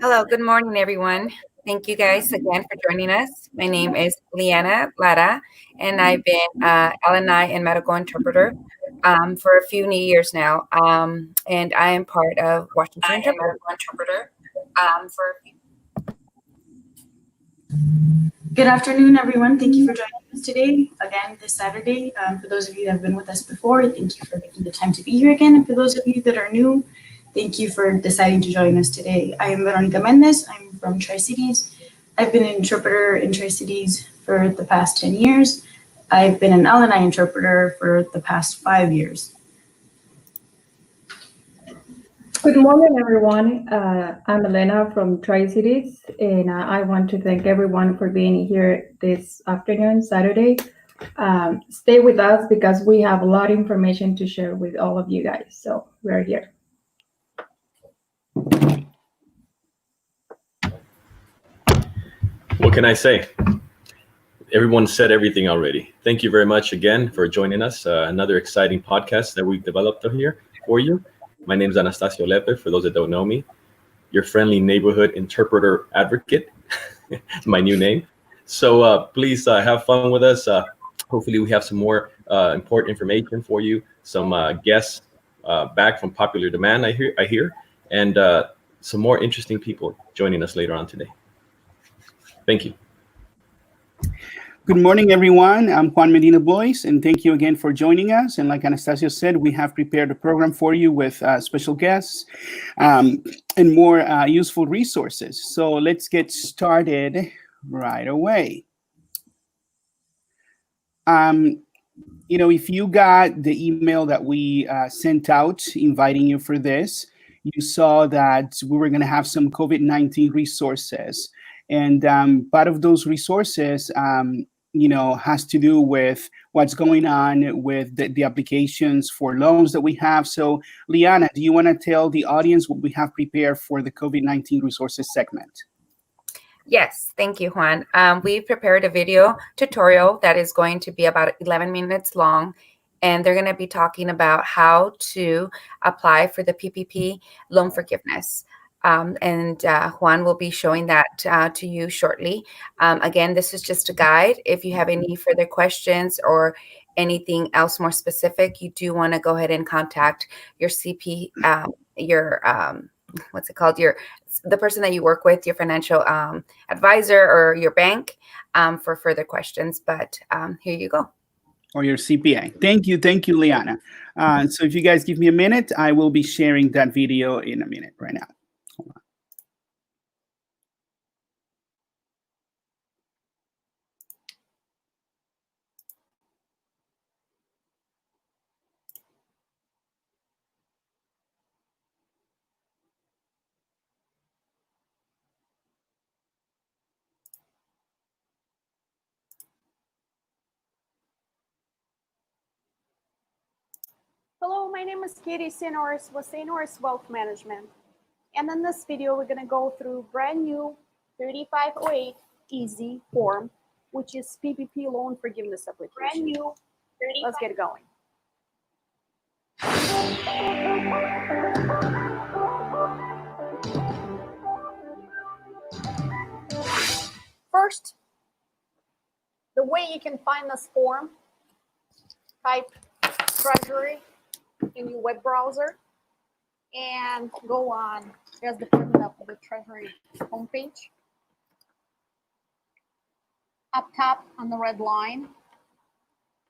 Hello, good morning, everyone. Thank you guys again for joining us. My name is Liana Lara, and I've been LNI and medical interpreter for a few years now. And I am part of Washington Interpreter. Good afternoon, everyone. Thank you for joining us today, again, this Saturday. For those of you that have been with us before, thank you for making the time to be here again. And for those of you that are new, thank you for deciding to join us today. I am Veronica Mendez. I'm from Tri-Cities. I've been an interpreter in Tri-Cities for the past 10 years. I've been an LNI interpreter for the past 5 years. Good morning, everyone. I'm Elena from Tri-Cities, and I want to thank everyone for being here this afternoon, Saturday. Stay with us because we have a lot of information to share with all of you guys, so we're here. What can I say? Everyone said everything already. Thank you very much again for joining us. Another exciting podcast that we've developed here for you. My name is Anastasio Lepe, for those that don't know me. Your friendly neighborhood interpreter advocate, my new name. So please have fun with us. Hopefully we have some more important information for you, some guests back from popular demand, I hear, and some more interesting people joining us later on today. Thank you. Good morning, everyone. I'm Juan Medina Boyce, and thank you again for joining us. And like Anastasio said, we have prepared a program for you with special guests and more useful resources. So let's get started right away. If you got the email that we sent out inviting you for this, you saw that we were going to have some COVID-19 resources. And part of those resources has to do with what's going on with the applications for loans that we have. So, Liana, do you want to tell the audience what we have prepared for the COVID-19 resources segment? Yes, thank you, Juan. We've prepared a video tutorial that is going to be about 11 minutes long, and they're going to be talking about how to apply for the PPP loan forgiveness. And Juan will be showing that to you shortly. Again, this is just a guide. If you have any further questions or anything else more specific, you do want to go ahead and contact your CP, the person that you work with, your financial advisor or your bank for further questions. But here you go. Or your CPA. Thank you, Liana. So if you guys give me a minute, I will be sharing that video in a minute right now. Hold on. Hello, my name is Katie Sinors with Sinors Wealth Management. And in this video, we're going to go through brand new 3508 Easy form, which is PPP loan forgiveness application. Brand new. Let's get going. First, the way you can find this form, type Treasury in your web browser and go on. There's the button of the Treasury homepage. Up top on the red line,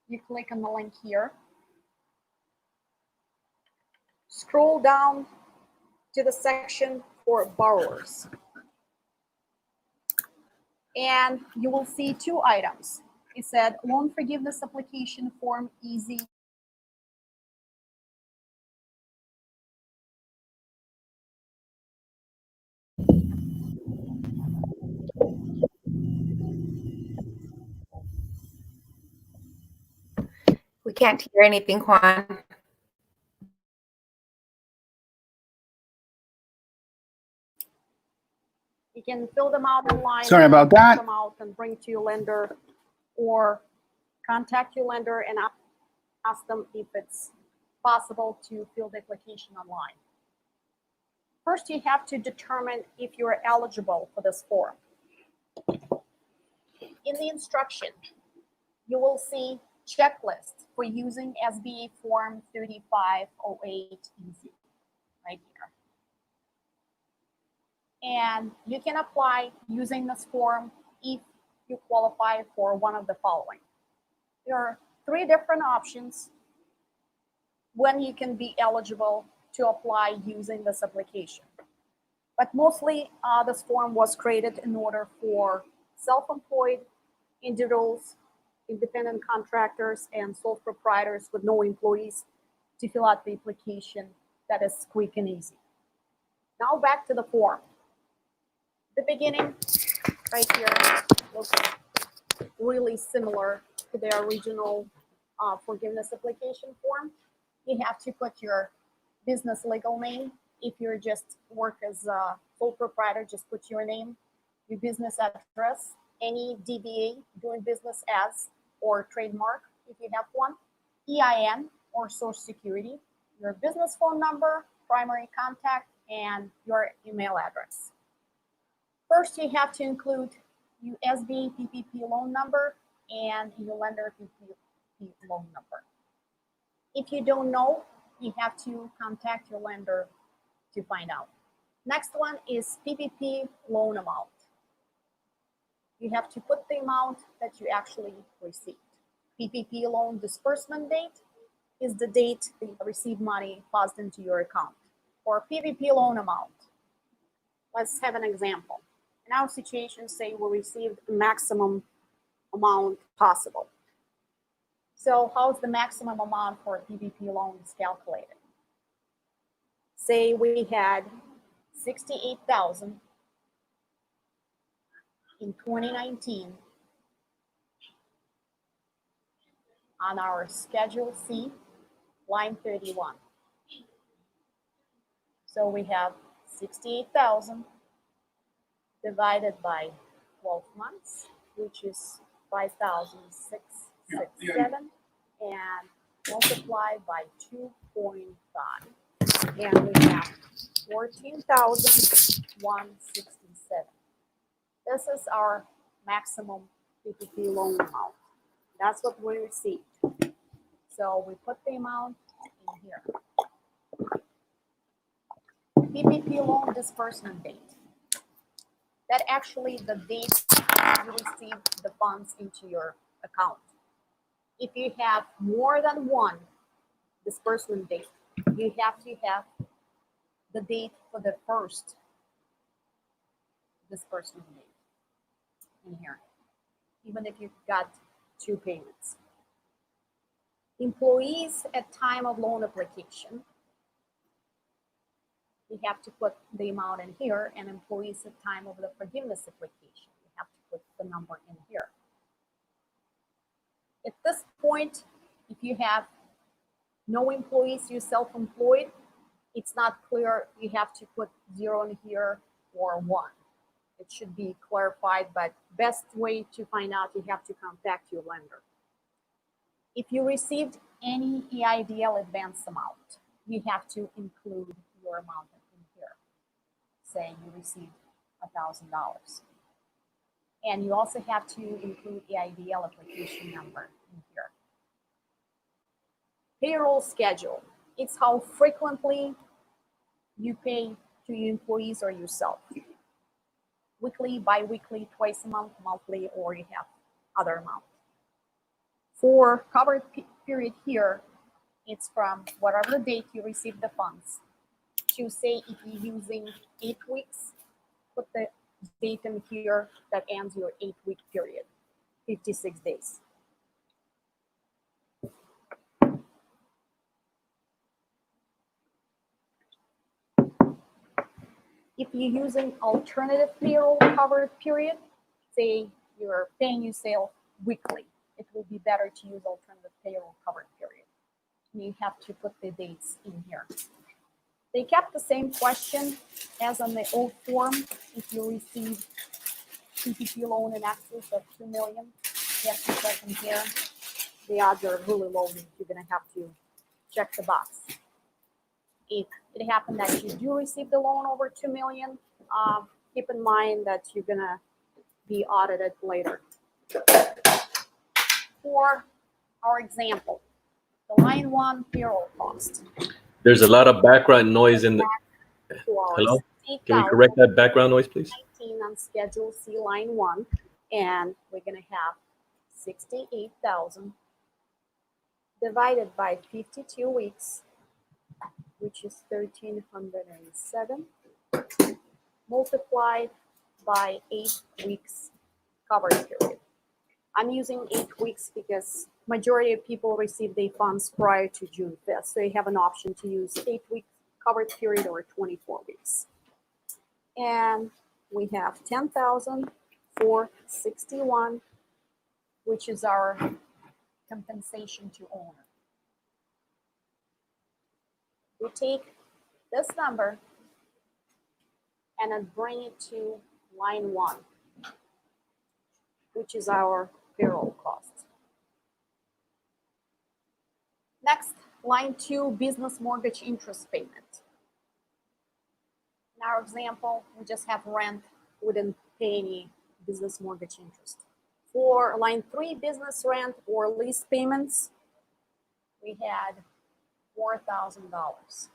you click on the link here. Scroll down to the section for borrowers. And you will see two items. It said loan forgiveness application form easy. We can't hear anything, Juan. You can fill them out online. Sorry about that. Fill them out and bring to your lender, or contact your lender and ask them if it's possible to fill the application online. First, you have to determine if you're eligible for this form. In the instruction, you will see checklist for using SBA Form 3508 Easy right here. And you can apply using this form if you qualify for one of the following. There are 3 different options when you can be eligible to apply using this application. But mostly this form was created in order for self-employed individuals, independent contractors, and sole proprietors with no employees to fill out the application that is quick and easy. Now back to the form. The beginning right here looks really similar to the original forgiveness application form. You have to put your business legal name. If you're just work as a sole proprietor, just put your name, your business address, any DBA, doing business as, or trademark if you have one, EIN or Social Security, your business phone number, primary contact, and your email address. First, you have to include your SBA PPP loan number and your lender PPP loan number. If you don't know, you have to contact your lender to find out. Next one is PPP loan amount. You have to put the amount that you actually received. PPP loan disbursement date is the date that you receive money passed into your account. Or PPP loan amount. Let's have an example. In our situation, say we received the maximum amount possible. So how's the maximum amount for PPP loans calculated? Say we had $68,000 in 2019 on our Schedule C, line 31. So we have 68,000 divided by 12 months, which is 5,667, and multiplied by 2.5. And we have 14,167. This is our maximum PPP loan amount. That's what we received. So we put the amount in here. PPP loan disbursement date. That actually the date you receive the funds into your account. If you have more than one disbursement date, you have to have the date for the first disbursement date in here, even if you've got 2 payments. Employees at time of loan application, you have to put the amount in here, and employees at time of the forgiveness application, you have to put the number in here. At this point, if you have no employees, you're self-employed, it's not clear, you have to put 0 in here or 1. It should be clarified, but best way to find out, you have to contact your lender. If you received any EIDL advance amount, you have to include your amount in here, saying you received $1,000. And you also have to include EIDL application number in here. Payroll schedule. It's how frequently you pay to your employees or yourself. Weekly, bi-weekly, twice a month, monthly, or you have other amount. For covered period here, it's from whatever the date you receive the funds. To say if you're using 8 weeks, put the date in here that ends your 8-week period, 56 days. If you're using alternative payroll covered period, say you're paying yourself weekly, it will be better to use alternative payroll covered period. You have to put the dates in here. They kept the same question as on the old form. If you receive PPP loan in excess of $2 million, you have to check in here. The odds are really low that you're gonna have to check the box. If it happened that you do receive the loan over $2 million, keep in mind that you're gonna be audited later. For our example, the line 1 payroll cost. There's a lot of background noise in the. Hello? Can we correct that background noise, please? 19 on Schedule C, line 1, and we're gonna have 68,000 divided by 52 weeks, which is 1,307, multiplied by 8 weeks coverage period. I'm using 8 weeks because majority of people receive their funds prior to June 5th. So you have an option to use 8-week coverage period or 24 weeks. And we have 10,461, which is our compensation to owner. We take this number and then bring it to line 1, which is our payroll cost. Next, line 2, business mortgage interest payment. In our example, we just have rent, we didn't pay any business mortgage interest. For line 3, business rent or lease payments, we had $4,000.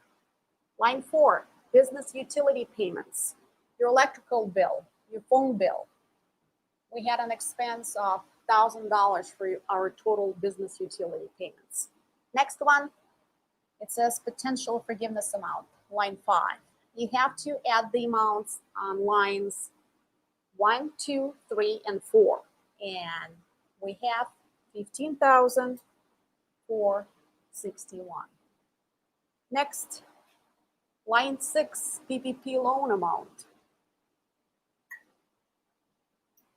Line 4, business utility payments, your electrical bill, your phone bill. We had an expense of $1,000 for our total business utility payments. Next one, it says potential forgiveness amount, line 5. You have to add the amounts on lines 1, 2, 3, and 4. And we have $15,461. Next, line 6, PPP loan amount.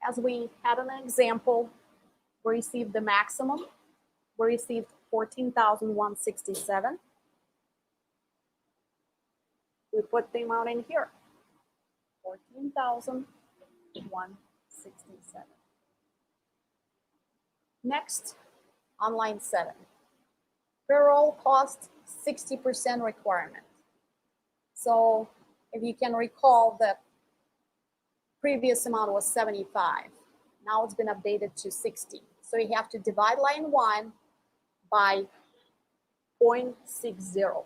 As we had an example, we received the maximum. We received $14,167. We put the amount in here, $14,167. Next, on line 7, payroll cost 60% requirement. So if you can recall, the previous amount was 75. Now it's been updated to 60. So you have to divide line 1 by 0.60.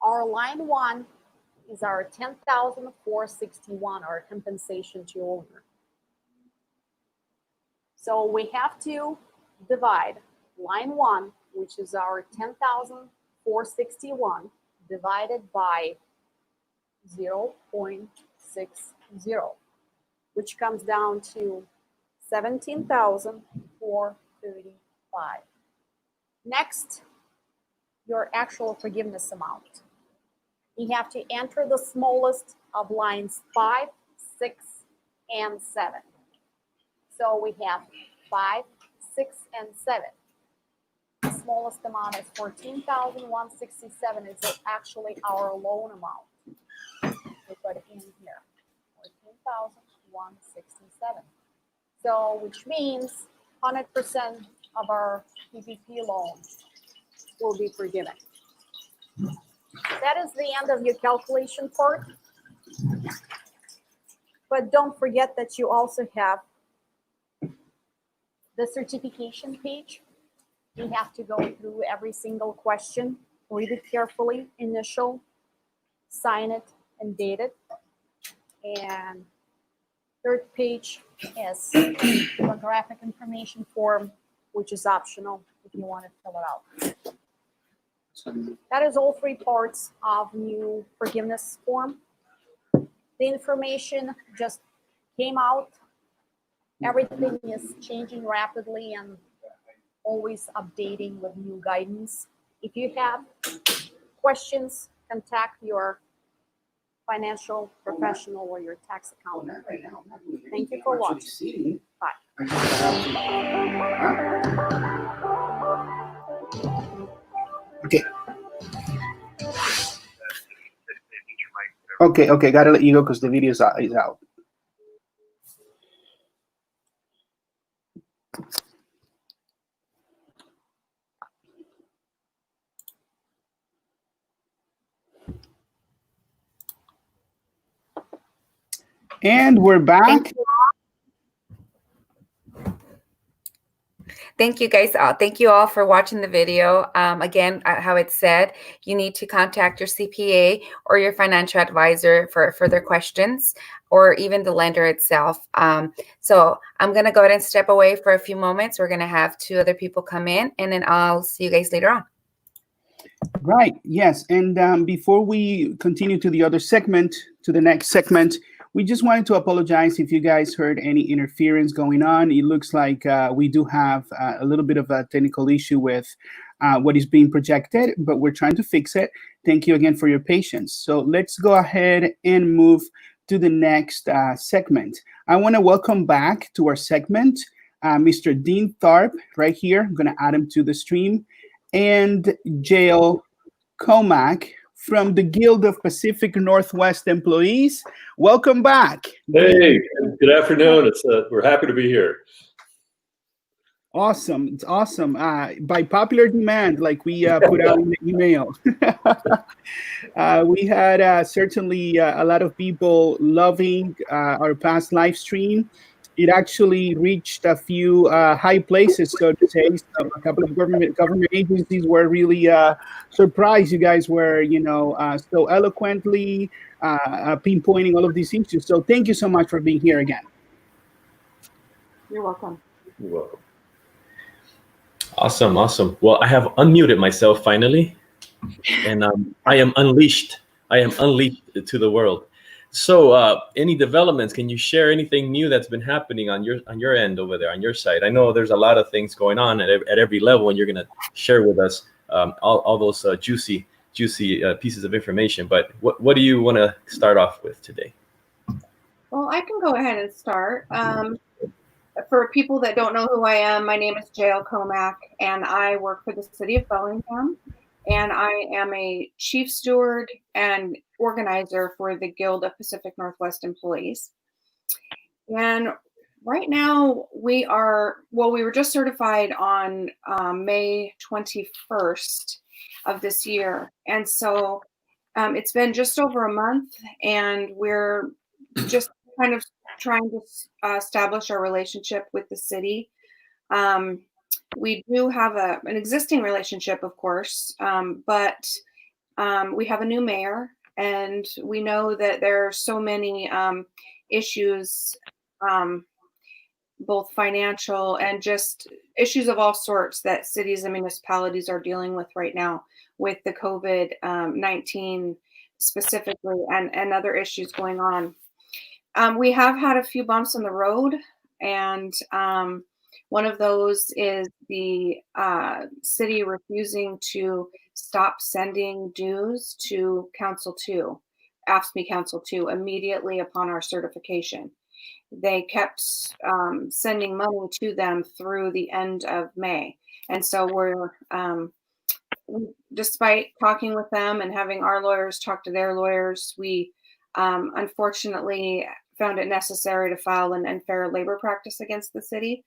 Our line 1 is our 10,461, our compensation to owner. So we have to divide line 1, which is our 10,461, divided by 0.60, which comes down to 17,435. Next, your actual forgiveness amount. You have to enter the smallest of lines 5, 6, and 7. So we have 5, 6, and 7. The smallest amount is 14,167. Is actually our loan amount. We put it in here, 14,167. So, which means 100% of our PPP loan will be forgiven. That is the end of your calculation part. But don't forget that you also have the certification page. You have to go through every single question, read it carefully, initial, sign it, and date it. And third page is a graphic information form, which is optional if you want to fill it out. That is all 3 parts of new forgiveness form. The information just came out. Everything is changing rapidly and always updating with new guidance. If you have questions, contact your financial professional or your tax accountant. Thank you for watching. Bye. Okay. Okay, gotta let you go because the video is out. And we're back. Thank you guys. Thank you all for watching the video. Again, how it said, you need to contact your CPA or your financial advisor for further questions, or even the lender itself. So I'm going to go ahead and step away for a few moments. We're going to have 2 other people come in, and then I'll see you guys later on. Right. Yes. And before we continue to the other segment, to the next segment, we just wanted to apologize if you guys heard any interference going on. It looks like we do have a little bit of a technical issue with what is being projected, but we're trying to fix it. Thank you again for your patience. So let's go ahead and move to the next segment. I want to welcome back to our segment Mr. Dean Tharp right here. I'm going to add him to the stream. And Jael Comack from the Guild of Pacific Northwest Employees. Welcome back. Hey, good afternoon. We're happy to be here. Awesome. It's awesome. By popular demand, like we put out in the email. We had certainly a lot of people loving our past live stream. It actually reached a few high places, so to say. So a couple of government agencies were really surprised you guys were, so eloquently pinpointing all of these issues. So thank you so much for being here again. You're welcome. You're welcome. Awesome. Well, I have unmuted myself finally, and I am unleashed. I am unleashed to the world. So any developments, can you share anything new that's been happening on your end over there, on your side? I know there's a lot of things going on at every level, and you're going to share with us all those juicy pieces of information. But what do you want to start off with today? Well, I can go ahead and start. For people that don't know who I am, my name is Jael Comack, and I work for the city of Bellingham. And I am a chief steward and organizer for the Guild of Pacific Northwest Employees. And right now we were just certified on May 21st of this year. And so it's been just over a month, and we're just kind of trying to establish our relationship with the city. We do have an existing relationship, of course, but we have a new mayor, and we know that there are so many issues, both financial and just issues of all sorts that cities and municipalities are dealing with right now with the COVID-19 specifically, and other issues going on. We have had a few bumps in the road, and one of those is the city refusing to stop sending dues to AFSCME Council 2 immediately upon our certification. They kept sending money to them through the end of May. And so we're, despite talking with them and having our lawyers talk to their lawyers, we unfortunately found it necessary to file an unfair labor practice against the city.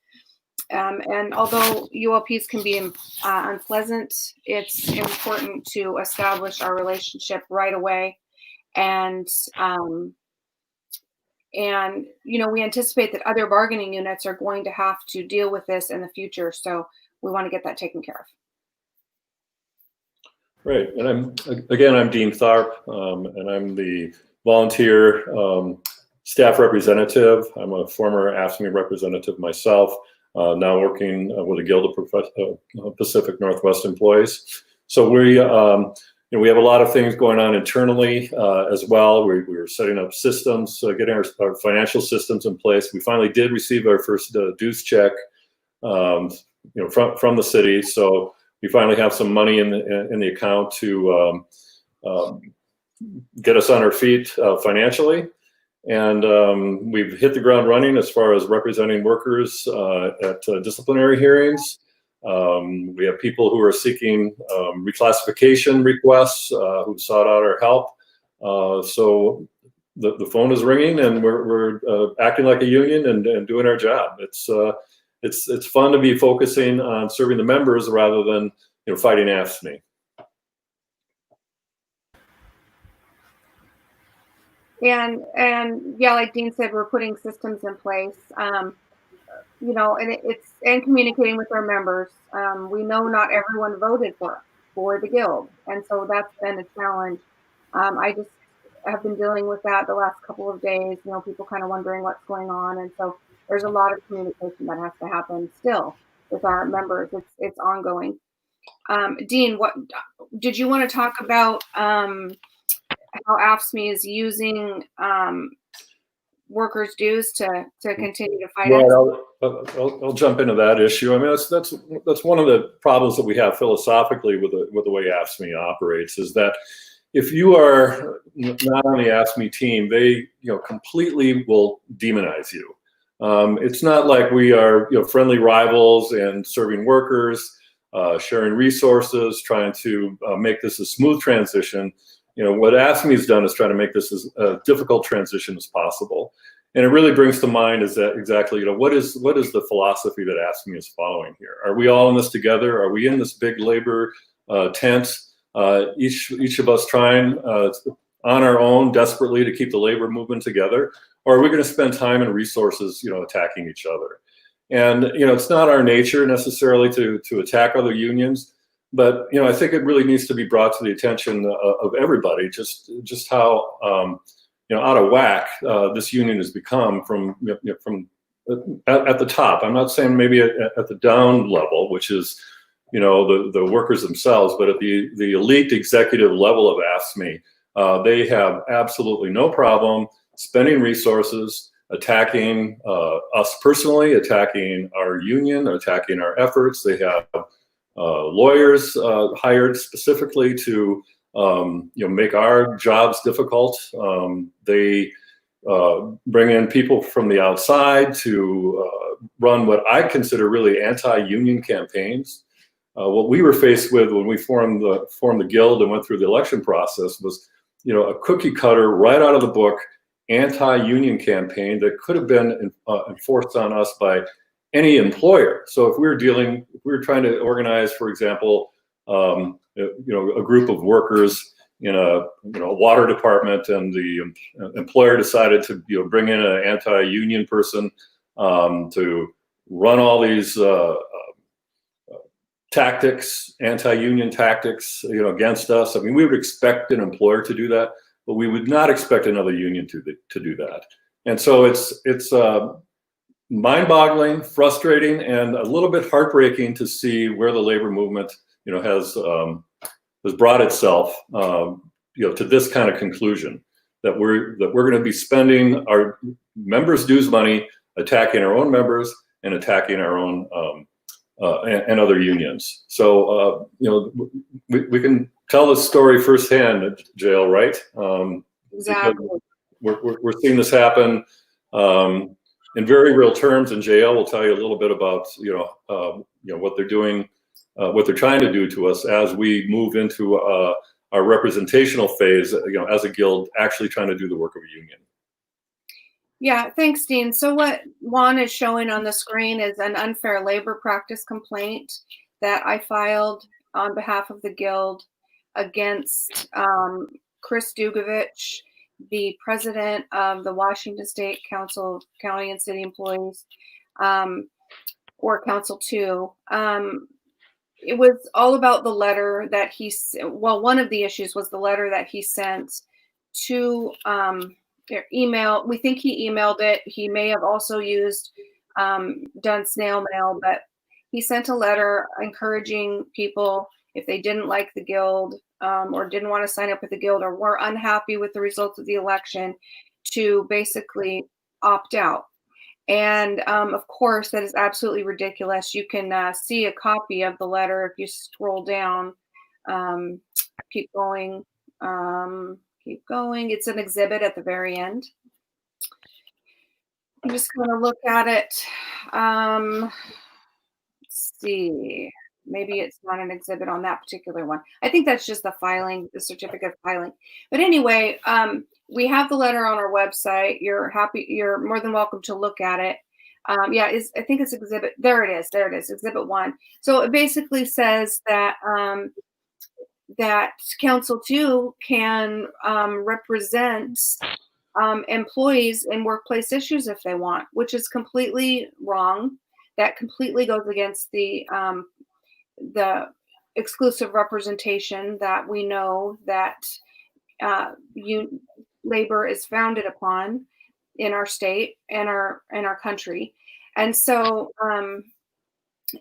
And although ULPs can be unpleasant, it's important to establish our relationship right away. And we anticipate that other bargaining units are going to have to deal with this in the future. So we want to get that taken care of. Right. And I'm Dean Tharp, and I'm the volunteer staff representative. I'm a former AFSCME representative myself. Now working with the Guild of Pacific Northwest Employees. So we have a lot of things going on internally as well. We were setting up systems, getting our financial systems in place. We finally did receive our first dues check, from the city. So we finally have some money in the account to get us on our feet financially. And we've hit the ground running as far as representing workers at disciplinary hearings. We have people who are seeking reclassification requests who've sought out our help. So the phone is ringing, and we're acting like a union and doing our job. It's fun to be focusing on serving the members rather than fighting AFSCME. And yeah, like Dean said, we're putting systems in place. You know, and it's communicating with our members. We know not everyone voted for the guild, and so that's been a challenge. I just have been dealing with that the last couple of days. You know, people kind of wondering what's going on, and so there's a lot of communication that has to happen still with our members. It's ongoing. Dean, what did you want to talk about? How AFSCME is using workers' dues to continue to fight Right, it? I'll jump into that issue. I mean, that's one of the problems that we have philosophically with the way AFSCME operates, is that if you are not on the AFSCME team, they completely will demonize you. It's not like we are friendly rivals and serving workers, sharing resources, trying to make this a smooth transition. What AFSCME has done is try to make this as a difficult transition as possible. And it really brings to mind is that exactly, what is the philosophy that AFSCME is following here? Are we all in this together? Are we in this big labor tent, each of us trying on our own desperately to keep the labor movement together? Or are we going to spend time and resources, attacking each other? And, it's not our nature necessarily to attack other unions. But I think it really needs to be brought to the attention of everybody just how out of whack this union has become from at the top. I'm not saying maybe at the down level, which is the workers themselves, but at the elite executive level of AFSCME, they have absolutely no problem spending resources attacking us personally, attacking our union, attacking our efforts. They have lawyers hired specifically to make our jobs difficult. They bring in people from the outside to run what I consider really anti-union campaigns. What we were faced with when we formed the guild and went through the election process was a cookie cutter, right out of the book, anti-union campaign that could have been enforced on us by any employer. So if we were trying to organize, for example, a group of workers in a water department, and the employer decided to bring in an anti-union person to run all these tactics, anti-union tactics, against us. I mean, we would expect an employer to do that, but we would not expect another union to do that. And so it's mind-boggling, frustrating, and a little bit heartbreaking to see where the labor movement, has brought itself, to this kind of conclusion that we're going to be spending our members' dues money attacking our own members and attacking our own and other unions. So we can tell the story firsthand, Jael, right? Exactly. We're seeing this happen. In very real terms, and Jael will tell you a little bit about what they're doing, what they're trying to do to us as we move into our representational phase. As a guild, actually trying to do the work of a union. Yeah, thanks, Dean. So what Juan is showing on the screen is an unfair labor practice complaint that I filed on behalf of the guild against Chris Dugovich, the president of the Washington State Council of County and City Employees, or Council 2. It was all about the letter that one of the issues was the letter that he sent to email. We think he emailed it. He may have also done snail mail, but he sent a letter encouraging people, if they didn't like the guild or didn't want to sign up with the guild or were unhappy with the results of the election, to basically opt out. And of course, that is absolutely ridiculous. You can see a copy of the letter if you scroll down. Keep going. Keep going. It's an exhibit at the very end. I'm just going to look at it. Let's see. Maybe it's not an exhibit on that particular one. I think that's just the filing, the certificate of filing. But anyway, we have the letter on our website. You're more than welcome to look at it. I think it's exhibit. There it is, exhibit 1. So it basically says that that Council 2 can represent employees in workplace issues if they want, which is completely wrong. That completely goes against the exclusive representation that we know that labor is founded upon in our state and our country. And so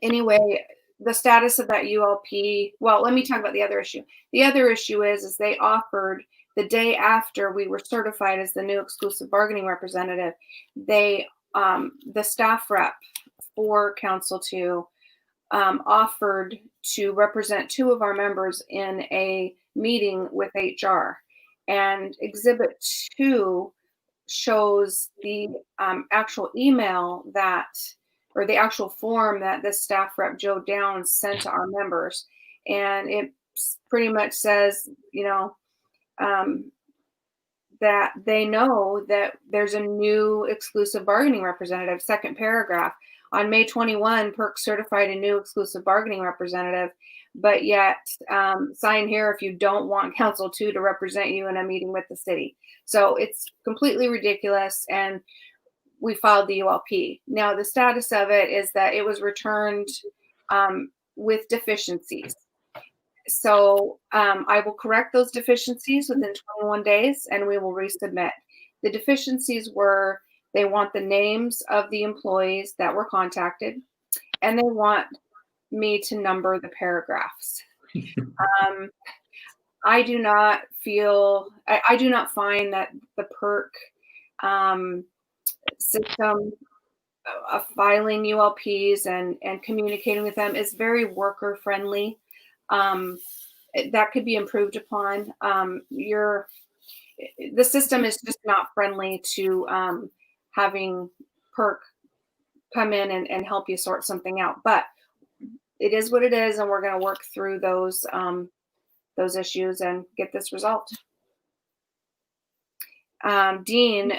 anyway, the status of that ULP, well, let me talk about the other issue. The other issue is they offered the day after we were certified as the new exclusive bargaining representative, the staff rep for Council 2 offered to represent 2 of our members in a meeting with HR. And Exhibit 2 shows the actual email or the actual form that the staff rep Joe Downs sent to our members. And it pretty much says, that they know that there's a new exclusive bargaining representative. Second paragraph. On May 21, PERC certified a new exclusive bargaining representative, but yet sign here if you don't want Council 2 to represent you in a meeting with the city. So it's completely ridiculous, and we filed the ULP. Now, the status of it is that it was returned with deficiencies. So I will correct those deficiencies within 21 days, and we will resubmit. The deficiencies were, they want the names of the employees that were contacted, and they want me to number the paragraphs. I do not find that the PERC system of filing ULPs and communicating with them is very worker friendly. That could be improved upon. The system is just not friendly to having PERC come in and help you sort something out. But it is what it is, and we're going to work through those issues and get this resolved. Dean,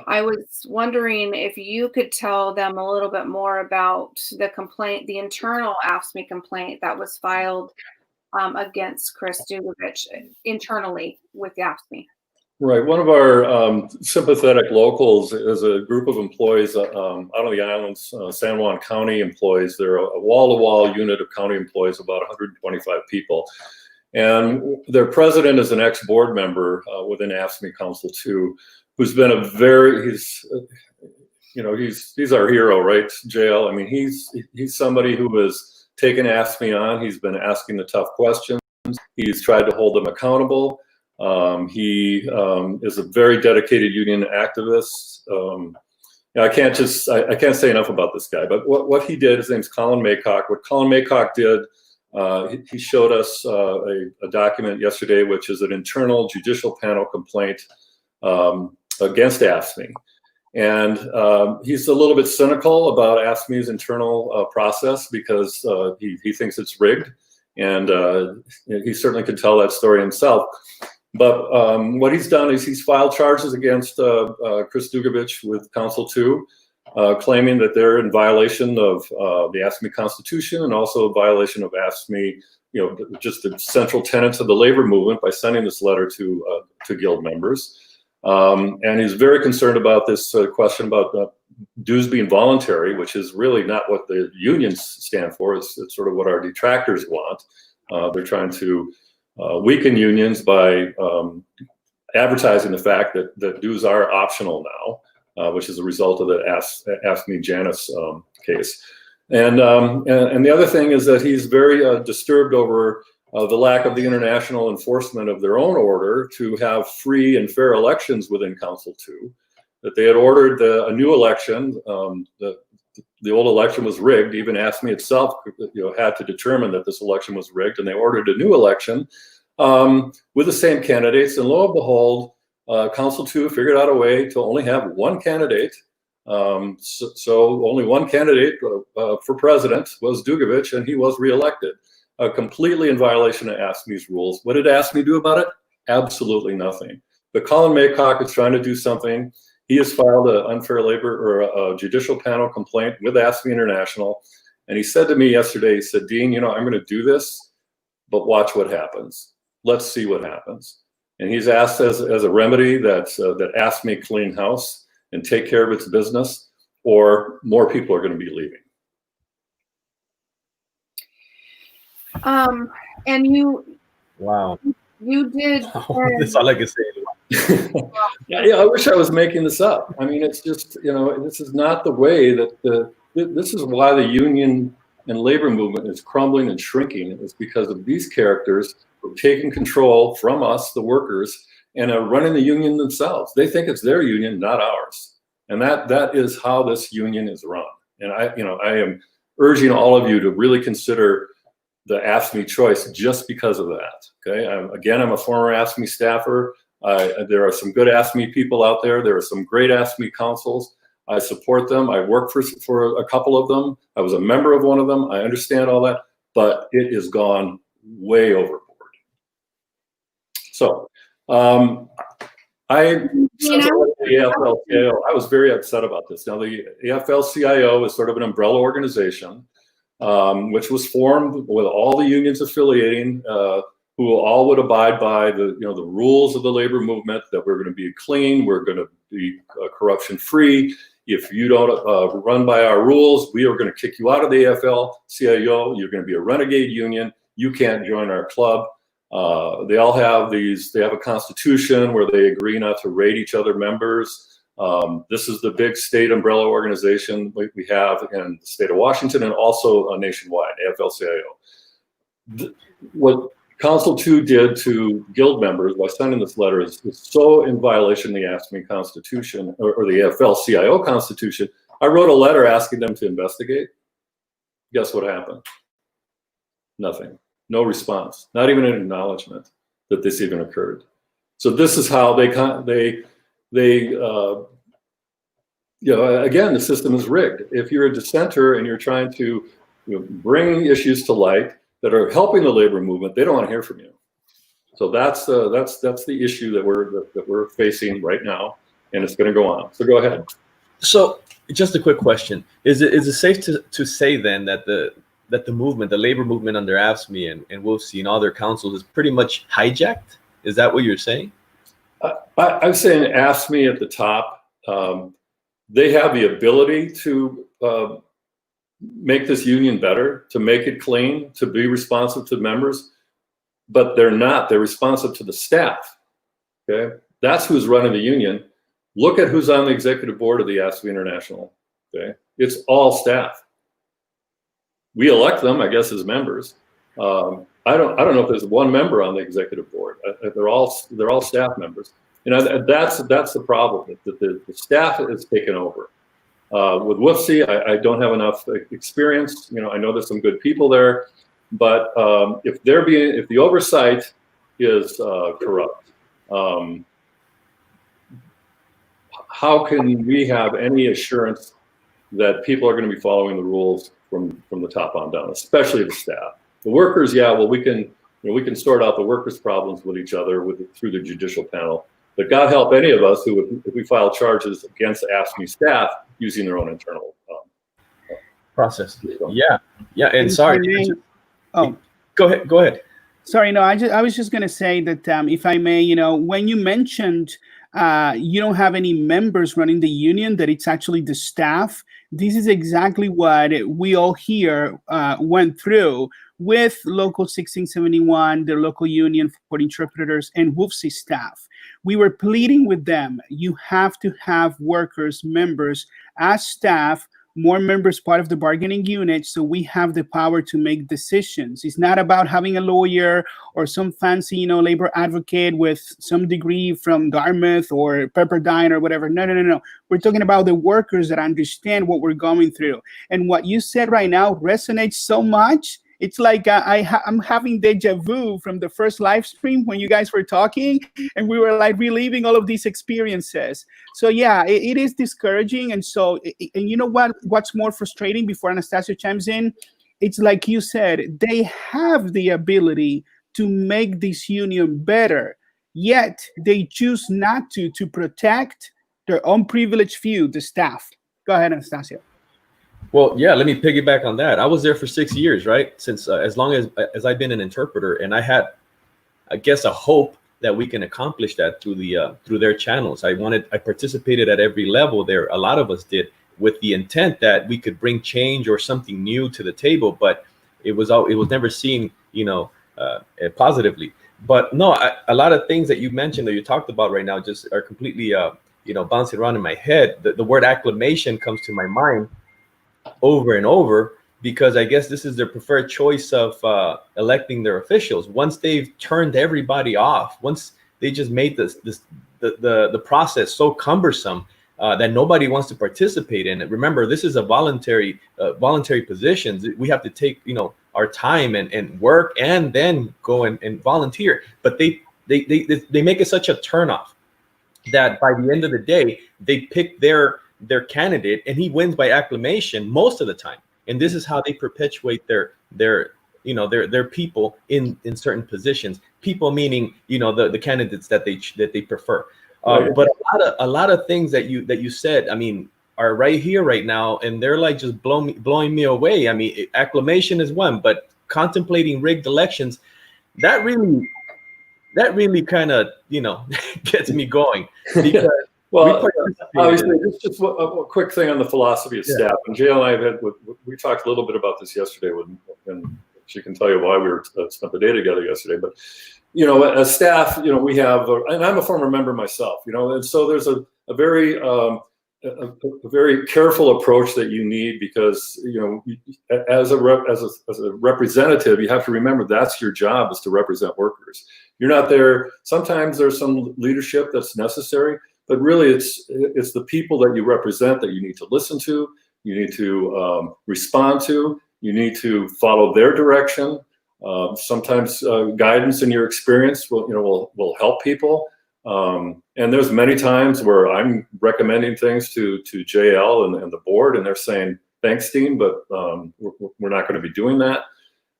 I was wondering if you could tell them a little bit more about the complaint, the internal AFSCME complaint that was filed against Chris Dugovich internally with the AFSCME. Right. One of our sympathetic locals is a group of employees out on the islands, San Juan County employees. They're a wall-to-wall unit of county employees, about 125 people. And their president is an ex-board member within AFSCME Council 2, who's been he's our hero, right, JL? I mean, he's somebody who has taken AFSCME on. He's been asking the tough questions. He's tried to hold them accountable. He is a very dedicated union activist. I can't say enough about this guy, but what he did, his name's Colin Maycock. What Colin Maycock did, he showed us a document yesterday, which is an internal judicial panel complaint against AFSCME. And he's a little bit cynical about AFSCME's internal process because he thinks it's rigged. And he certainly could tell that story himself. But what he's done is he's filed charges against Chris Dugovich with Council 2, claiming that they're in violation of the AFSCME Constitution and also a violation of AFSCME, just the central tenets of the labor movement by sending this letter to guild members. And he's very concerned about this question about dues being voluntary, which is really not what the unions stand for. It's sort of what our detractors want. They're trying to weaken unions by advertising the fact that dues are optional now, which is a result of the AFSCME Janus case. And the other thing is that he's very disturbed over the lack of the international enforcement of their own order to have free and fair elections within Council 2. That they had ordered a new election. The old election was rigged. Even AFSCME itself, had to determine that this election was rigged, and they ordered a new election with the same candidates. And lo and behold, Council 2 figured out a way to only have one candidate. So only one candidate for president was Dugovich, and he was reelected, completely in violation of AFSCME's rules. What did AFSCME do about it? Absolutely nothing. But Colin Maycock is trying to do something. He has filed an unfair labor or a judicial panel complaint with AFSCME International. And he said to me yesterday, he said, Dean, I'm going to do this, but watch what happens. Let's see what happens. And he's asked as a remedy that AFSCME clean house and take care of its business, or more people are going to be leaving. And Wow. you did. That's all I can say. Yeah, I wish I was making this up. I mean, it's just, this is not the way that this is why the union and labor movement is crumbling and shrinking. It's because of these characters who are taking control from us, the workers, and are running the union themselves. They think it's their union, not ours. And that is how this union is run. And I am urging all of you to really consider the AFSCME choice just because of that. Okay. I'm a former AFSCME staffer. There are some good AFSCME people out there. There are some great AFSCME councils. I support them. I worked for a couple of them. I was a member of one of them. I understand all that, but it has gone way overboard. So, I was very upset about this. Now, the AFL-CIO is sort of an umbrella organization, which was formed with all the unions affiliating, who all would abide by the rules of the labor movement, that we're going to be clean, we're going to be corruption-free. If you don't run by our rules, we are going to kick you out of the AFL-CIO. You're going to be a renegade union. You can't join our club. They all have they have a constitution where they agree not to raid each other members. This is the big state umbrella organization we have in the state of Washington, and also nationwide, AFL-CIO. What Council 2 did to guild members by sending this letter is so in violation of the AFSCME Constitution, or the AFL-CIO Constitution. I wrote a letter asking them to investigate. Guess what happened? Nothing. No response. Not even an acknowledgement that this even occurred. So this is how again, the system is rigged. If you're a dissenter and you're trying to bring issues to light that are helping the labor movement, they don't want to hear from you. So that's the issue that we're facing right now, and it's going to go on. So go ahead. So just a quick question: Is it safe to say then that the movement, the labor movement under AFSCME and WFC and all their councils, is pretty much hijacked? Is that what you're saying? I'm saying AFSCME at the top. They have the ability to make this union better, to make it clean, to be responsive to members, but they're not. They're responsive to the staff. Okay, that's who's running the union. Look at who's on the executive board of the AFSCME International. Okay, it's all staff. We elect them, I guess, as members. I don't know if there's one member on the executive board. They're all staff members. That's the problem. That the staff is taken over. With WFC, I don't have enough experience. I know there's some good people there, but if the oversight is corrupt, how can we have any assurance that people are going to be following the rules from the top on down, especially the staff? The workers, we can sort out the workers' problems with each other through the judicial panel. But God help any of us who, if we file charges against AFSCME staff using their own internal process. Yeah. And sorry. Go ahead. Sorry, no, I was just going to say that if I may, when you mentioned you don't have any members running the union, that it's actually the staff. This is exactly what we all here went through with Local 1671, the local union for interpreters, and WFC staff. We were pleading with them, you have to have workers, members as staff, more members part of the bargaining unit, so we have the power to make decisions. It's not about having a lawyer or some fancy, labor advocate with some degree from Dartmouth or Pepperdine or whatever. No. We're talking about the workers that understand what we're going through. And what you said right now resonates so much. It's like I'm having deja vu from the first live stream when you guys were talking and we were like reliving all of these experiences. So yeah, it is discouraging. And so, and you know what's more frustrating before Anastasia chimes in? It's like you said, they have the ability to make this union better, yet they choose not to protect their own privileged few, the staff. Go ahead, Anastasia. Well, yeah, let me piggyback on that. I was there for 6 years, right? Since as long as I've been an interpreter, and I had, I guess, a hope that we can accomplish that through their channels. I participated at every level there. A lot of us did, with the intent that we could bring change or something new to the table, but it was never seen, positively. But no, a lot of things that you mentioned, that you talked about right now, just are completely bouncing around in my head. The word acclamation comes to my mind over and over, because I guess this is their preferred choice of electing their officials. Once they've turned everybody off, once they just made the process so cumbersome that nobody wants to participate in it. Remember, this is a voluntary positions. We have to take our time and work, and then go and volunteer. But they make it such a turnoff that by the end of the day, they pick their candidate, and he wins by acclamation most of the time. And this is how they perpetuate their people in certain positions. People meaning the candidates that they prefer. But a lot of things that you said, I mean, are right here right now, and they're like just blowing me away. I mean, acclamation is one, but contemplating rigged elections, that really kind of gets me going, because well, obviously, just a quick thing on the philosophy of staff. And Jael and I we talked a little bit about this yesterday, and she can tell you why we spent the day together yesterday. But as staff, we have, and I'm a former member myself, and so there's a very careful approach that you need, because as a representative, you have to remember that's your job, is to represent workers. You're not there. Sometimes there's some leadership that's necessary, but really it's the people that you represent that you need to listen to, you need to respond to, you need to follow their direction. Sometimes guidance in your experience will help people. And there's many times where I'm recommending things to JL and the board, and they're saying, thanks, Dean, but we're not going to be doing that.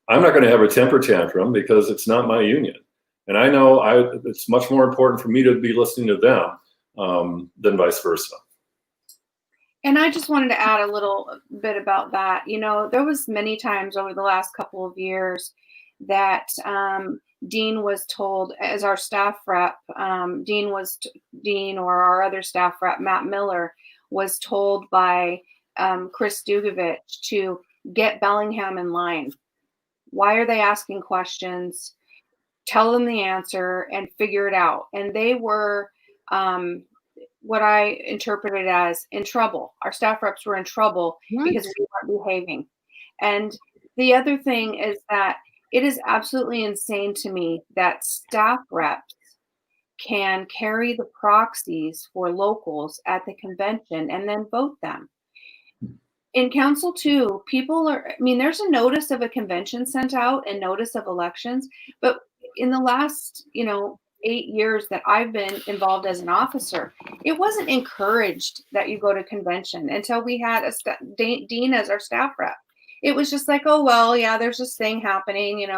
I'm not going to have a temper tantrum, because it's not my union. And I know it's much more important for me to be listening to them than vice versa. And I just wanted to add a little bit about that. There was many times over the last couple of years that Dean was told, as our staff rep, Dean or our other staff rep, Matt Miller, was told by Chris Dugovich to get Bellingham in line. Why are they asking questions? Tell them the answer and figure it out. And they were what I interpreted as in trouble. Our staff reps were in trouble because we weren't behaving. And the other thing is that it is absolutely insane to me that staff reps can carry the proxies for locals at the convention and then vote them. In Council 2, there's a notice of a convention sent out and notice of elections, but in the last, 8 years that I've been involved as an officer, it wasn't encouraged that you go to convention until we had Dean as our staff rep. It was just like, oh, well, yeah, there's this thing happening,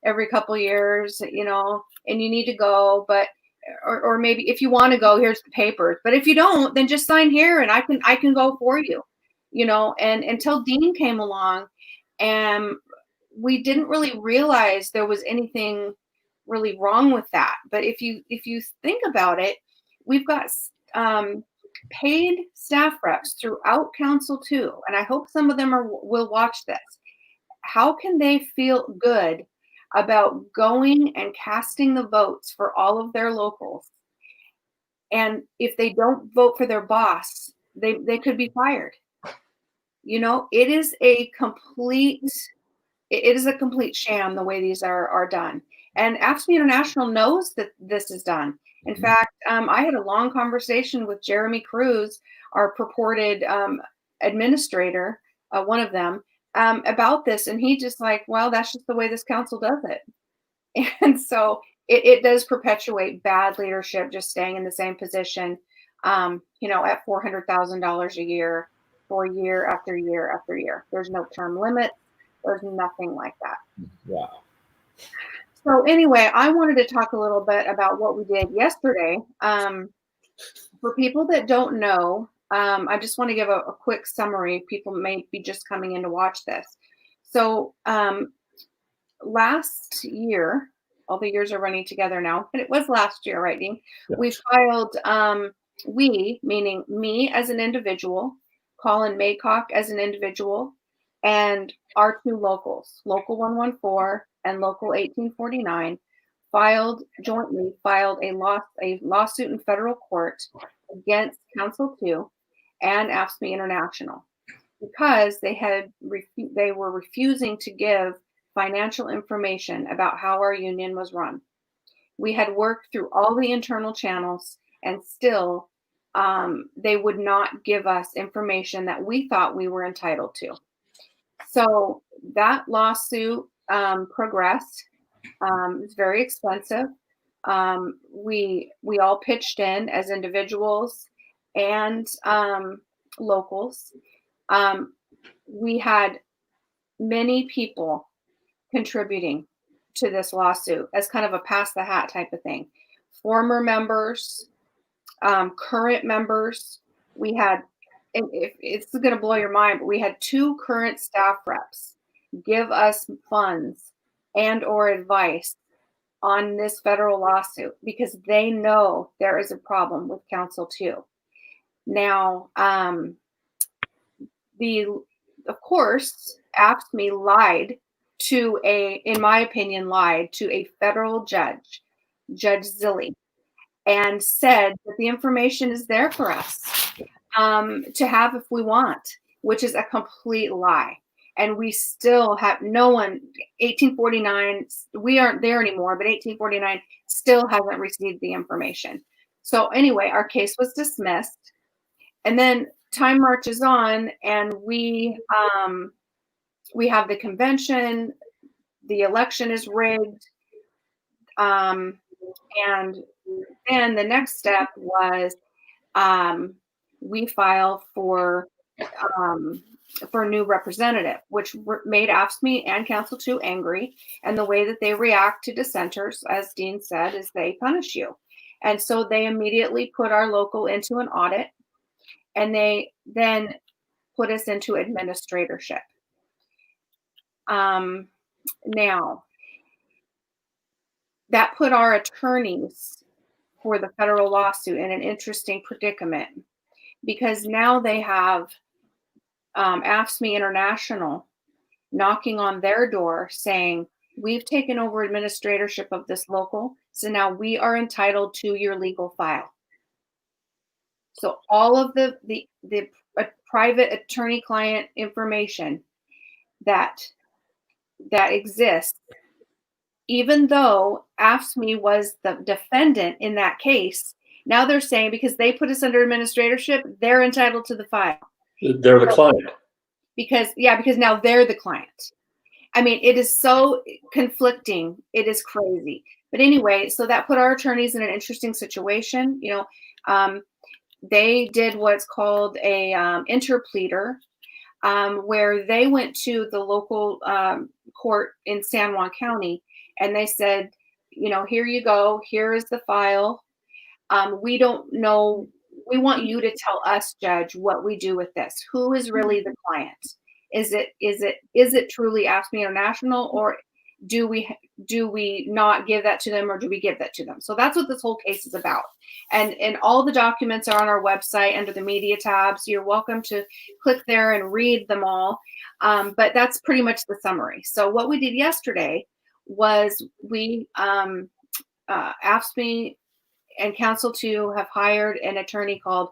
every couple years, and you need to go, but, or maybe if you want to go, here's the papers, but if you don't, then just sign here and I can go for you, and until Dean came along, and we didn't really realize there was anything really wrong with that. But if you think about it, we've got paid staff reps throughout Council 2, and I hope some of them will watch this. How can they feel good about going and casting the votes for all of their locals? And if they don't vote for their boss, they could be fired. It is a complete sham the way these are done. And AFSCME International knows that this is done. In fact, I had a long conversation with Jeremy Cruz, our purported administrator, one of them, about this. And he just like, well, that's just the way this council does it. And so it does perpetuate bad leadership, just staying in the same position, at $400,000 a year for year after year after year. There's no term limit. There's nothing like that. Wow. So anyway, I wanted to talk a little bit about what we did yesterday. For people that don't know, I just want to give a quick summary. People may be just coming in to watch this. So last year, all the years are running together now, but it was last year, right, Dean? Yes. We filed, we, meaning me as an individual, Colin Maycock as an individual, and our two locals, Local 114 and Local 1849, jointly filed a lawsuit in federal court against Council 2 and AFSCME International because they were refusing to give financial information about how our union was run. We had worked through all the internal channels, and still they would not give us information that we thought we were entitled to. So that lawsuit progressed. It was very expensive. We all pitched in as individuals and locals. We had many people contributing to this lawsuit as kind of a pass the hat type of thing. Former members, current members. We had, it's going to blow your mind, but we had 2 current staff reps give us funds and or advice on this federal lawsuit because they know there is a problem with Council 2. Now, of course, AFSCME lied to in my opinion, lied to a federal judge, Judge Zilli, and said that the information is there for us to have if we want, which is a complete lie. And we still have no one, 1849, we aren't there anymore, but 1849 still hasn't received the information. So anyway, our case was dismissed. And then time marches on, and we have the convention, the election is rigged, and then the next step was we file for new representative, which made AFSCME and Council 2 angry. And the way that they react to dissenters, as Dean said, is they punish you. And so they immediately put our local into an audit, and they then put us into administratorship. Now, that put our attorneys for the federal lawsuit in an interesting predicament, because now they have AFSCME International knocking on their door saying, we've taken over administratorship of this local, so now we are entitled to your legal file. So all of the private attorney-client information that exists, even though AFSCME was the defendant in that case, now they're saying because they put us under administratorship, they're entitled to the file. They're the client. Because now they're the client. I mean, it is so conflicting. It is crazy. But anyway, so that put our attorneys in an interesting situation. You know, they did what's called a interpleader, where they went to the local court in San Juan County, and they said, you know, here you go. Here is the file. We don't know. We want you to tell us, Judge, what we do with this. Who is really the client? Is it truly AFSCME International, or do we not give that to them, or do we give that to them? So that's what this whole case is about. And all the documents are on our website under the media tabs. You're welcome to click there and read them all. But that's pretty much the summary. So what we did yesterday was we AFSCME and Council 2 have hired an attorney called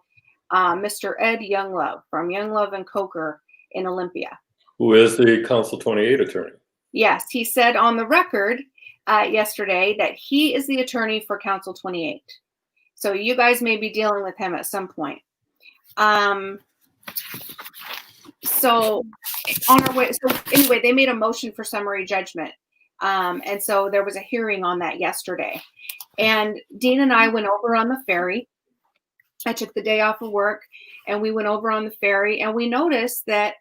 Mr. Ed Younglove from Younglove and Coker in Olympia. Who is the Council 28 attorney? Yes, he said on the record yesterday that he is the attorney for Council 28. So you guys may be dealing with him at some point. So on our way, so anyway, they made a motion for summary judgment. And so there was a hearing on that yesterday. And Dean and I went over on the ferry. I took the day off of work, and we went over on the ferry, and we noticed that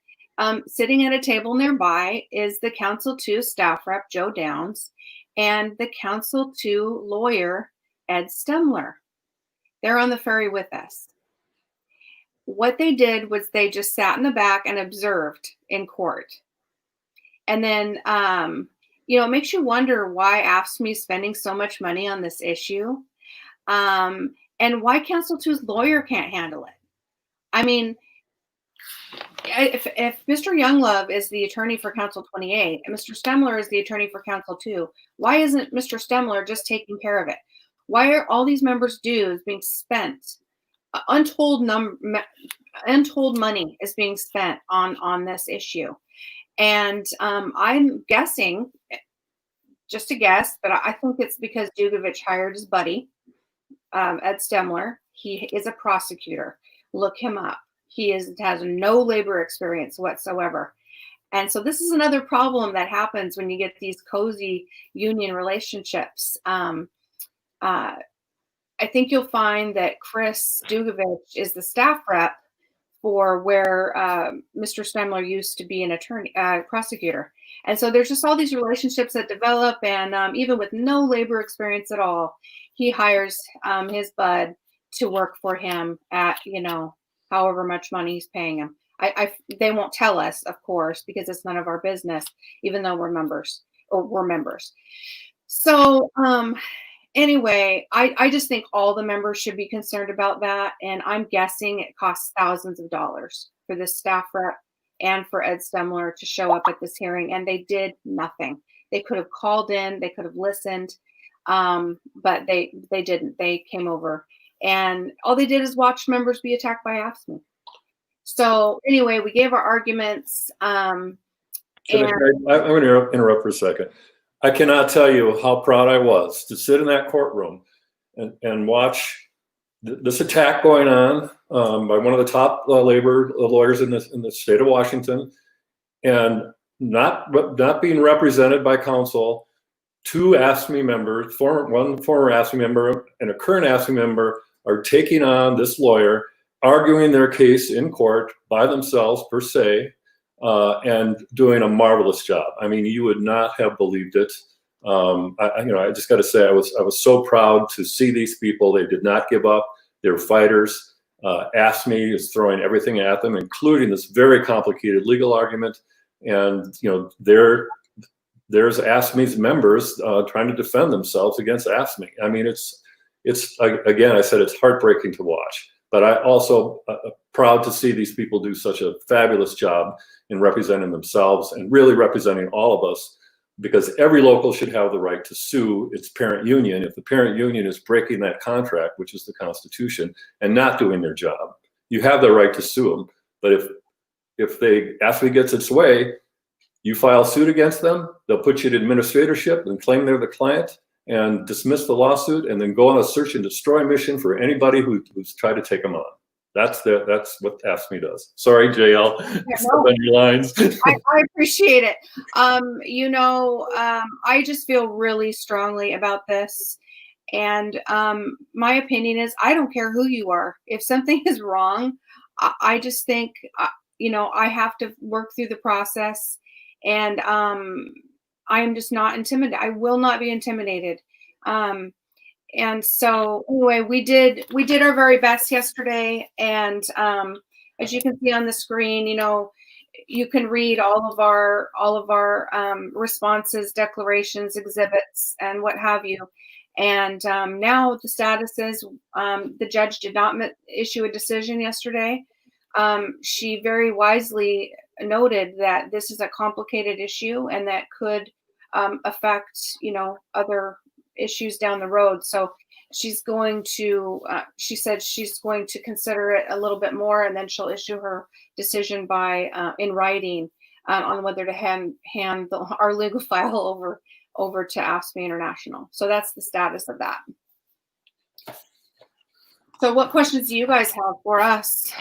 sitting at a table nearby is the Council 2 staff rep, Joe Downs, and the Council 2 lawyer, Ed Stemler. They're on the ferry with us. What they did was they just sat in the back and observed in court. And then it makes you wonder why AFSCME is spending so much money on this issue, and why Counsel 2's lawyer can't handle it. I mean, if Mr. Younglove is the attorney for Counsel 28 and Mr. Stemler is the attorney for Counsel 2, why isn't Mr. Stemler just taking care of it? Why are all these members' dues being spent? Untold money is being spent on this issue. And I'm guessing, just a guess, but I think it's because Dugovich hired his buddy, Ed Stemler. He is a prosecutor. Look him up. He has no labor experience whatsoever. And so this is another problem that happens when you get these cozy union relationships. I think you'll find that Chris Dugovich is the staff rep for where Mr. Stemler used to be an attorney, prosecutor. And so there's just all these relationships that develop, and even with no labor experience at all, he hires his bud to work for him at, however much money he's paying him. They won't tell us, of course, because it's none of our business, even though we're members. So anyway, I just think all the members should be concerned about that. And I'm guessing it costs thousands of dollars for this staff rep and for Ed Stemler to show up at this hearing. And they did nothing. They could have called in, they could have listened, but they didn't. They came over, and all they did is watch members be attacked by AFSCME. So anyway, we gave our arguments. I'm going to interrupt for a second. I cannot tell you how proud I was to sit in that courtroom and watch this attack going on by one of the top labor lawyers in the state of Washington, and not being represented by counsel. Two AFSCME members, one former AFSCME member and a current AFSCME member, are taking on this lawyer, arguing their case in court by themselves per se, and doing a marvelous job. I mean, you would not have believed it. I just got to say, I was so proud to see these people. They did not give up. They're fighters. AFSCME is throwing everything at them, including this very complicated legal argument. And there's AFSCME's members trying to defend themselves against AFSCME. I mean, it's again, I said it's heartbreaking to watch. But I also proud to see these people do such a fabulous job in representing themselves and really representing all of us, because every local should have the right to sue its parent union if the parent union is breaking that contract, which is the Constitution, and not doing their job. You have the right to sue them. But if AFSCME gets its way, you file suit against them, they'll put you in administratorship and claim they're the client and dismiss the lawsuit, and then go on a search and destroy mission for anybody who's tried to take them on. That's what AFSCME does. Sorry, JL, on your lines. I appreciate it. I just feel really strongly about this. And my opinion is, I don't care who you are. If something is wrong, I just think, I have to work through the process. And I am just not intimidated. I will not be intimidated. And so anyway, we did our very best yesterday. And as you can see on the screen, you can read all of our responses, declarations, exhibits, and what have you. And now the status is the judge did not issue a decision yesterday. She very wisely noted that this is a complicated issue and that could affect, other issues down the road. So she's going to, she said she's going to consider it a little bit more, and then she'll issue her decision by in writing on whether to hand our legal file over to AFSCME International. So that's the status of that. So what questions do you guys have for us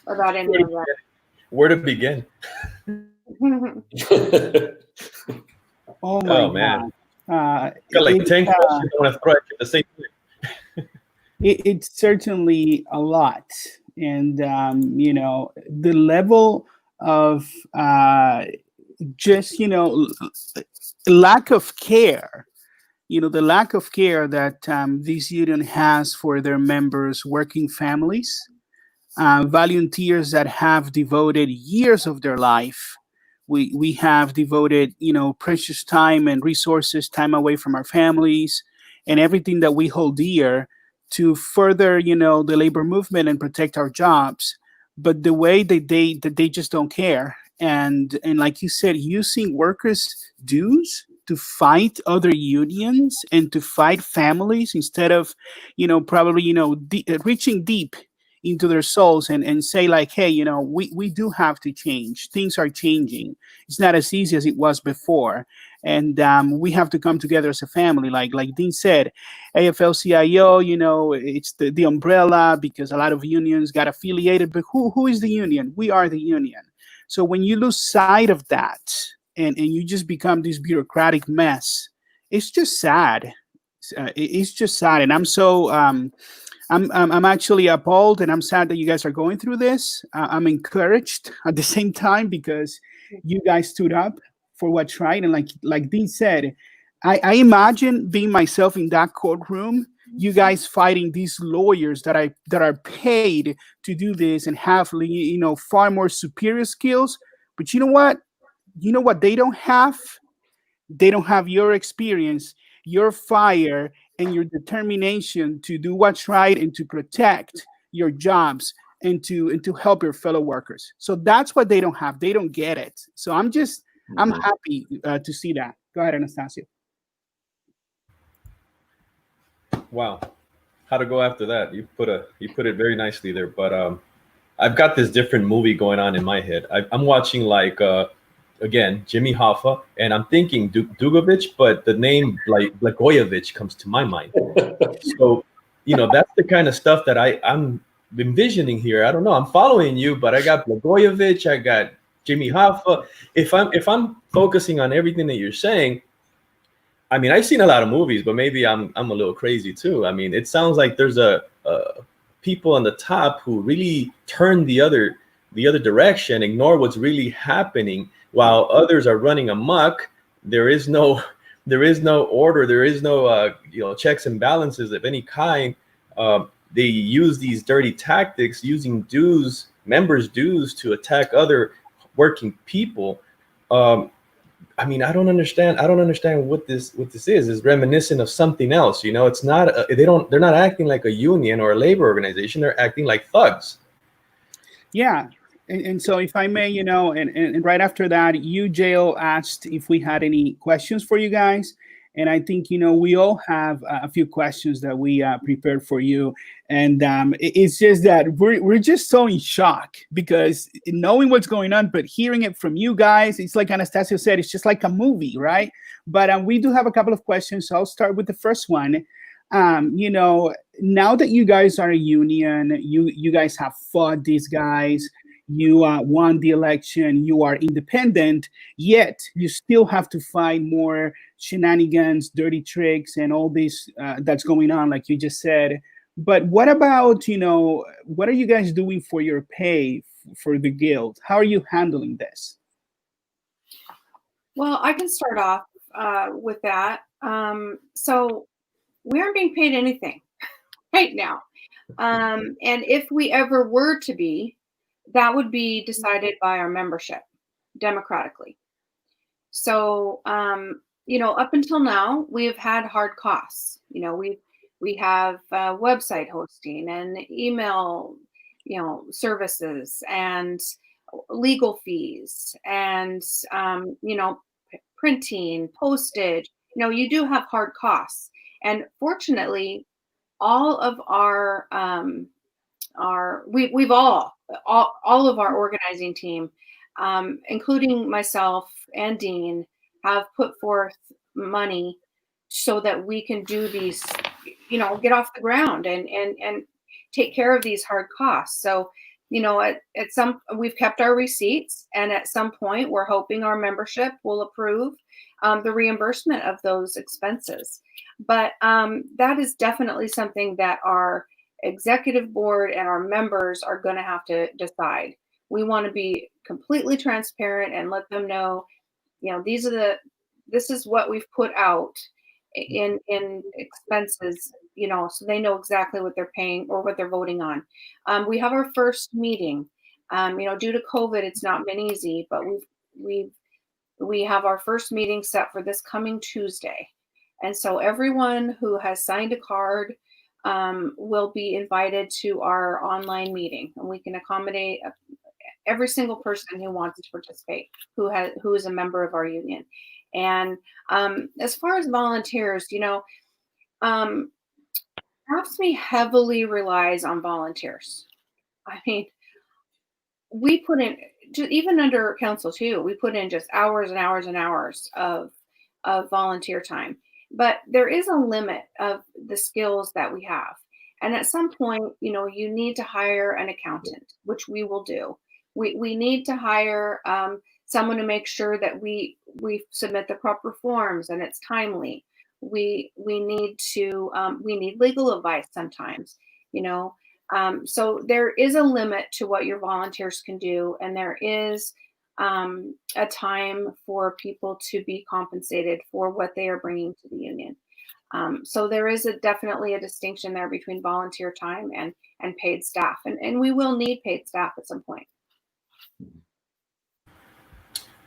about any of that? Where to begin? Oh my man. God. Got like 10 questions I want to throw at you at the same time. It's certainly a lot. And, the level of just, lack of care, the lack of care that this union has for their members' working families, volunteers that have devoted years of their life We have devoted, precious time and resources, time away from our families, and everything that we hold dear to further, the labor movement and protect our jobs. But the way that they just don't care, and like you said, using workers' dues to fight other unions and to fight families instead of, probably, reaching deep into their souls and say like, hey, we do have to change. Things are changing. It's not as easy as it was before. And we have to come together as a family. Like Dean said, AFL-CIO, it's the umbrella, because a lot of unions got affiliated. But who is the union? We are the union. So when you lose sight of that and you just become this bureaucratic mess, it's just sad. It's just sad. And I'm so I'm actually appalled, and I'm sad that you guys are going through this. I'm encouraged at the same time because you guys stood up for what's right. And like Dean said, I imagine being myself in that courtroom, you guys fighting these lawyers that are paid to do this and have far more superior skills. But you know what? You know what they don't have? They don't have your experience, your fire, and your determination to do what's right and to protect your jobs and to help your fellow workers. So that's what they don't have. They don't get it. So I'm happy to see that. Go ahead, Anastasia. Wow, how to go after that? You put it very nicely there. But I've got this different movie going on in my head. I'm watching again, Jimmy Hoffa, and I'm thinking Dugovic, but the name like Blagojevich comes to my mind. So, that's the kind of stuff that I'm envisioning here. I don't know. I'm following you, but I got Blagojevich, I got Jimmy Hoffa. If I'm focusing on everything that you're saying, I mean, I've seen a lot of movies, but maybe I'm a little crazy too. I mean, it sounds like there's a people on the top who really turn the other direction, ignore what's really happening, while others are running amok. There is no order. There is no checks and balances of any kind. They use these dirty tactics, using members' dues to attack other working people. I mean, I don't understand what this is. It's reminiscent of something else. It's not. They're not acting like a union or a labor organization. They're acting like thugs. Yeah. And so if I may, and right after that, Jail asked if we had any questions for you guys. And I think, we all have a few questions that we prepared for you. And it's just that we're just so in shock because knowing what's going on, but hearing it from you guys, it's like Anastasia said, it's just like a movie, right? But we do have a couple of questions. So I'll start with the first one. Now that you guys are a union, you guys have fought these guys. You won the election, you are independent, yet you still have to fight more shenanigans, dirty tricks, and all this that's going on, like you just said. But what about, what are you guys doing for your pay for the guild? How are you handling this? Well, I can start off with that. So we aren't being paid anything right now. And if we ever were to be, that would be decided by our membership democratically. So, up until now, we have had hard costs. We have website hosting and email, services and legal fees and, printing, postage. You do have hard costs. And fortunately, all of our all of our organizing team, including myself and Dean, have put forth money so that we can do these, get off the ground and take care of these hard costs. So, we've kept our receipts, and at some point we're hoping our membership will approve the reimbursement of those expenses. But that is definitely something that our executive board and our members are going to have to decide. We want to be completely transparent and let them know, this is what we've put out in expenses, so they know exactly what they're paying or what they're voting on. We have our first meeting. Due to COVID, it's not been easy, but we've We have our first meeting set for this coming Tuesday. And so everyone who has signed a card will be invited to our online meeting, and we can accommodate every single person who wants to participate, who is a member of our union. And as far as volunteers, AFSCME heavily relies on volunteers. I mean, we put in, even under council too, we put in just hours and hours and hours of volunteer time. But there is a limit of the skills that we have. And at some point, you need to hire an accountant, which we will do. We need to hire someone to make sure that we submit the proper forms and it's timely. We need legal advice sometimes, so there is a limit to what your volunteers can do, and there is a time for people to be compensated for what they are bringing to the union. So there is definitely a distinction there between volunteer time and paid staff, and we will need paid staff at some point.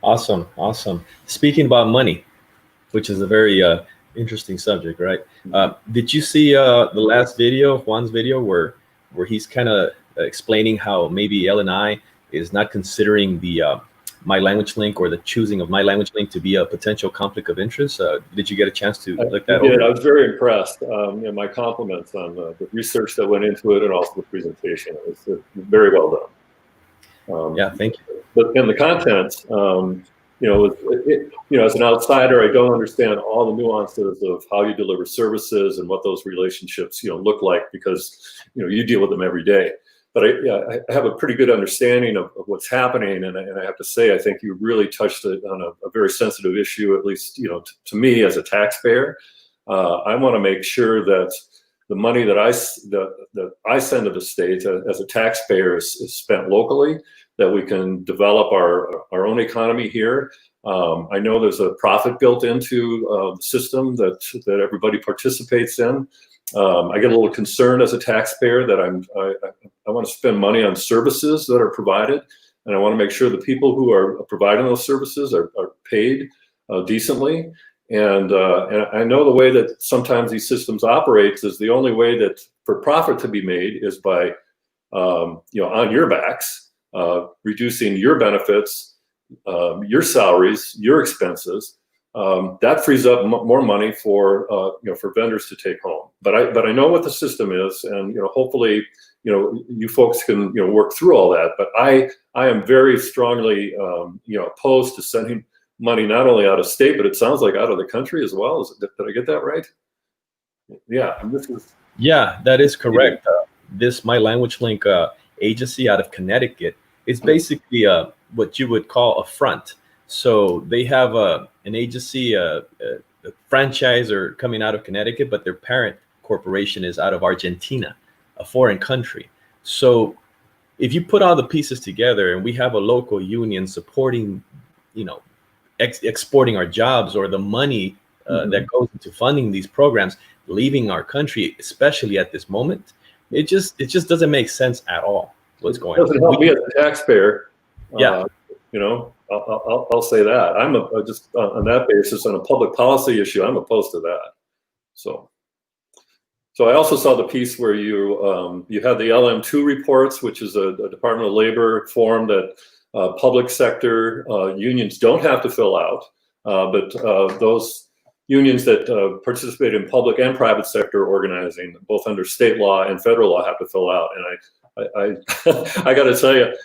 Awesome. Speaking about money, which is a very interesting subject, right? Did you see the last video, Juan's video, where he's kind of explaining how maybe LNI is not considering the My Language Link or the choosing of My Language Link to be a potential conflict of interest? Did you get a chance to look that over? I was very impressed. My compliments on the research that went into it and also the presentation. It was very well done. Yeah, thank you. But in the content, as an outsider, I don't understand all the nuances of how you deliver services and what those relationships, look like, because, you deal with them every day. But I have a pretty good understanding of what's happening, and I have to say, I think you really touched on a very sensitive issue, at least, to me as a taxpayer. I want to make sure that the money that I send to the state as a taxpayer is spent locally, that we can develop our own economy here. I know there's a profit built into the system that everybody participates in. I get a little concerned as a taxpayer that I want to spend money on services that are provided, and I want to make sure the people who are providing those services are paid decently. And I know the way that sometimes these systems operates is the only way that for profit to be made is by on your backs, reducing your benefits, your salaries, your expenses. That frees up more money for vendors to take home. But I know what the system is, and hopefully you folks can work through all that. But I am very strongly opposed to sending money not only out of state, but it sounds like out of the country as well. Did I get that right? Yeah, that is correct. This My Language Link agency out of Connecticut is basically what you would call a front. So they have an agency, a franchisor coming out of Connecticut, but their parent corporation is out of Argentina, a foreign country. So if you put all the pieces together and we have a local union supporting, exporting our jobs, or the money that goes into funding these programs leaving our country, especially at this moment, it just doesn't make sense at all. What's going on? It doesn't help me as a taxpayer. Yeah. I'll say that. I'm just on that basis, on a public policy issue, I'm opposed to that. So I also saw the piece where you had the LM2 reports, which is a Department of Labor form that public sector unions don't have to fill out, but those unions that participate in public and private sector organizing, both under state law and federal law, have to fill out. And I got to tell you,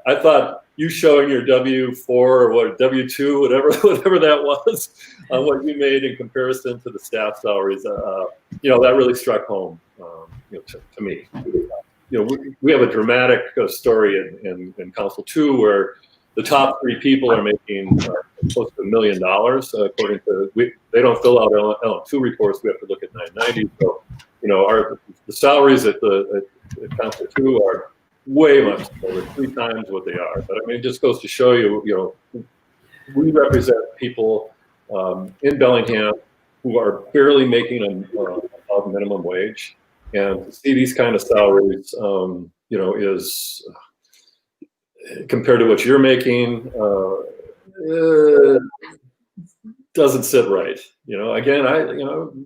I thought you showing your W-4 or W-2, whatever that was, what you made in comparison to the staff salaries, that really struck home, to me. We have a dramatic story in Council 2 where the top 3 people are making close to $1 million, according to, they don't fill out L2 reports. We have to look at 990. So, the salaries at Council 2 are way much over 3 times what they are. But I mean, it just goes to show you, we represent people in Bellingham who are barely making above minimum wage, and to see these kind of salaries, is compared to what you're making, doesn't sit right. Again, I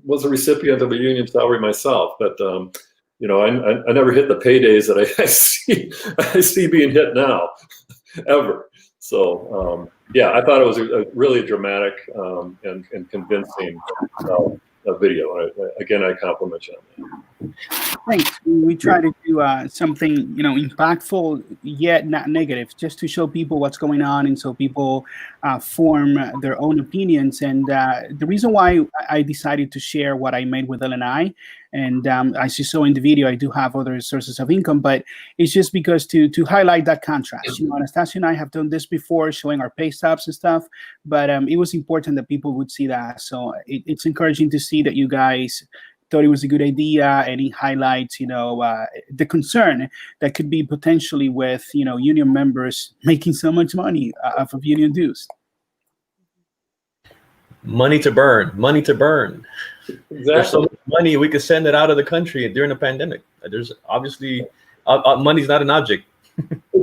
was a recipient of a union salary myself, but I never hit the paydays that I see being hit now, ever. So yeah, I thought it was a really dramatic and convincing video. Again, I compliment you on that. Thanks. We try to do something, impactful yet not negative, just to show people what's going on, and so people form their own opinions. And the reason why I decided to share what I made with LNI, and as you saw in the video, I do have other sources of income, but it's just because to highlight that contrast. Anastasia and I have done this before, showing our pay stubs and stuff, but it was important that people would see that. So it's encouraging to see that you guys thought it was a good idea, and it highlights, the concern that could be potentially with, union members making so much money off of union dues. Money to burn, money to burn. Exactly. There's so much money, we could send it out of the country during a pandemic. There's obviously, money's not an object.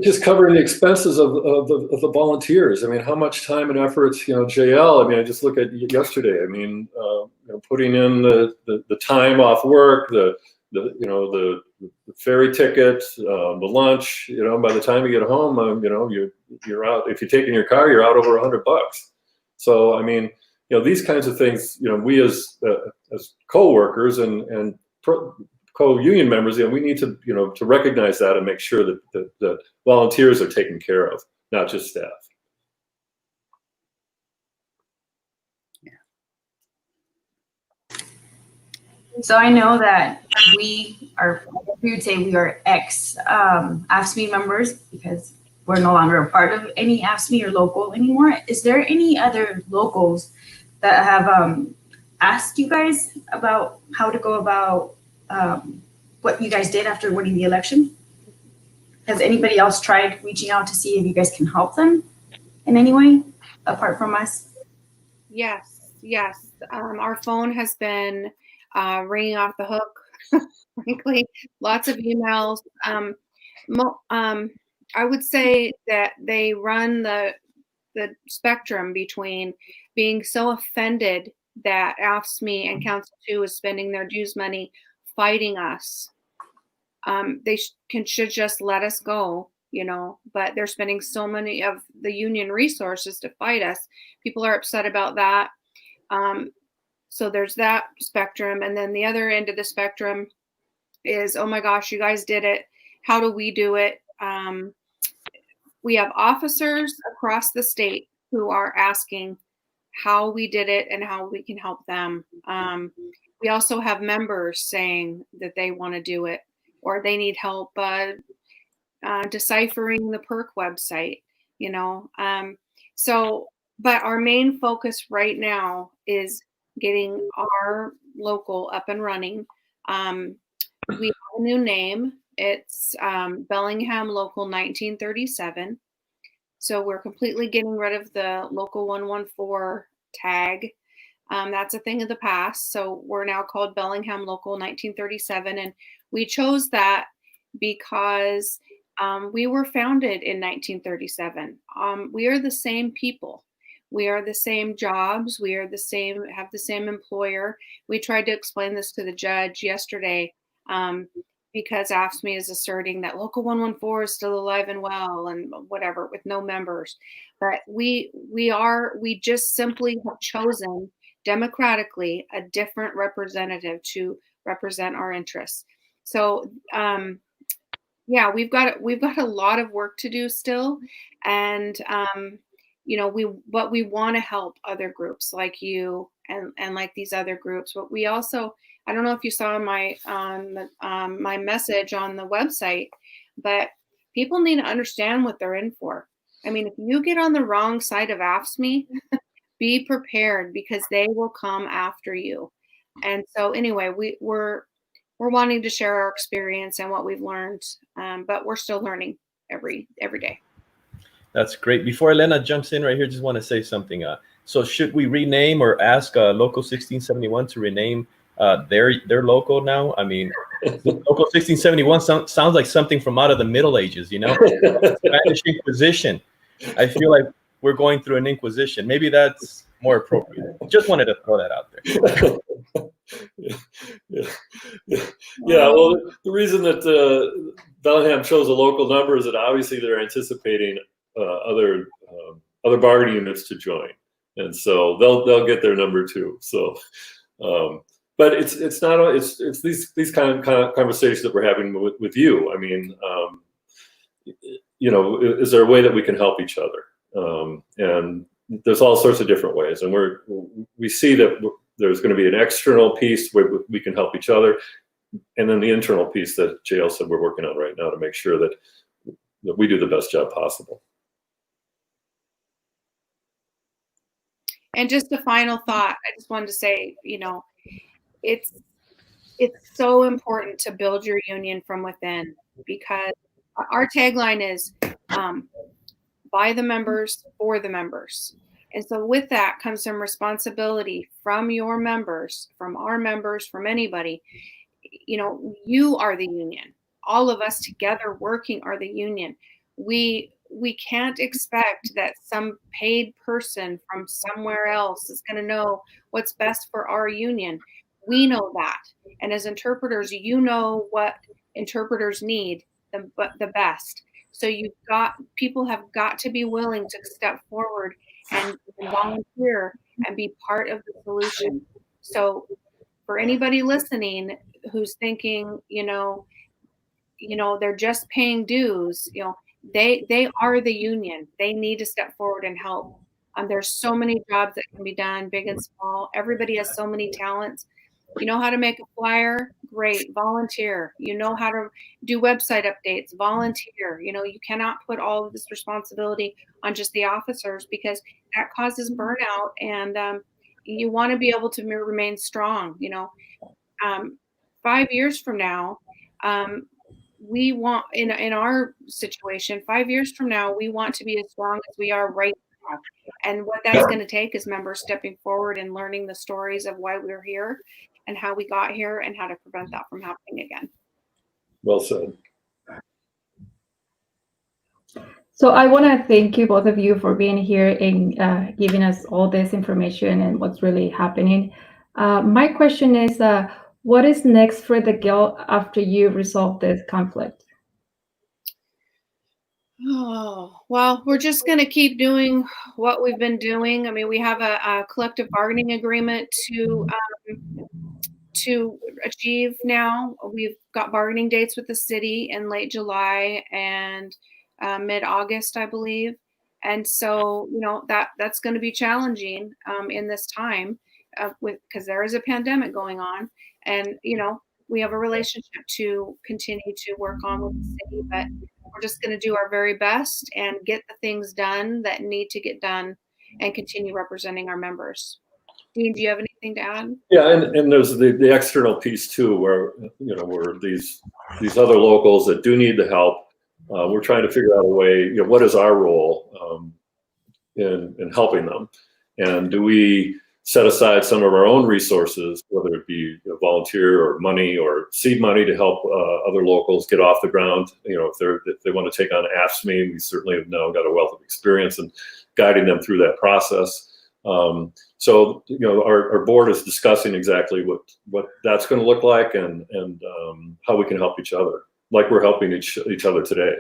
Just covering the expenses of the volunteers. I mean, how much time and effort, JL, I mean, I just look at yesterday, I mean, putting in the time off work, the ferry ticket, the lunch, by the time you get home, you're out. If you're taking your car, you're out over $100. So, I mean, these kinds of things, we as co-workers and co-union members, we need to, to recognize that and make sure that volunteers are taken care of, not just staff. So I know that we would say we are ex-AFSCME members, because we're no longer a part of any AFSCME or local anymore. Is there any other locals that have asked you guys about how to go about what you guys did after winning the election? Has anybody else tried reaching out to see if you guys can help them in any way apart from us? Yes. Our phone has been ringing off the hook, frankly. Lots of emails. I would say that they run the spectrum between being so offended that AFSCME and Council 2 is spending their dues money fighting us. They should just let us go, but they're spending so many of the union resources to fight us. People are upset about that. So there's that spectrum. And then the other end of the spectrum is, oh my gosh, you guys did it. How do we do it? We have officers across the state who are asking how we did it and how we can help them. We also have members saying that they want to do it, or they need help deciphering the PERC website, but our main focus right now is getting our local up and running. We have a new name. It's Bellingham Local 1937. So we're completely getting rid of the Local 114 tag. That's a thing of the past. So we're now called Bellingham Local 1937. And we chose that because we were founded in 1937. We are the same people. We are the same jobs. We are have the same employer. We tried to explain this to the judge yesterday because AFSCME is asserting that Local 114 is still alive and well and whatever with no members. But we just simply have chosen democratically a different representative to represent our interests. So yeah, we've got a lot of work to do still, and we want to help other groups like you and like these other groups. But we also, I don't know if you saw my message on the website, but people need to understand what they're in for. I mean, if you get on the wrong side of AFSCME, be prepared because they will come after you. And so anyway, we're wanting to share our experience and what we've learned, but we're still learning every day. That's great. Before Elena jumps in right here, just want to say something. So should we rename or ask Local 1671 to rename their local now? I mean, Local 1671 sounds like something from out of the Middle Ages, Spanish Inquisition. I feel like we're going through an inquisition. Maybe that's more appropriate. Just wanted to throw that out there. Yeah. Well, the reason that Bellingham chose a local number is that obviously they're anticipating other bargaining units to join, and so they'll get their number too. So, but it's these kind of conversations that we're having with you. I mean, is there a way that we can help each other? And there's all sorts of different ways, and we see that there's going to be an external piece where we can help each other, and then the internal piece that JL said we're working on right now to make sure that we do the best job possible. And just a final thought, I just wanted to say, it's so important to build your union from within, because our tagline is by the members, for the members. And so with that comes some responsibility from your members, from our members, from anybody. You are the union. All of us together working are the union. We can't expect that some paid person from somewhere else is going to know what's best for our union. We know that. And as interpreters, you know what interpreters need the best. So people have got to be willing to step forward and volunteer and be part of the solution. So for anybody listening who's thinking, they're just paying dues, they are the union. They need to step forward and help. There's so many jobs that can be done, big and small. Everybody has so many talents. You know how to make a flyer? Great, volunteer. You know how to do website updates? Volunteer. You cannot put all of this responsibility on just the officers, because that causes burnout, and you want to be able to remain strong. 5 years from now, we want, in our situation, 5 years from now, we want to be as strong as we are right now. And what that's going to take is members stepping forward and learning the stories of why we're here and how we got here and how to prevent that from happening again. Well said. So I want to thank you, both of you, for being here and giving us all this information and what's really happening. My question is, what is next for the Guild after you resolve this conflict? Oh, well, we're just going to keep doing what we've been doing. I mean, we have a collective bargaining agreement to achieve now. We've got bargaining dates with the city in late July and mid-August, I believe. And so, that's going to be challenging in this time because there is a pandemic going on. And, we have a relationship to continue to work on with the city, but we're just going to do our very best and get the things done that need to get done and continue representing our members. Dean, do you have anything to add? Yeah, and there's the external piece too, where where these other locals that do need the help, we're trying to figure out a way. What is our role in helping them, and do we set aside some of our own resources, whether it be volunteer or money or seed money, to help other locals get off the ground. If they want to take on AFSCME, we certainly have now got a wealth of experience in guiding them through that process. So our board is discussing exactly what that's going to look like and how we can help each other, like we're helping each other today.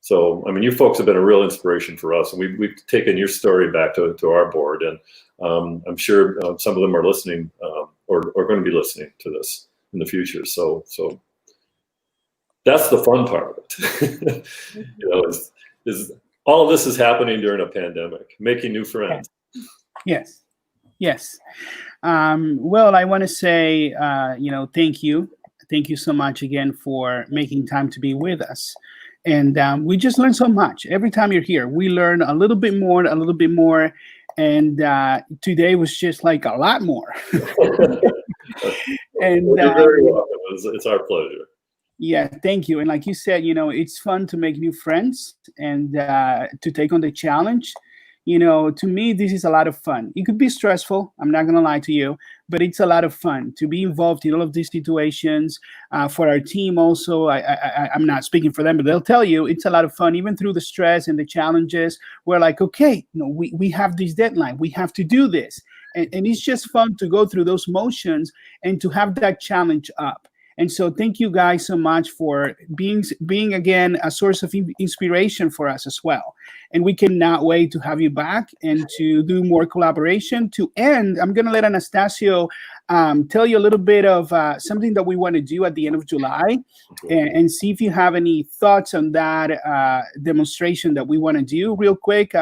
So, I mean, you folks have been a real inspiration for us, and we've taken your story back to our board, and I'm sure some of them are listening or going to be listening to this in the future. So that's the fun part of it. is all of this is happening during a pandemic, making new friends. Yes. Well, I want to say, thank you. Thank you so much again for making time to be with us. And we just learned so much. Every time you're here, we learn a little bit more. And today was just like a lot more. And you're very welcome. It's our pleasure. Yeah, thank you. And like you said, it's fun to make new friends and to take on the challenge. To me, this is a lot of fun. It could be stressful. I'm not going to lie to you, but it's a lot of fun to be involved in all of these situations. For our team also, I'm not speaking for them, but they'll tell you it's a lot of fun, even through the stress and the challenges. We're like, okay, we have this deadline, we have to do this. And it's just fun to go through those motions and to have that challenge up. And so thank you guys so much for being again a source of inspiration for us as well. And we cannot wait to have you back and to do more collaboration. To end, I'm going to let Anastasio tell you a little bit of something that we want to do at the end of July, and see if you have any thoughts on that demonstration that we want to do real quick.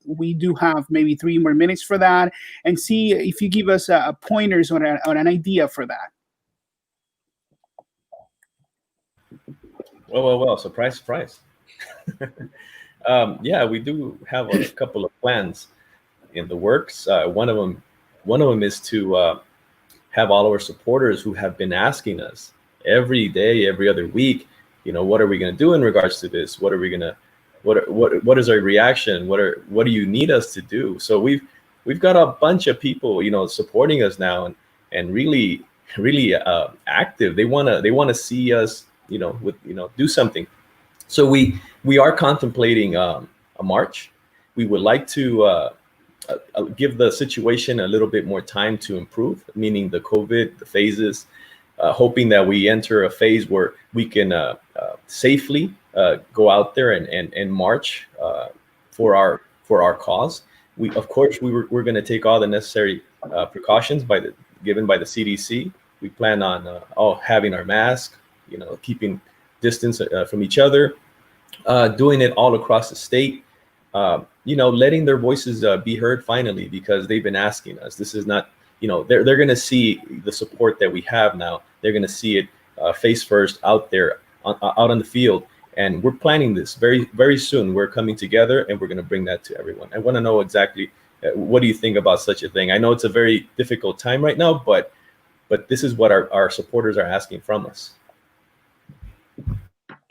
We do have maybe 3 more minutes for that, and see if you give us pointers on an idea for that. Well, surprise, surprise. Yeah, we do have a couple of plans in the works. One of them is to have all our supporters who have been asking us every day, every other week, what are we going to do in regards to this? What is our reaction? What do you need us to do? So we've got a bunch of people, supporting us now, and really active. They want to see us, do something. So we are contemplating a march. We would like to give the situation a little bit more time to improve, meaning the COVID, the phases, hoping that we enter a phase where we can safely go out there and march for our cause. Of course, we're going to take all the necessary precautions given by the CDC. We plan on all having our mask, keeping distance from each other, doing it all across the state, letting their voices be heard finally, because they've been asking us. This is not, they're going to see the support that we have now. They're going to see it face first out there, out on the field. And we're planning this very, very soon. We're coming together and we're going to bring that to everyone. I want to know exactly what do you think about such a thing? I know it's a very difficult time right now, but this is what our supporters are asking from us.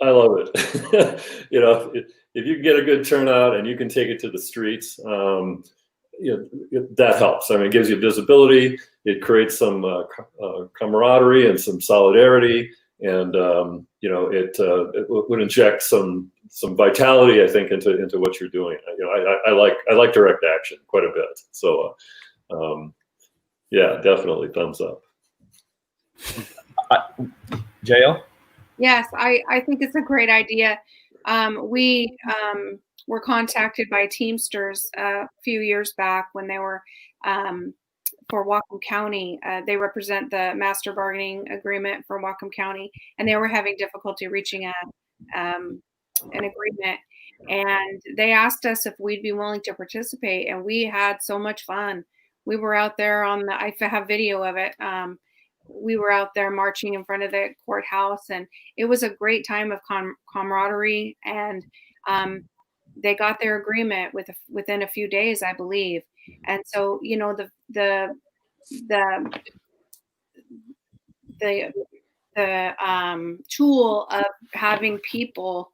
I love it. If you can get a good turnout and you can take it to the streets, that helps. I mean, it gives you visibility. It creates some camaraderie and some solidarity, and it would inject some vitality, I think, into what you're doing. I like direct action quite a bit. So, yeah, definitely thumbs up. JL? Yes, I think it's a great idea. We were contacted by Teamsters a few years back when they were for Whatcom County. They represent the master bargaining agreement for Whatcom County, and they were having difficulty reaching an agreement. And they asked us if we'd be willing to participate, and we had so much fun. We were out there I have video of it. We were out there marching in front of the courthouse, and it was a great time of camaraderie. And they got their agreement within a few days, I believe. And so, the tool of having people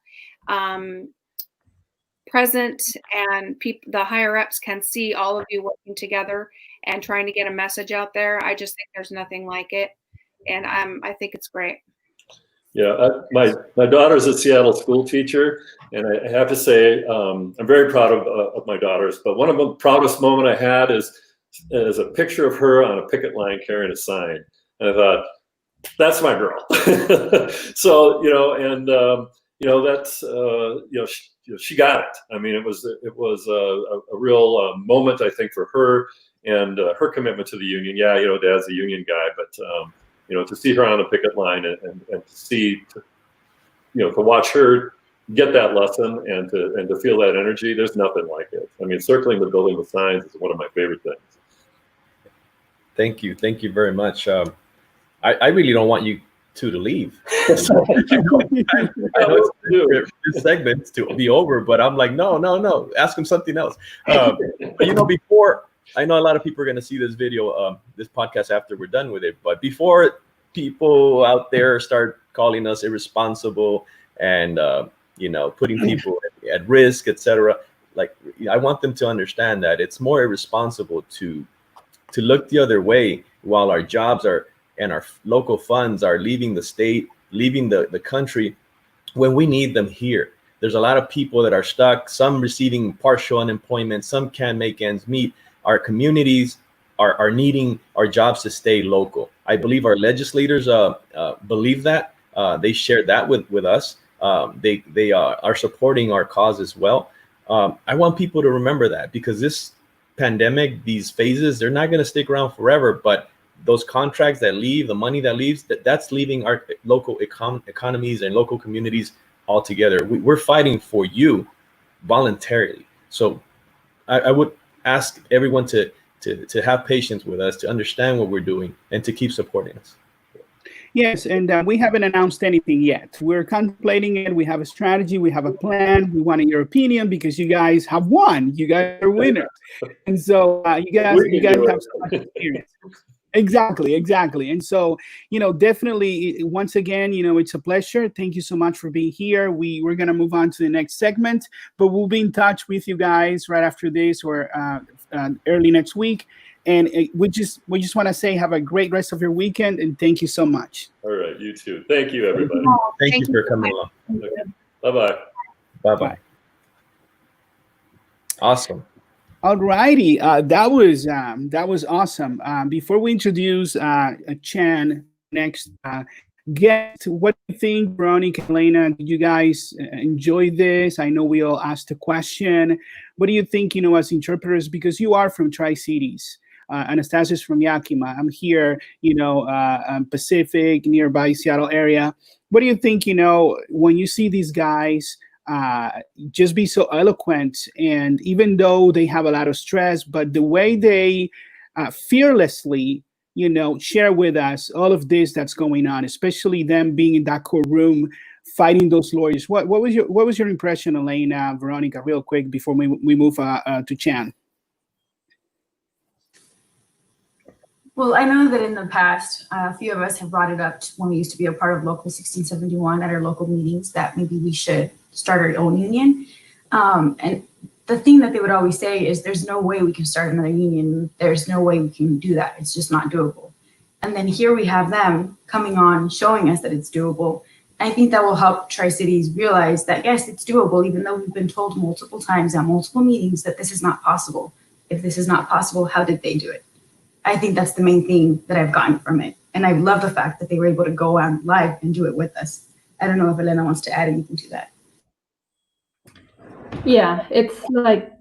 present, and the higher ups can see all of you working together and trying to get a message out there. I just think there's nothing like it, and I think it's great. Yeah, my daughter's a Seattle school teacher, and I have to say I'm very proud of my daughters. But one of the proudest moment I had is a picture of her on a picket line carrying a sign, and I thought, that's my girl. So that's she got it. I mean, it was a real moment, I think, for her and her commitment to the union. Yeah, Dad's a union guy, but to see her on a picket line and to see, to watch her get that lesson and to feel that energy, there's nothing like it. I mean, circling the building with signs is one of my favorite things. Thank you very much. I really don't want you two to leave. So, I know this segment's to be over, but I'm like, no, ask him something else. But before, I know a lot of people are going to see this video, this podcast after we're done with it, but before people out there start calling us irresponsible and putting people at risk, etc., I want them to understand that it's more irresponsible to look the other way while our jobs are and our local funds are leaving the state, leaving the country, when we need them here. There's a lot of people that are stuck, some receiving partial unemployment, some can't make ends meet. Our communities are needing our jobs to stay local. I believe our legislators believe that. They share that with us. They are supporting our cause as well. I want people to remember that, because this pandemic, these phases, they're not going to stick around forever, but those contracts that leave, the money that leaves, that's leaving our local economies and local communities altogether. We're fighting for you voluntarily. So I would ask everyone to have patience with us, to understand what we're doing, and to keep supporting us. Yes, and we haven't announced anything yet. We're contemplating it. We have a strategy. We have a plan. We wanted your opinion because you guys have won. You guys are winners, and so you guys have so much experience. Exactly. And so, definitely, once again, it's a pleasure. Thank you so much for being here. We're going to move on to the next segment, but we'll be in touch with you guys right after this or early next week. And we just want to say have a great rest of your weekend, and thank you so much. All right, you too. Thank you, everybody. Thank you for coming along. Okay. Bye-bye. Bye-bye. Awesome. All righty, that was awesome. Before we introduce Chan next guest, what do you think, Veronica, Elena? Did you guys enjoy this? I know we all asked a question. What do you think? As interpreters, because you are from Tri-Cities. Anastasia's from Yakima. I'm here, Pacific, nearby Seattle area. What do you think? When you see these guys just be so eloquent, and even though they have a lot of stress, but the way they fearlessly, share with us all of this that's going on, especially them being in that courtroom fighting those lawyers. What was your impression, Elena, Veronica, real quick before we move to Chan? Well, I know that in the past, a few of us have brought it up when we used to be a part of Local 1671 at our local meetings, that maybe we should start our own union. And the thing that they would always say is there's no way we can start another union. There's no way we can do that. It's just not doable. And then here we have them coming on, showing us that it's doable. I think that will help Tri-Cities realize that, yes, it's doable, even though we've been told multiple times at multiple meetings that this is not possible. If this is not possible, how did they do it? I think that's the main thing that I've gotten from it. And I love the fact that they were able to go on live and do it with us. I don't know if Elena wants to add anything to that. Yeah, it's like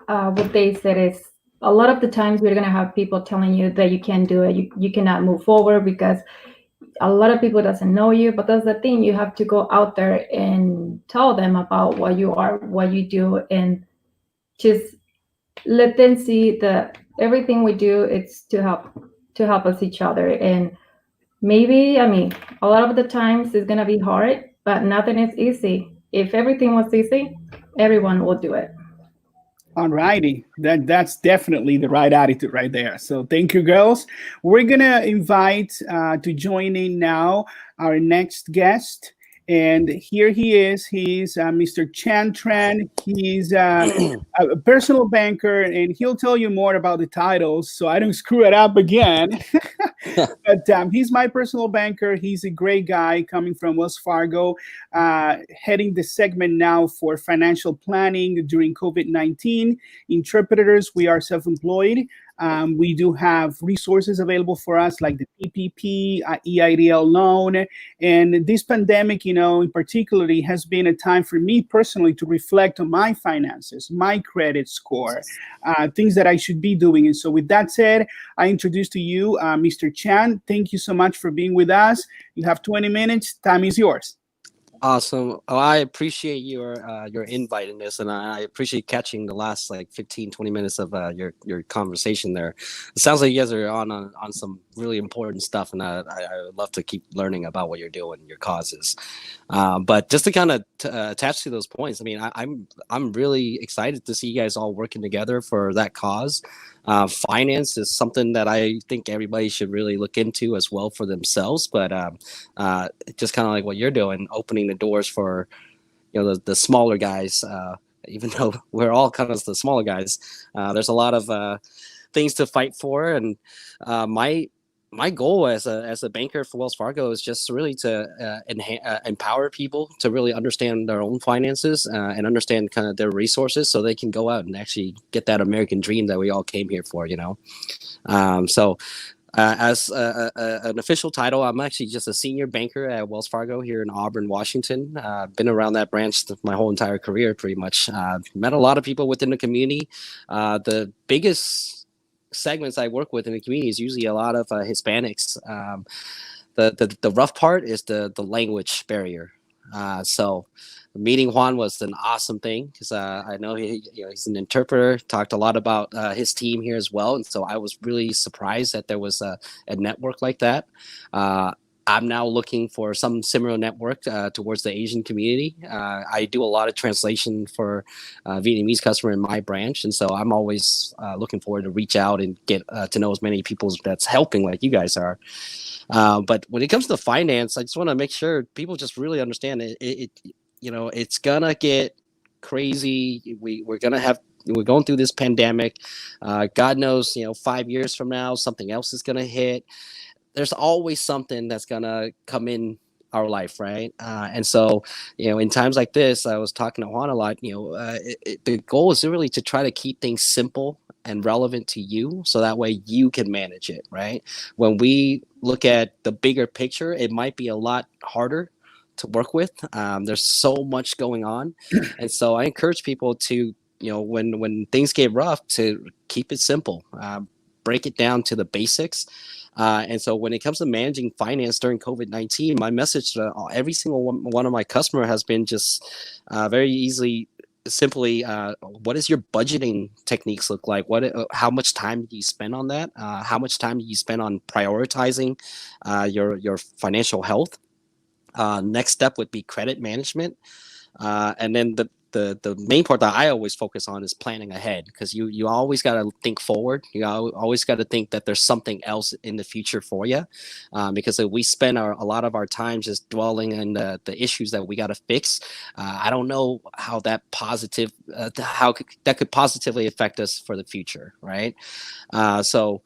what they said is a lot of the times we're going to have people telling you that you can't do it. You cannot move forward because a lot of people doesn't know you. But that's the thing. You have to go out there and tell them about what you are, what you do, and just let them see that everything we do, it's to help us each other. And maybe, a lot of the times it's going to be hard, but nothing is easy. If everything was easy, everyone would do it. All righty. That's definitely the right attitude right there. So thank you, girls. We're going to invite to join in now our next guest. And here he is. He's Mr. Chan Tran. He's a personal banker, and he'll tell you more about the titles so I don't screw it up again. But he's my personal banker. He's a great guy coming from Wells Fargo, heading the segment now for financial planning during COVID-19. Interpreters, we are self-employed. We do have resources available for us like the PPP, EIDL loan. And this pandemic, in particular, has been a time for me personally to reflect on my finances, my credit score, things that I should be doing. And so with that said, I introduce to you Mr. Chan. Thank you so much for being with us. You have 20 minutes. Time is yours. Awesome. Oh, I appreciate your invite in this, and I appreciate catching the last 15, 20 minutes of your conversation there. It sounds like you guys are on some really important stuff, and I would love to keep learning about what you're doing, your causes. But just to kind of attach to those points, I'm really excited to see you guys all working together for that cause. Finance is something that I think everybody should really look into as well for themselves. But just kind of like what you're doing, opening the doors for the smaller guys. Even though we're all kind of the smaller guys, there's a lot of things to fight for. And my goal as a banker for Wells Fargo is just really to empower people to really understand their own finances and understand kind of their resources, so they can go out and actually get that American dream that we all came here for. As an official title, I'm actually just a senior banker at Wells Fargo here in Auburn, Washington. Been around that branch my whole entire career, pretty much. Met a lot of people within the community. The biggest segments I work with in the community is usually a lot of Hispanics. The rough part is the language barrier. So meeting Juan was an awesome thing, because I know he's an interpreter. Talked a lot about his team here as well, and so I was really surprised that there was a network like that. I'm now looking for some similar network towards the Asian community. I do a lot of translation for Vietnamese customer in my branch, and so I'm always looking forward to reach out and get to know as many people that's helping, like you guys are. But when it comes to finance, I just want to make sure people just really understand it. It's gonna get crazy. We're going through this pandemic. God knows, 5 years from now, something else is gonna hit. There's always something that's gonna come in our life, right? And so, in times like this, I was talking to Juan a lot. The goal is really to try to keep things simple and relevant to you, so that way you can manage it, right? When we look at the bigger picture, it might be a lot harder to work with. There's so much going on, and so I encourage people to, when things get rough, to keep it simple, break it down to the basics. And so when it comes to managing finance during COVID-19, my message to every single one of my customer has been just very simply, what does your budgeting techniques look like? How much time do you spend on that? How much time do you spend on prioritizing your financial health? Next step would be credit management. And then the main part that I always focus on is planning ahead, because you always got to think forward. You always got to think that there's something else in the future for you, because if we spend a lot of our time just dwelling in the issues that we got to fix, I don't know how that could positively affect us for the future, right? So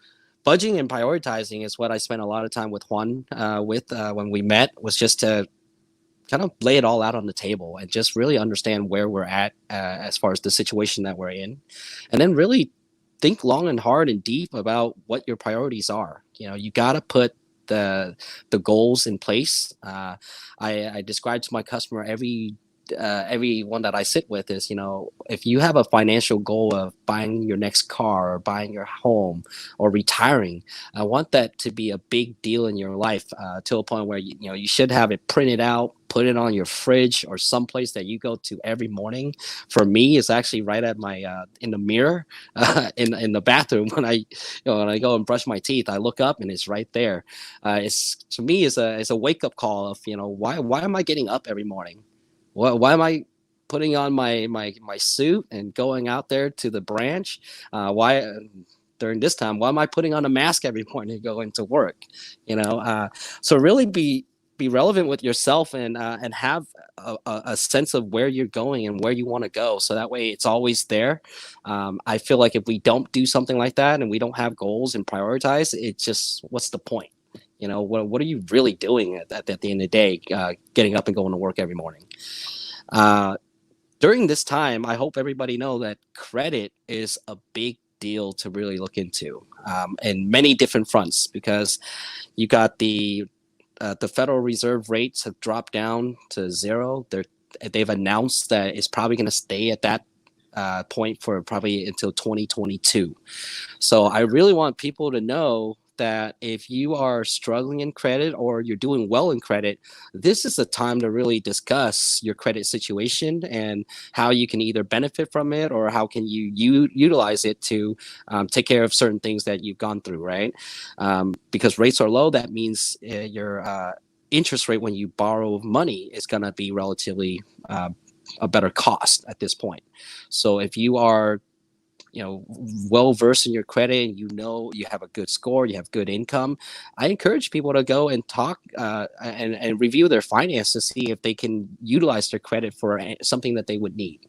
budgeting and prioritizing is what I spent a lot of time with Juan when we met, was just to kind of lay it all out on the table and just really understand where we're at as far as the situation that we're in, and then really think long and hard and deep about what your priorities are. You got to put the goals in place. I describe to my customer everyone that I sit with is, if you have a financial goal of buying your next car or buying your home or retiring, I want that to be a big deal in your life, to a point where you should have it printed out, put it on your fridge or someplace that you go to every morning. For me, it's actually right at my in the mirror in the bathroom when I go and brush my teeth. I look up and it's right there. It's, to me, it's a wake up call of, why am I getting up every morning? Why am I putting on my suit and going out there to the branch? Why during this time? Why am I putting on a mask every morning to go into work? So really be relevant with yourself and have a sense of where you're going and where you want to go. So that way it's always there. I feel like if we don't do something like that and we don't have goals and prioritize, it's just, what's the point? What are you really doing at the end of the day, getting up and going to work every morning? During this time, I hope everybody know that credit is a big deal to really look into, in many different fronts, because you got the Federal Reserve rates have dropped down to zero. They've announced that it's probably going to stay at that point for probably until 2022. So I really want people to know that if you are struggling in credit or you're doing well in credit, this is the time to really discuss your credit situation and how you can either benefit from it or how can you utilize it to take care of certain things that you've gone through, right? Because rates are low, that means your interest rate when you borrow money is going to be relatively a better cost at this point. So if you are well versed in your credit, and you have a good score, you have good income, I encourage people to go and talk and review their finances to see if they can utilize their credit for something that they would need.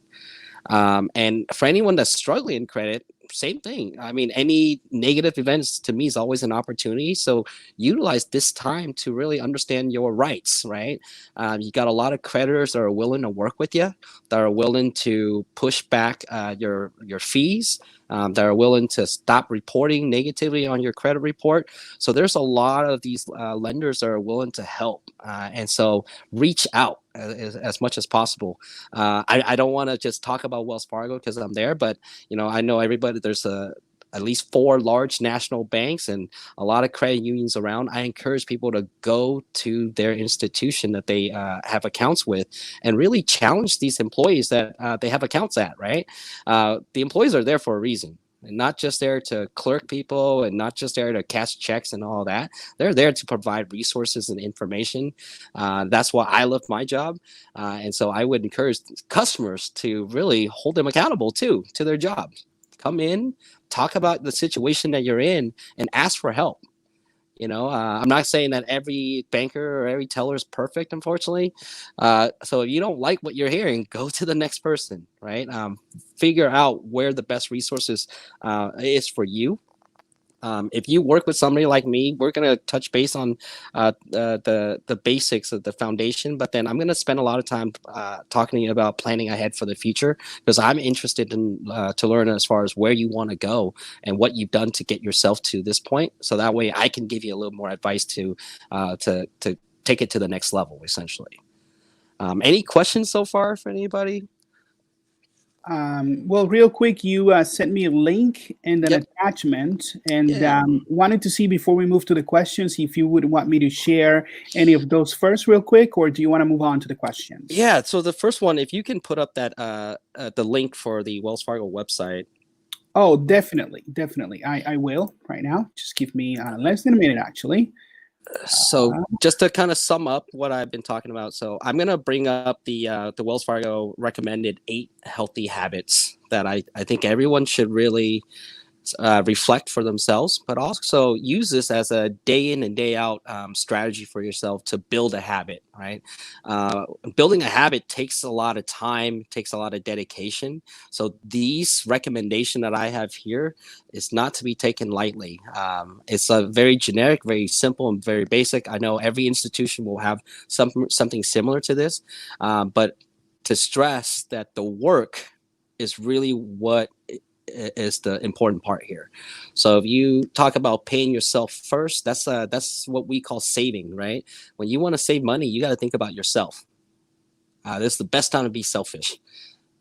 And for anyone that's struggling in credit, same thing. I mean, any negative events to me is always an opportunity. So utilize this time to really understand your rights, right? You got a lot of creditors that are willing to work with you, that are willing to push back your fees, that are willing to stop reporting negatively on your credit report. So there's a lot of these lenders that are willing to help. And so reach out as much as possible. I don't want to just talk about Wells Fargo because I'm there, but I know everybody. There's at least 4 large national banks and a lot of credit unions around. I encourage people to go to their institution that they have accounts with and really challenge these employees that they have accounts at, right? The employees are there for a reason. And not just there to clerk people and not just there to cash checks and all that. They're there to provide resources and information. That's why I love my job. And so I would encourage customers to really hold them accountable too, to their job. Come in, talk about the situation that you're in and ask for help. I'm not saying that every banker or every teller is perfect, unfortunately. So if you don't like what you're hearing, go to the next person, right? Figure out where the best resources is for you. If you work with somebody like me, we're going to touch base on the basics of the foundation, but then I'm going to spend a lot of time talking to you about planning ahead for the future, because I'm interested in to learn as far as where you want to go and what you've done to get yourself to this point. So that way I can give you a little more advice to take it to the next level, essentially. Any questions so far for anybody? Well, real quick, you sent me a link and an attachment, and wanted to see before we move to the questions if you would want me to share any of those first real quick, or do you want to move on to the questions? Yeah, so the first one, if you can put up that the link for the Wells Fargo website. Oh, definitely. I will right now. Just give me less than a minute, actually. So just to kind of sum up what I've been talking about, so I'm going to bring up the Wells Fargo recommended 8 healthy habits that I think everyone should really reflect for themselves, but also use this as a day in and day out strategy for yourself to build a habit, right? Building a habit takes a lot of time, takes a lot of dedication. So these recommendation that I have here is not to be taken lightly. It's a very generic, very simple, and very basic. I know every institution will have something similar to this, but to stress that the work is really what is the important part here. So if you talk about paying yourself first, that's what we call saving, right? When you want to save money, you got to think about yourself. This is the best time to be selfish.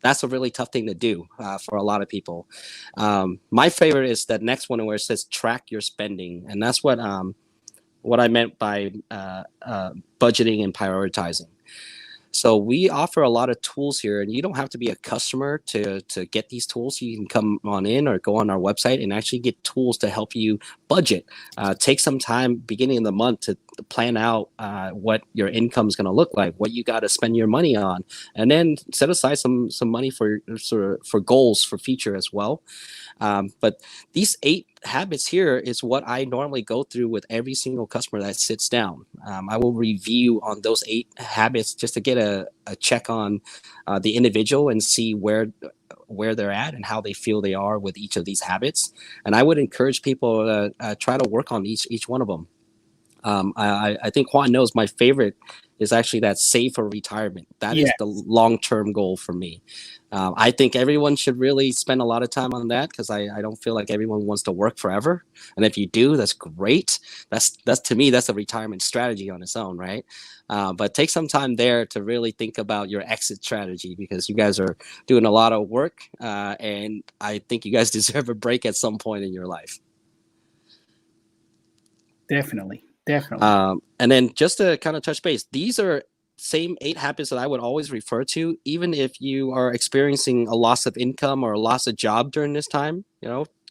That's a really tough thing to do for a lot of people. My favorite is that next one where it says track your spending, and that's what I meant by budgeting and prioritizing. So we offer a lot of tools here, and you don't have to be a customer to get these tools. You can come on in or go on our website and actually get tools to help you budget. Take some time beginning of the month to plan out what your income is going to look like, what you got to spend your money on, and then set aside some money for goals for future as well. But these 8 habits here is what I normally go through with every single customer that sits down. I will review on those 8 habits just to get a check on the individual and see where they're at and how they feel they are with each of these habits. And I would encourage people to try to work on each one of them. I think Juan knows my favorite is actually that save for retirement. That is the long-term goal for me. I think everyone should really spend a lot of time on that, because I don't feel like everyone wants to work forever. And if you do, that's great. That's to me, that's a retirement strategy on its own, right? But take some time there to really think about your exit strategy, because you guys are doing a lot of work, and I think you guys deserve a break at some point in your life. Definitely. And then just to kind of touch base, these are same 8 habits that I would always refer to, even if you are experiencing a loss of income or a loss of job during this time.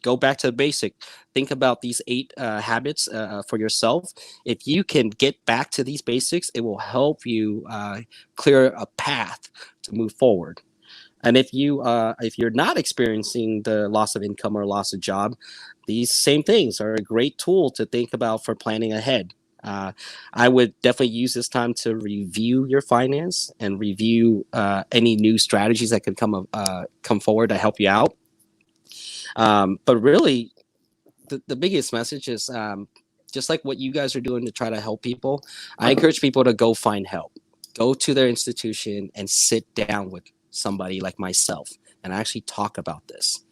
Go back to the basic. Think about these 8 habits for yourself. If you can get back to these basics, it will help you clear a path to move forward. And if you're not experiencing the loss of income or loss of job, these same things are a great tool to think about for planning ahead. I would definitely use this time to review your finance and review any new strategies that could come forward to help you out. But really, the biggest message is just like what you guys are doing to try to help people. I encourage people to go find help, go to their institution and sit down with somebody like myself and actually talk about this.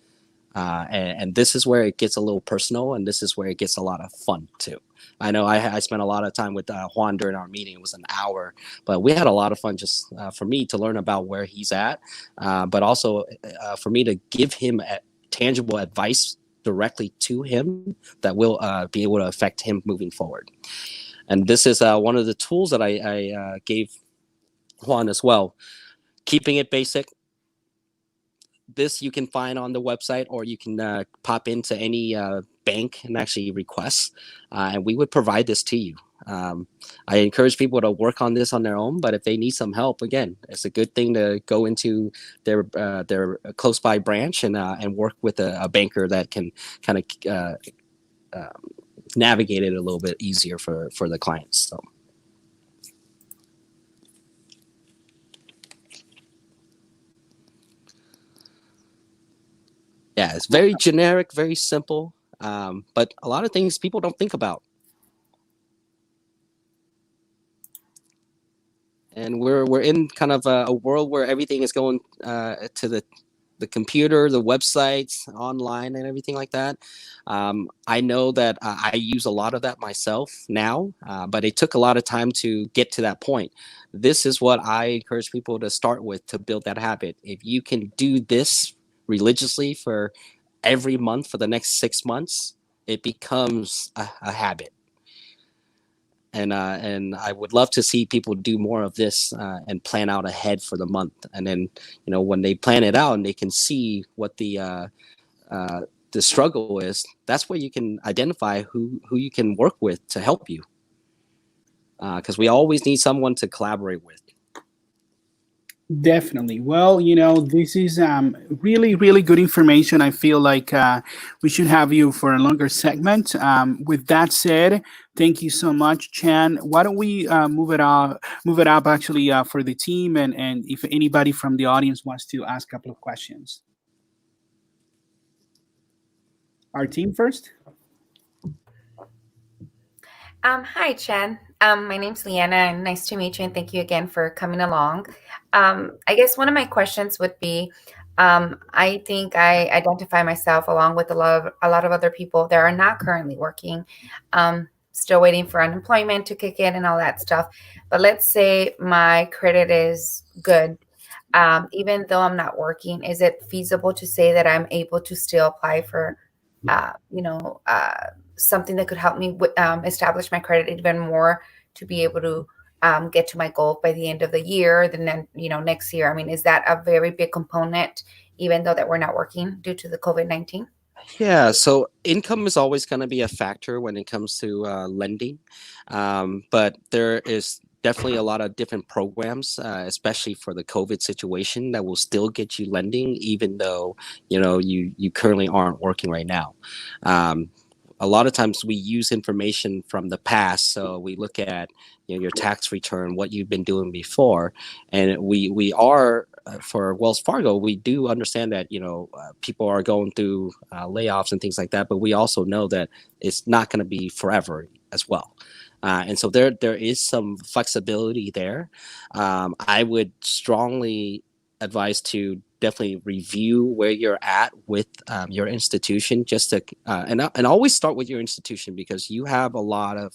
And this is where it gets a little personal, and this is where it gets a lot of fun too. I know I spent a lot of time with Juan during our meeting. It was an hour, but we had a lot of fun just for me to learn about where he's at, but also for me to give him tangible advice directly to him that will be able to affect him moving forward. And this is one of the tools that I gave Juan as well. Keeping it basic. This you can find on the website, or you can pop into any bank and actually request, and we would provide this to you. I encourage people to work on this on their own, but if they need some help, again, it's a good thing to go into their close by branch and work with a banker that can kind of navigate it a little bit easier for the clients. So. Yeah, it's very generic, very simple, but a lot of things people don't think about. And we're in kind of a world where everything is going to the computer, the websites, online, and everything like that. I know that I use a lot of that myself now, but it took a lot of time to get to that point. This is what I encourage people to start with to build that habit. If you can do this religiously for every month for the next 6 months, it becomes a habit. And I would love to see people do more of this and plan out ahead for the month. And then, when they plan it out and they can see what the struggle is, that's where you can identify who you can work with to help you. Because we always need someone to collaborate with. Definitely. Well, this is really, really good information. I feel like we should have you for a longer segment. With that said, thank you so much, Chan. Why don't we move it up actually for the team, and if anybody from the audience wants to ask a couple of questions. Our team first. Hi, Chen. My name's Leanna, and nice to meet you, and thank you again for coming along. I guess one of my questions would be, I think I identify myself along with a lot of other people that are not currently working, still waiting for unemployment to kick in and all that stuff. But let's say my credit is good. Even though I'm not working, is it feasible to say that I'm able to still apply for, something that could help me establish my credit even more to be able to get to my goal by the end of the year, then next year? I mean, is that a very big component, even though that we're not working due to the COVID-19? Yeah, so income is always going to be a factor when it comes to lending, but there is definitely a lot of different programs, especially for the COVID situation, that will still get you lending, even though you currently aren't working right now. A lot of times we use information from the past, so we look at your tax return, what you've been doing before, and we are for Wells Fargo, we do understand that people are going through layoffs and things like that, but we also know that it's not going to be forever as well. And so there is some flexibility there. I would strongly advise to definitely review where you're at with your institution, just to and always start with your institution, because you have a lot of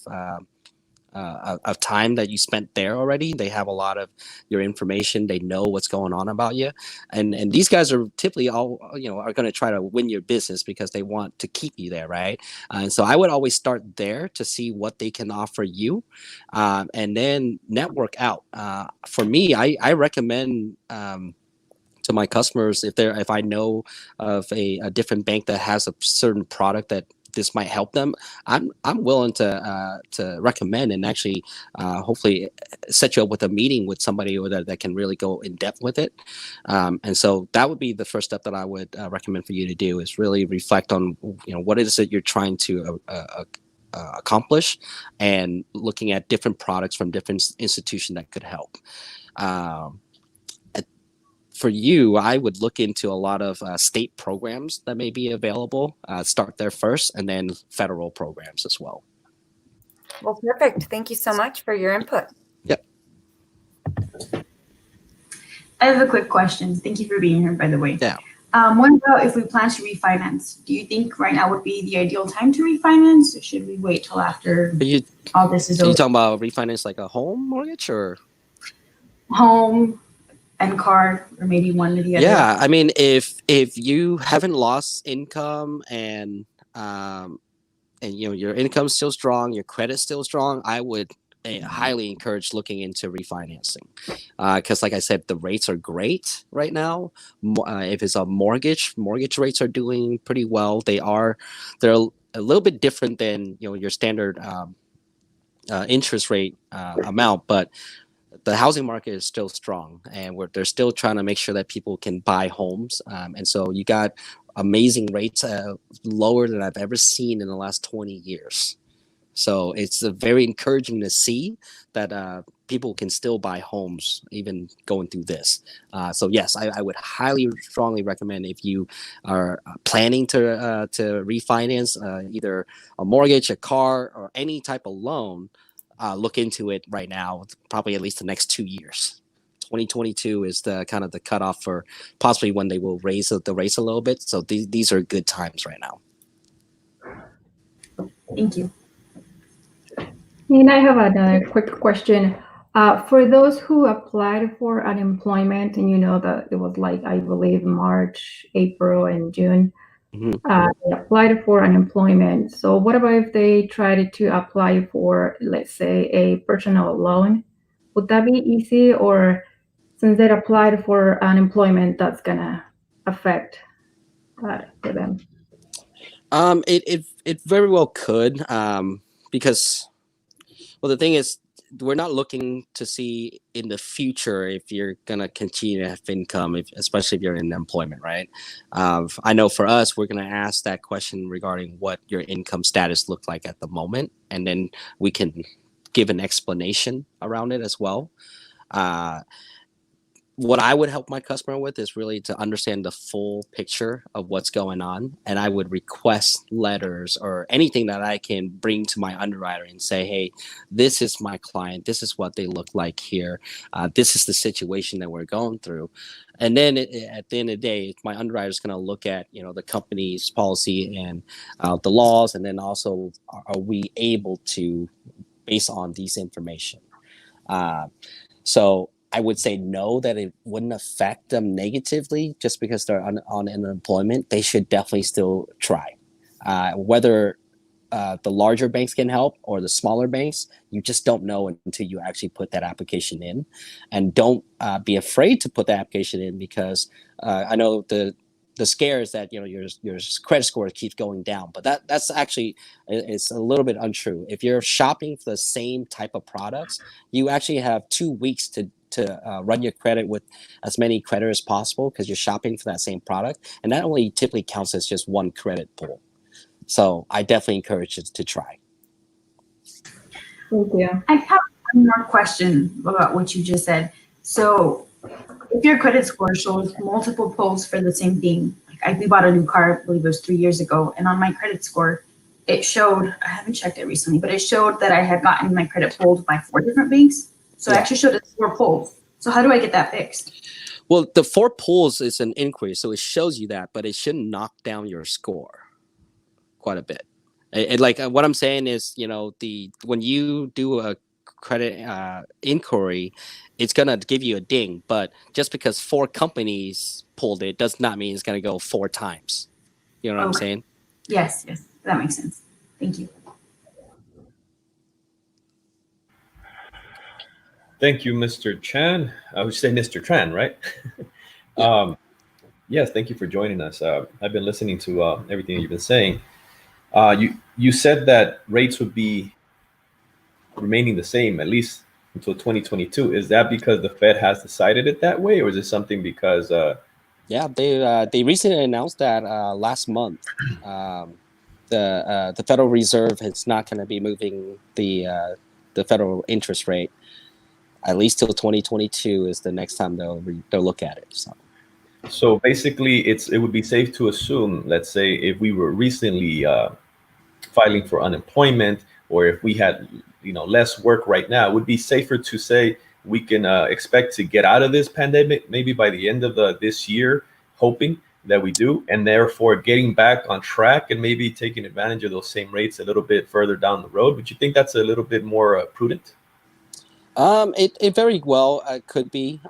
time that you spent there already. They have a lot of your information. They know what's going on about you, and these guys are typically all are going to try to win your business because they want to keep you there, right? And so I would always start there to see what they can offer you, and then network out. For me, I recommend to my customers, if I know of a different bank that has a certain product that this might help them, I'm willing to recommend and actually hopefully set you up with a meeting with somebody that can really go in depth with it. And so that would be the first step that I would recommend for you to do, is really reflect on what it is that you're trying to accomplish, and looking at different products from different institutions that could help. for you, I would look into a lot of state programs that may be available. Start there first, and then federal programs as well. Well, perfect. Thank you so much for your input. Yep. I have a quick question. Thank you for being here, by the way. Yeah. What about if we plan to refinance? Do you think right now would be the ideal time to refinance, or should we wait till after all this is Are over? you talking about refinance like a home mortgage or? Home and car, or maybe one or the other? Yeah, I mean, if you haven't lost income and you know your income's still strong, your credit's still strong, I would highly encourage looking into refinancing, because like I said, the rates are great right now. If it's a mortgage rates are doing pretty well. They're a little bit different than your standard interest rate amount, but the housing market is still strong, and they're still trying to make sure that people can buy homes. And so you got amazing rates, lower than I've ever seen in the last 20 years. So it's very encouraging to see that people can still buy homes even going through this. So yes, I would highly, strongly recommend, if you are planning to refinance either a mortgage, a car, or any type of loan, look into it right now, probably at least the next 2 years. 2022 is the kind of the cutoff for possibly when they will raise the rates a little bit. So these are good times right now. Thank you. And I have another quick question. For those who applied for unemployment, and you know that it was like, I believe, March, April, and June, they applied for unemployment. So what about if they tried to apply for, let's say, a personal loan? Would that be easy, or since they applied for unemployment, that's gonna affect that for them? It very well could, because, well, the thing is, we're not looking to see in the future if you're gonna continue to have income, especially if you're in employment, right? I know for us, we're gonna ask that question regarding what your income status looked like at the moment, and then we can give an explanation around it as well. What I would help my customer with is really to understand the full picture of what's going on. And I would request letters or anything that I can bring to my underwriter and say, hey, this is my client. This is what they look like here. This is the situation that we're going through. And then at the end of the day, my underwriter is going to look at, the company's policy and the laws. And then also, are we able to, based on these information? So I would say no, that it wouldn't affect them negatively just because they're on unemployment. They should definitely still try. Whether the larger banks can help or the smaller banks, you just don't know until you actually put that application in. And don't be afraid to put the application in, because I know the scare is that your credit score keeps going down, but that's actually, it's a little bit untrue. If you're shopping for the same type of products, you actually have 2 weeks to run your credit with as many creditors as possible, because you're shopping for that same product, and that only typically counts as just one credit pull. So I definitely encourage you to try. Thank you. I have one more question about what you just said. So if your credit score shows multiple pulls for the same thing, like we bought a new car, I believe it was 3 years ago, and on my credit score, it showed, I haven't checked it recently, but it showed that I had gotten my credit pulled by 4 different banks. So it actually showed it's 4 pulls. So how do I get that fixed? Well, the 4 pulls is an inquiry, so it shows you that, but it shouldn't knock down your score quite a bit. Like what I'm saying is, when you do a credit inquiry, it's gonna give you a ding, but just because 4 companies pulled it does not mean it's gonna go 4 times. You know what I'm saying? Yes, that makes sense. Thank you. Thank you, Mr. Chan. I would say Mr. Tran, right? Yes, thank you for joining us. I've been listening to everything you've been saying. You said that rates would be remaining the same at least until 2022. Is that because the Fed has decided it that way, or is it something because? Yeah, they recently announced that last month. The Federal Reserve is not going to be moving the federal interest rate, at least till 2022 is the next time they'll look at it. So So basically, it would be safe to assume, let's say, if we were recently filing for unemployment, or if we had less work right now, it would be safer to say we can expect to get out of this pandemic maybe by the end of this year, hoping that we do, and therefore getting back on track and maybe taking advantage of those same rates a little bit further down the road. Would you think that's a little bit more prudent? It very well could be.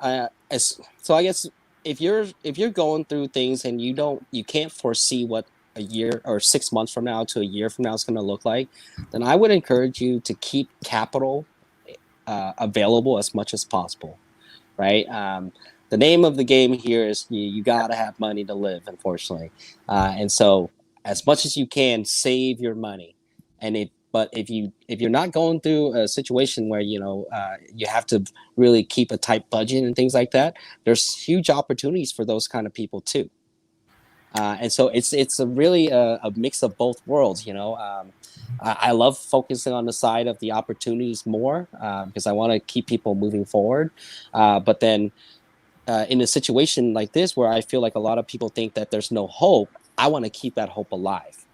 So I guess if you're going through things and you can't foresee what a year or 6 months from now to a year from now is going to look like, then I would encourage you to keep capital available as much as possible, right? The name of the game here is you got to have money to live, unfortunately, and so as much as you can, save your money. But if you're not going through a situation where you have to really keep a tight budget and things like that, there's huge opportunities for those kind of people too. And so it's a really a mix of both worlds. I love focusing on the side of the opportunities more because I want to keep people moving forward. But then in a situation like this where I feel like a lot of people think that there's no hope, I want to keep that hope alive.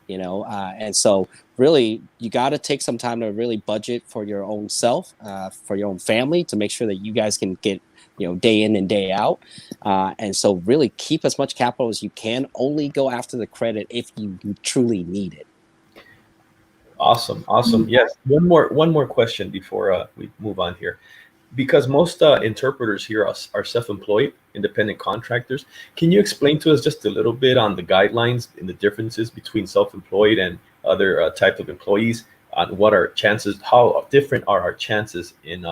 And so really you got to take some time to really budget for your own self, for your own family, to make sure that you guys can get day in and day out, and so really keep as much capital as you can. Only go after the credit if you truly need it. Awesome. Yes, one more question before we move on here, because most interpreters here are self-employed independent contractors. Can you explain to us just a little bit on the guidelines and the differences between self-employed and other type of employees, on what are chances, how different are our chances in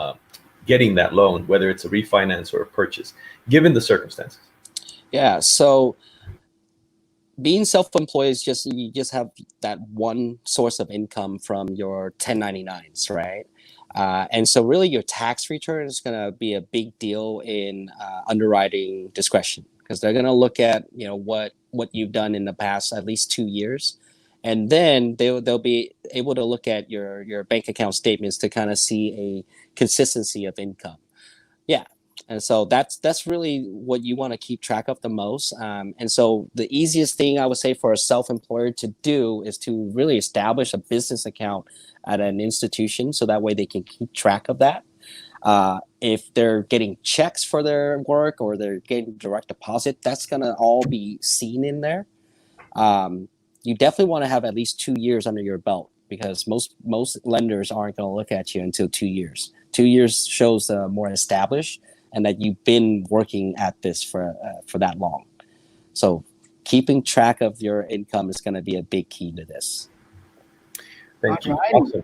getting that loan, whether it's a refinance or a purchase, given the circumstances? Yeah, so being self-employed is you just have that one source of income from your 1099s, right? And so really your tax return is going to be a big deal in underwriting discretion, because they're going to look at what you've done in the past at least 2 years, and then they'll be able to look at your bank account statements to kind of see a consistency of income. Yeah. And so that's really what you want to keep track of the most. And so the easiest thing I would say for a self-employed to do is to really establish a business account at an institution, so that way they can keep track of that. If they're getting checks for their work or they're getting direct deposit, that's going to all be seen in there. You definitely want to have at least 2 years under your belt, because most lenders aren't going to look at you until 2 years. 2 years shows more established and that you've been working at this for that long. So keeping track of your income is going to be a big key to this. Thank you. Alrighty. Awesome.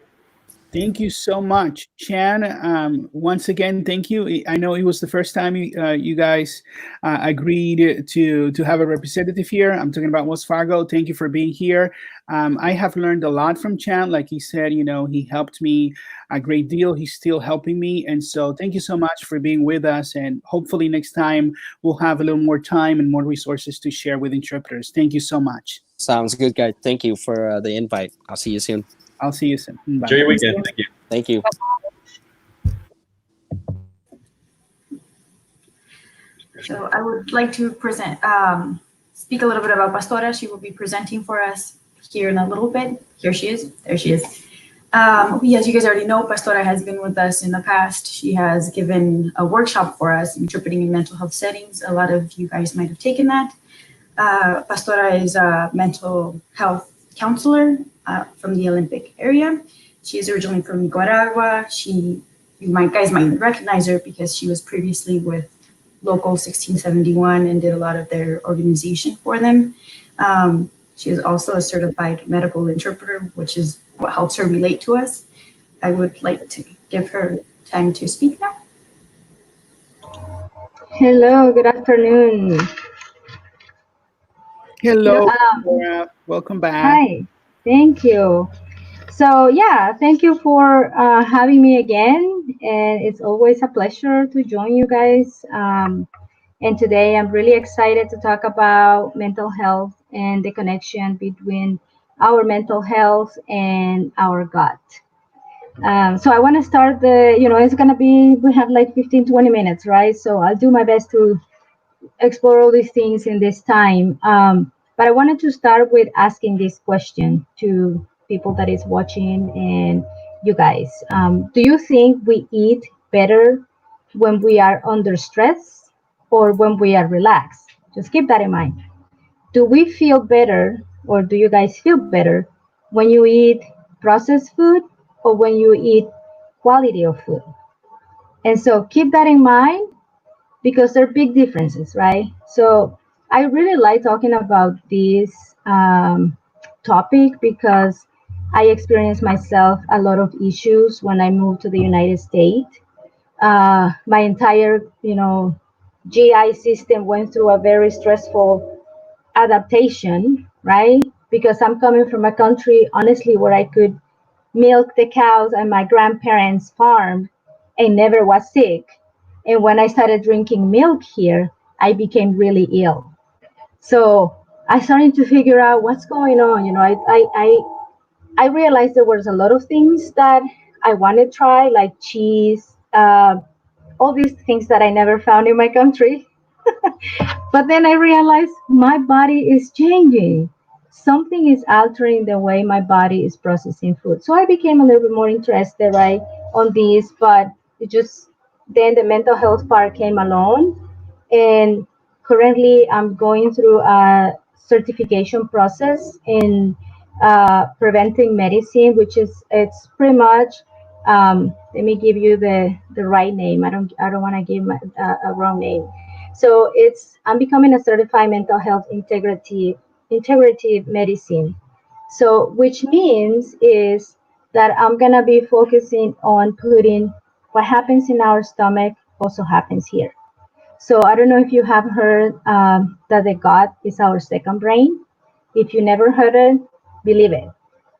Thank you so much, Chan. Once again, thank you. I know it was the first time you guys agreed to have a representative here. I'm talking about Wells Fargo. Thank you for being here. I have learned a lot from Chan. Like he said, he helped me a great deal. He's still helping me. And so thank you so much for being with us. And hopefully next time we'll have a little more time and more resources to share with interpreters. Thank you so much. Sounds good, guys. Thank you for the invite. I'll see you soon. I'll see you soon. Bye. Enjoy your weekend. Thank you. Thank you. So I would like to speak a little bit about Pastora. She will be presenting for us here in a little bit. Here she is. There she is. As you guys already know, Pastora has been with us in the past. She has given a workshop for us, interpreting in mental health settings. A lot of you guys might have taken that. Pastora is a mental health counselor from the Olympic area. She is originally from Nicaragua. You guys might recognize her because she was previously with Local 1671 and did a lot of their organization for them. She is also a certified medical interpreter, which is what helps her relate to us. I would like to give her time to speak now. Hello, good afternoon. Hello, Laura. Welcome back. Hi, thank you. So yeah, thank you for having me again. And it's always a pleasure to join you guys. And today I'm really excited to talk about mental health and the connection between our mental health and our gut. So I want to start it's going to be, we have like 15, 20 minutes, right? So I'll do my best to explore all these things in this time. But I wanted to start with asking this question to people that is watching and you guys. Do you think we eat better when we are under stress or when we are relaxed? Just keep that in mind. Do we feel better or do you guys feel better when you eat processed food or when you eat quality of food? And so keep that in mind because there are big differences, right? So I really like talking about this topic because I experienced myself a lot of issues when I moved to the United States. My entire, GI system went through a very stressful adaptation, right? Because I'm coming from a country, honestly, where I could milk the cows on my grandparents' farm and never was sick. And when I started drinking milk here, I became really ill. So I started to figure out what's going on. I realized there was a lot of things that I wanted to try, like cheese, all these things that I never found in my country. But then I realized my body is changing. Something is altering the way my body is processing food. So I became a little bit more interested, right, on this. But it just then the mental health part came along, and currently I'm going through a certification process in preventing medicine, which is it's pretty much. Let me give you the right name. I don't want to give a wrong name. So it's I'm becoming a certified mental health integrative medicine. So which means is that I'm gonna be focusing on putting what happens in our stomach also happens here. So I don't know if you have heard that the gut is our second brain. If you never heard it, believe it.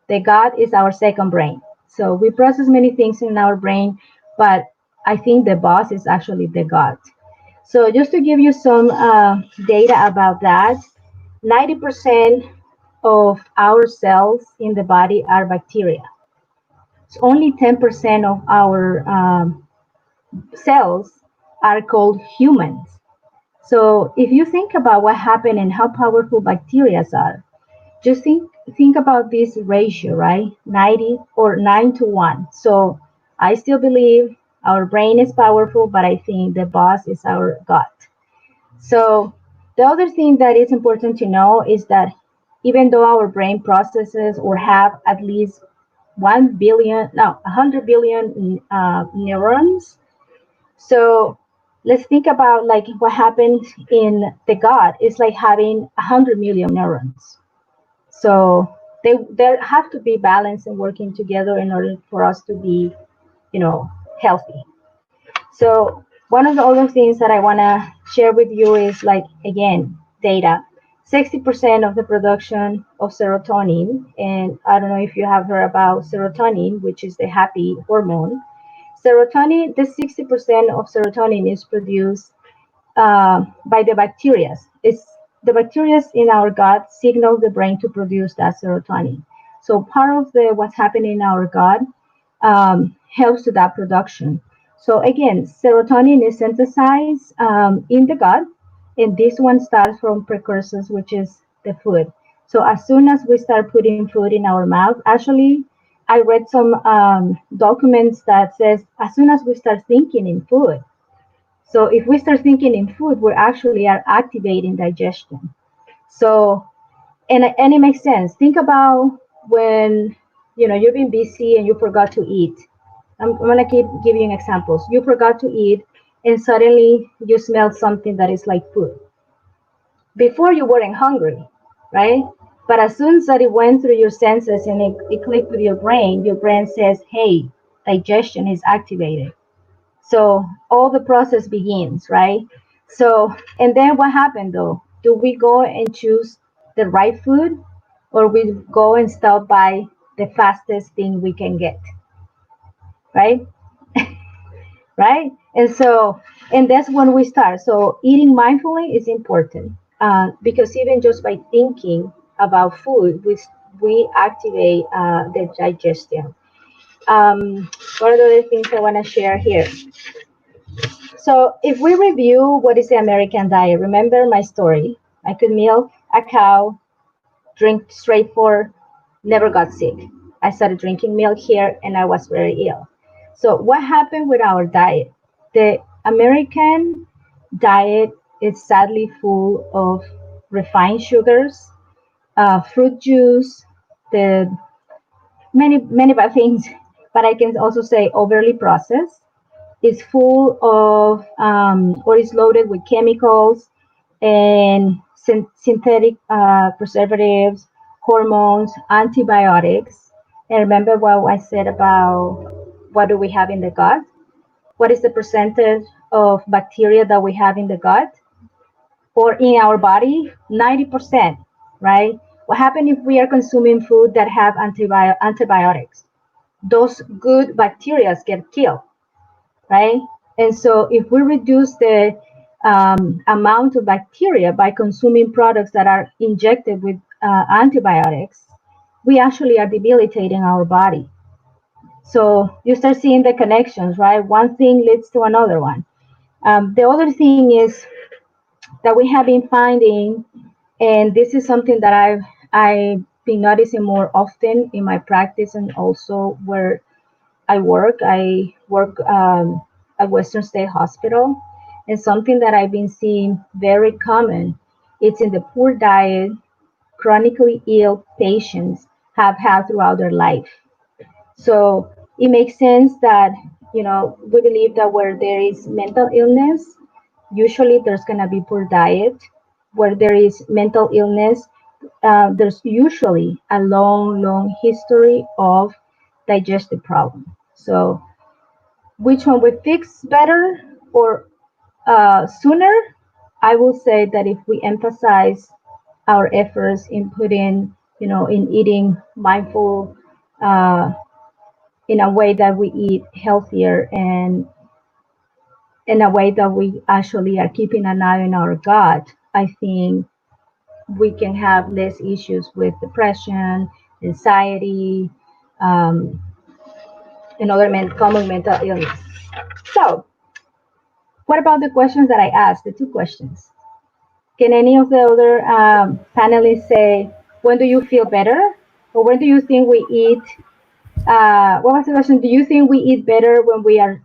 The gut is our second brain. So we process many things in our brain, but I think the boss is actually the gut. So just to give you some data about that, 90% of our cells in the body are bacteria. So only 10% of our cells are called humans. So if you think about what happened and how powerful bacteria are, just think about this ratio, right? 90 or 9 to 1. So I still believe our brain is powerful, but I think the boss is our gut. So the other thing that is important to know is that even though our brain processes or have at least 100 billion neurons, so let's think about like what happens in the gut. It's like having 100 million neurons. So they have to be balanced and working together in order for us to be, healthy. So one of the other things that I want to share with you is like again data. 60% of the production of serotonin, and I don't know if you have heard about serotonin, which is the happy hormone. Serotonin, the 60% of serotonin is produced by the bacteria. It's the bacteria in our gut signal the brain to produce that serotonin. So part of the what's happening in our gut helps to that production. So again, serotonin is synthesized in the gut, and this one starts from precursors, which is the food. So as soon as we start putting food in our mouth, actually, I read some documents that says as soon as we start thinking in food, so if we start thinking in food, we actually are activating digestion. So and it makes sense. Think about when you've been busy and you forgot to eat. I'm gonna keep giving examples. You forgot to eat, and suddenly you smell something that is like food. Before you weren't hungry, right? But as soon as that it went through your senses and it clicked with your brain says, "Hey, digestion is activated." So all the process begins, right? So, and then what happened though? Do we go and choose the right food or we go and stop by the fastest thing we can get, right? Right? And that's when we start. So eating mindfully is important because even just by thinking about food, we activate the digestion. What are the other things I want to share here? So if we review what is the American diet, remember my story. I could milk a cow, drink straight for, never got sick. I started drinking milk here and I was very ill. So what happened with our diet? The American diet is sadly full of refined sugars, fruit juice, the many bad things, but I can also say overly processed. It's full of or is loaded with chemicals and synthetic preservatives, hormones, antibiotics. And remember what I said about what do we have in the gut? What is the percentage of bacteria that we have in the gut or in our body? 90%, right? What happens if we are consuming food that have antibiotics? Those good bacteria get killed, right? And so if we reduce the amount of bacteria by consuming products that are injected with antibiotics, we actually are debilitating our body. So you start seeing the connections, right? One thing leads to another one. The other thing is that we have been finding, and this is something that I've been noticing more often in my practice and also where I work. I work at Western State Hospital, and something that I've been seeing very common, it's in the poor diet chronically ill patients have had throughout their life. So it makes sense that, we believe that where there is mental illness, usually there's going to be poor diet. Where there is mental illness, there's usually a long history of digestive problem. So which one we fix better or sooner? I will say that if we emphasize our efforts in putting, in eating mindful, in a way that we eat healthier and in a way that we actually are keeping an eye on our gut, I think we can have less issues with depression, anxiety, um, and other common mental illness. So, what about the questions that I asked, the two questions? Can any of the other panelists say, when do you feel better? Or when do you think we eat? What was the question? Do you think we eat better when we are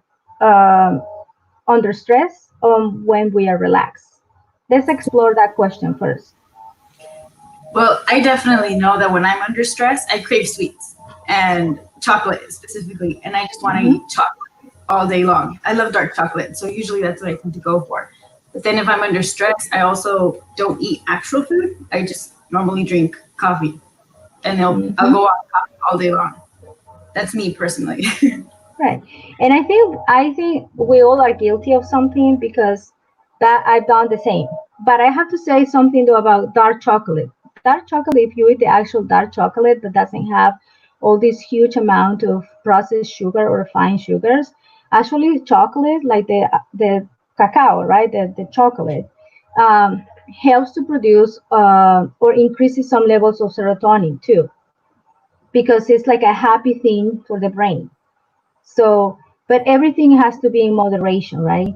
under stress or when we are relaxed? Let's explore that question first. Well, I definitely know that when I'm under stress, I crave sweets and chocolate specifically, and I just want to eat chocolate all day long. I love dark chocolate, so usually that's what I tend to go for. But then if I'm under stress, I also don't eat actual food. I just normally drink coffee, and I'll go on coffee all day long. That's me personally. Right. And I think we all are guilty of something because that I've done the same. But I have to say something though about dark chocolate. Dark chocolate, if you eat the actual dark chocolate that doesn't have all this huge amount of processed sugar or refined sugars, actually chocolate, like the cacao, right? The chocolate, helps to produce or increases some levels of serotonin too, because it's like a happy thing for the brain. So, but everything has to be in moderation, right?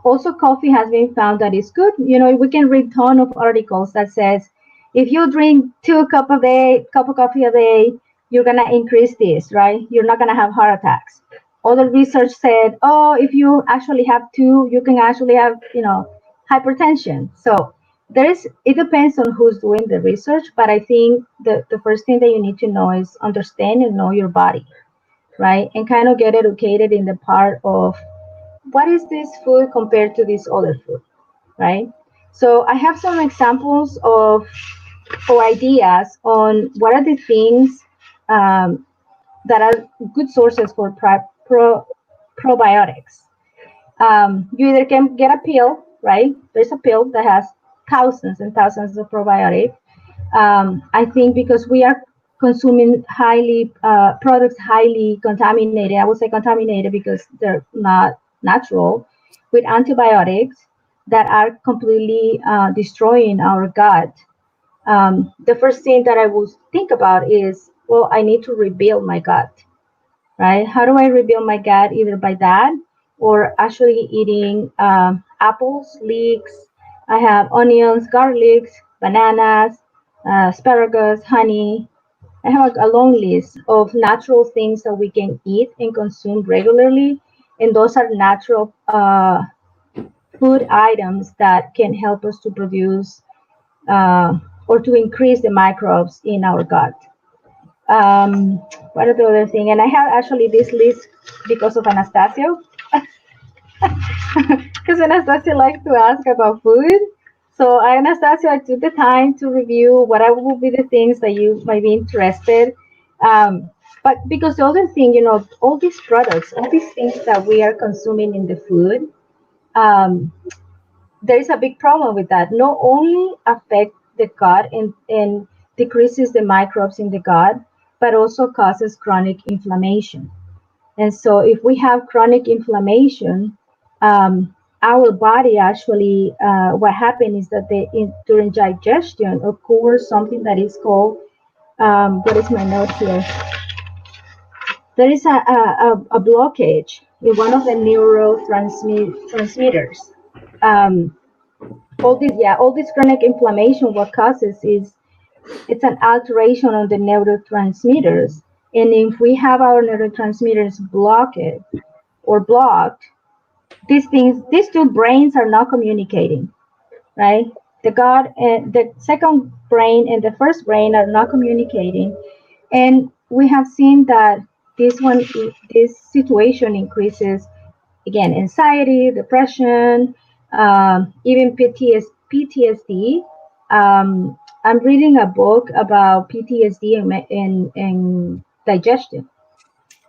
Also, coffee has been found that it's good. We can read a ton of articles that says if you drink 2 cup of coffee a day, you're gonna increase this, right? You're not gonna have heart attacks. Other research said, oh, if you actually have two, you can actually have, hypertension. So it depends on who's doing the research, but I think the first thing that you need to know is understand and know your body, right? And kind of get educated in the part of what is this food compared to this other food, right? So I have some examples of or ideas on what are the things that are good sources for probiotics. You either can get a pill, right? There's a pill that has thousands and thousands of probiotics. I think because we are consuming products highly contaminated. I would say contaminated because they're not natural, with antibiotics that are completely destroying our gut. The first thing that I would think about is, well, I need to rebuild my gut, right? How do I rebuild my gut? Either by that or actually eating apples, leeks. I have onions, garlics, bananas, asparagus, honey. I have a long list of natural things that we can eat and consume regularly, and those are natural food items that can help us to produce or to increase the microbes in our gut. Um, what are the other thing? And I have actually this list because of Anastasio, because Anastasia likes to ask about food. So Anastasia, I took the time to review whatever would be the things that you might be interested. But because the other thing, all these products, all these things that we are consuming in the food, um, there is a big problem with that. Not only affect the gut and decreases the microbes in the gut, but also causes chronic inflammation. And so, if we have chronic inflammation, our body actually, what happens is that during digestion occurs something that is called, what is my note here? There is a blockage in one of the neurotransmitters. Um, all this chronic inflammation, what causes is it's an alteration on the neurotransmitters. And if we have our neurotransmitters blocked, these two brains are not communicating, right? The gut and the second brain and the first brain are not communicating, and we have seen that this situation increases again anxiety, depression, even PTSD. I'm reading a book about PTSD and digestion,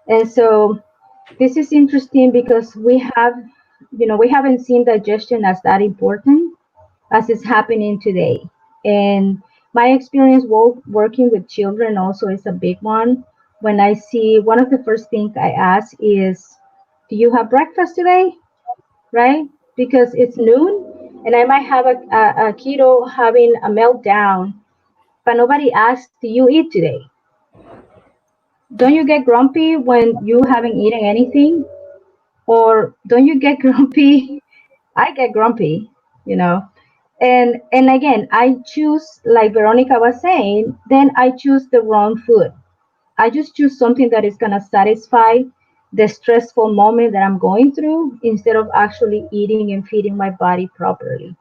and so this is interesting because we haven't seen digestion as that important as is happening today. And my experience working with children also is a big one. When I see, one of the first things I ask is, "Do you have breakfast today?" Right? Because it's noon, and I might have a kiddo having a meltdown, but nobody asks, "Do you eat today?" Don't you get grumpy when you haven't eaten anything? Or don't you get grumpy? I get grumpy, you know. And again, I choose, like Veronica was saying, then I choose the wrong food. I just choose something that is gonna satisfy the stressful moment that I'm going through instead of actually eating and feeding my body properly.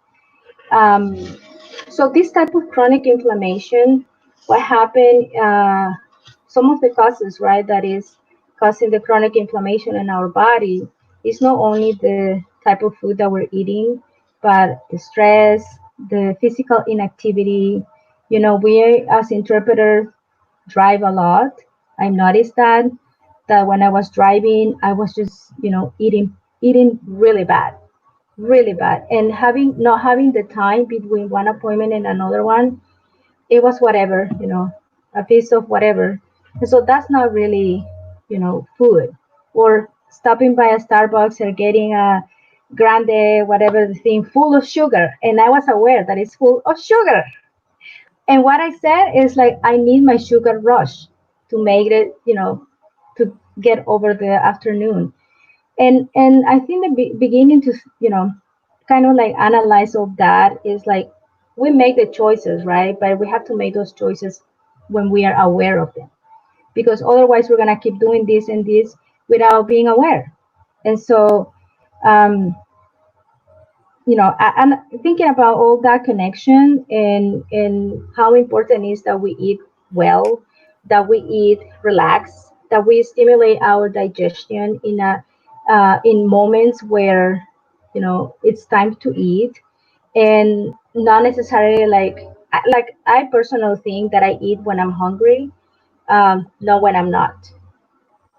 Um, so this type of chronic inflammation, what happened? Some of the causes, right, that is causing the chronic inflammation in our body is not only the type of food that we're eating, but the stress, the physical inactivity. We as interpreters drive a lot. I noticed that when I was driving, I was just, eating really bad, and having not having the time between one appointment and another one, it was whatever, a piece of whatever. And so that's not really, food. Or stopping by a Starbucks or getting a grande, whatever the thing, full of sugar. And I was aware that it's full of sugar. And what I said is like, I need my sugar rush to make it, to get over the afternoon. And I think the beginning to, kind of like analyze all that is like, we make the choices, right? But we have to make those choices when we are aware of them, because otherwise we're gonna keep doing this and this without being aware. And so, um, and thinking about all that connection and how important it is that we eat well, that we eat relaxed, that we stimulate our digestion in moments where it's time to eat, and not necessarily like I personally think that I eat when I'm hungry, not when I'm not,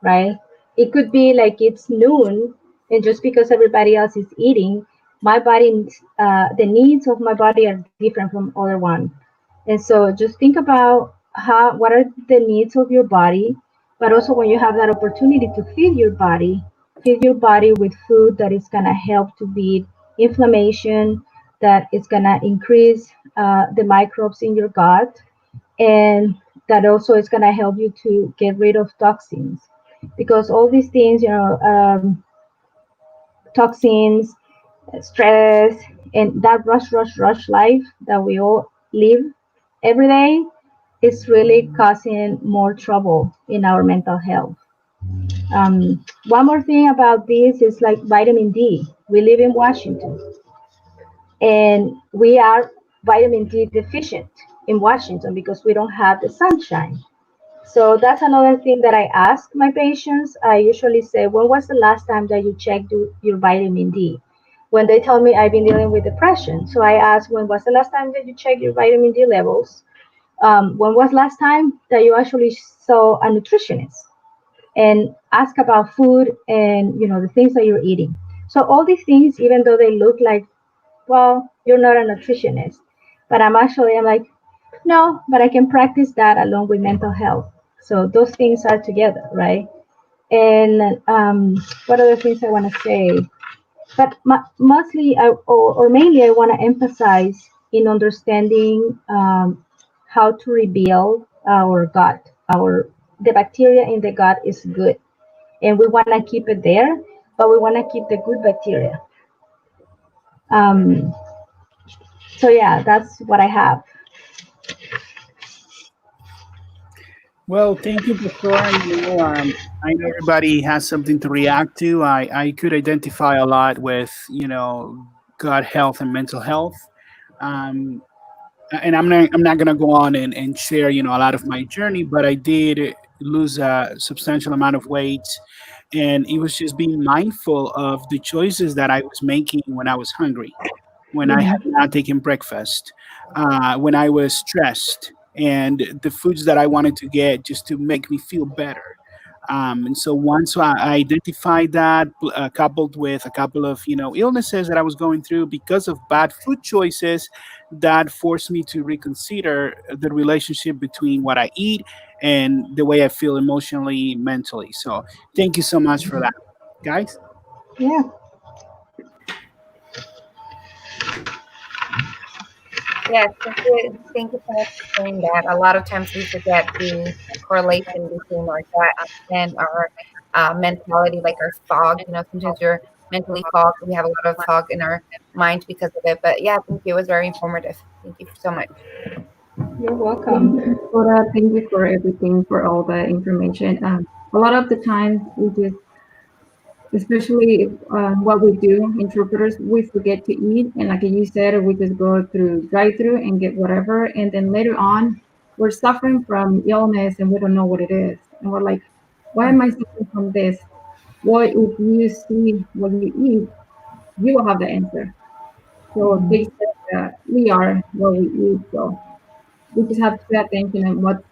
right? It could be like it's noon, and just because everybody else is eating, my body, the needs of my body are different from other one. And so just think about what are the needs of your body, but also when you have that opportunity to feed your body with food that is gonna help to beat inflammation, that is gonna increase the microbes in your gut, and that also is going to help you to get rid of toxins, because all these things, toxins, stress, and that rush life that we all live every day is really causing more trouble in our mental health. One more thing about this is like vitamin D. We live in Washington, and we are vitamin D deficient in Washington because we don't have the sunshine. So that's another thing that I ask my patients. I usually say, when was the last time that you checked your vitamin D? When they tell me I've been dealing with depression, so I ask, when was the last time that you checked your vitamin D levels? When was last time that you actually saw a nutritionist? And ask about food and the things that you're eating. So all these things, even though they look like, well, you're not a nutritionist, but I'm like, no, but I can practice that along with mental health. So those things are together, right? And what other things I want to say? But mostly, or mainly, I want to emphasize in understanding how to rebuild our gut. The bacteria in the gut is good, and we want to keep it there, but we want to keep the good bacteria. Um, so yeah, that's what I have. Well, thank you, Pastor. I know everybody has something to react to. I could identify a lot with, gut health and mental health. Um, and I'm not gonna go on and share, a lot of my journey, but I did lose a substantial amount of weight, and it was just being mindful of the choices that I was making when I was hungry, when I had not taken breakfast, when I was stressed, and the foods that I wanted to get just to make me feel better. And so once I identified that, coupled with a couple of illnesses that I was going through because of bad food choices, that forced me to reconsider the relationship between what I eat and the way I feel emotionally, mentally. So thank you so much for that, guys. Yeah. Yes, thank you so much for saying that. A lot of times we forget the correlation between our gut and our mentality, like our fog. Sometimes you're mentally fogged. We have a lot of fog in our mind because of it. But yeah, thank you. It was very informative. Thank you so much. You're Thank welcome. you for that. Thank you for everything, for all the information. A lot of the times we just, especially what we do, interpreters, we forget to eat. And like you said, we just go through drive-through and get whatever. And then later on, we're suffering from illness and we don't know what it is. And we're like, why am I suffering from this? Well, if you see what you eat, you will have the answer. So they said that we are what we eat. So we just have to pay attention on what's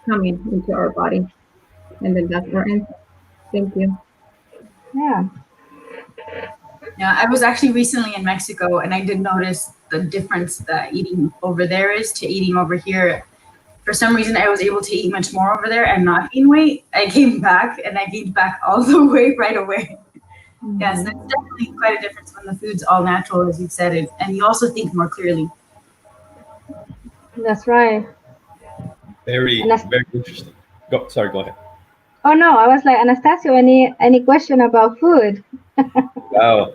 coming into our body. And then that's our answer. Thank you. Yeah. Yeah, I was actually recently in Mexico, and I did notice the difference that eating over there is to eating over here. For some reason, I was able to eat much more over there and not gain weight. I came back and I gained back all the weight right away. Yes, it's definitely quite a difference when the food's all natural, as you said, and you also think more clearly. That's right. Very, Anas- very interesting. Sorry, go ahead. oh no, I was like, Anastasio, any question about food? Wow.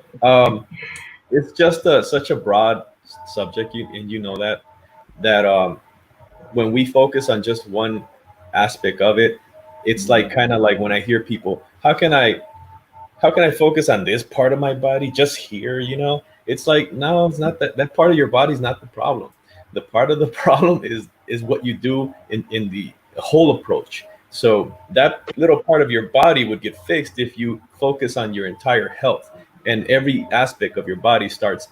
It's just such a broad subject, and you know that when we focus on just one aspect of it, it's like kind of like when I hear people, how can I focus on this part of my body just here? It's like, no, it's not that part of your body is not the problem. The part of the problem is what you do in the whole approach. So that little part of your body would get fixed if you focus on your entire health, and every aspect of your body starts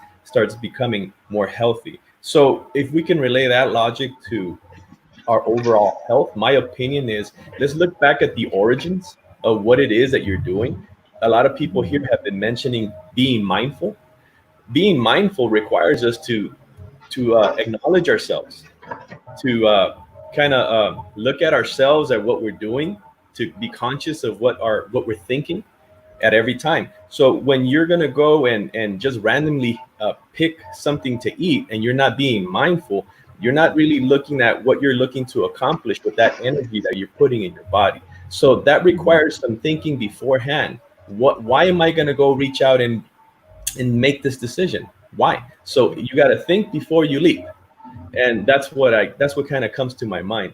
becoming more healthy. So if we can relay that logic to our overall health, my opinion is, let's look back at the origins of what it is that you're doing. A lot of people here have been mentioning being mindful. Being mindful requires us to acknowledge ourselves, to kind of look at ourselves, at what we're doing, to be conscious of what we're thinking at every time. So when you're gonna go and just randomly pick something to eat, and you're not being mindful, you're not really looking at what you're looking to accomplish with that energy that you're putting in your body. So that requires some thinking beforehand. Why am I gonna go reach out and and make this decision. Why? So you got to think before you leap, and that's what kind of comes to my mind.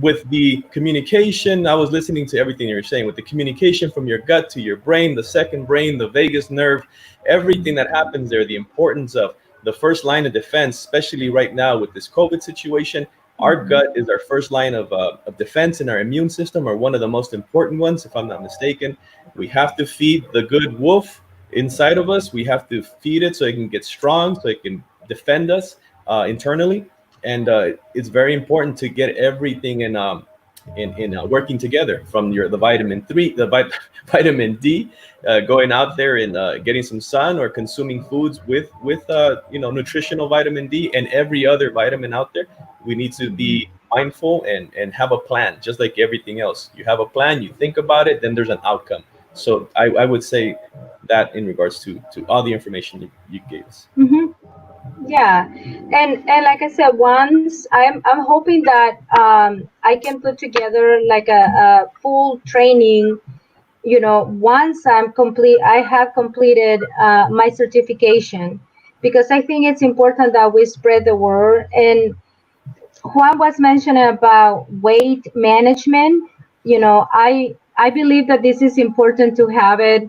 With the communication, I was listening to everything you're saying. With the communication from your gut to your brain, the second brain, the vagus nerve, everything that happens there, the importance of the first line of defense, especially right now with this COVID situation. Our gut is our first line of defense, and our immune system are one of the most important ones, if I'm not mistaken. We have to feed the good wolf inside of us. We have to feed it so it can get strong, so it can defend us internally. And it's very important to get everything in working together, from the vitamin 3, vitamin D, going out there and getting some sun, or consuming foods with nutritional vitamin D, and every other vitamin out there. We need to be mindful and have a plan, just like everything else. You have a plan, you think about it, then there's an outcome. So I would say that in regards to all the information you gave us. Mm-hmm. Yeah, and like I said, once I'm hoping that I can put together like a full training. Once I have completed my certification, because I think it's important that we spread the word. And Juan was mentioning about weight management. I believe that this is important to have it,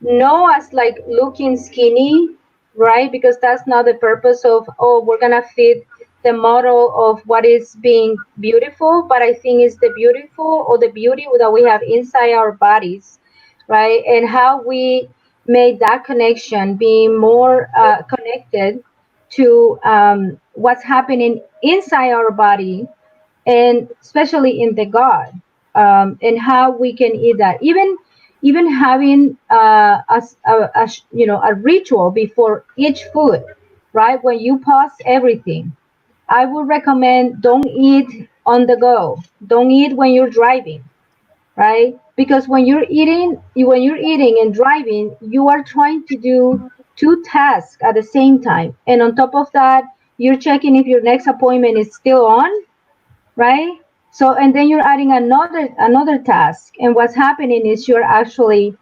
no as like looking skinny, right? Because that's not the purpose of, oh, we're gonna fit the model of what is being beautiful. But I think it's the beautiful, or the beauty that we have inside our bodies, right? And how we made that connection, being more connected to what's happening inside our body, and especially in the gut, and how we can eat that. Even having a ritual before each food, right? When you pause everything, I would recommend, don't eat on the go. Don't eat when you're driving, right? Because when you're eating and driving, you are trying to do two tasks at the same time, and on top of that, you're checking if your next appointment is still on, right? So, and then you're adding another task, and what's happening is you're actually,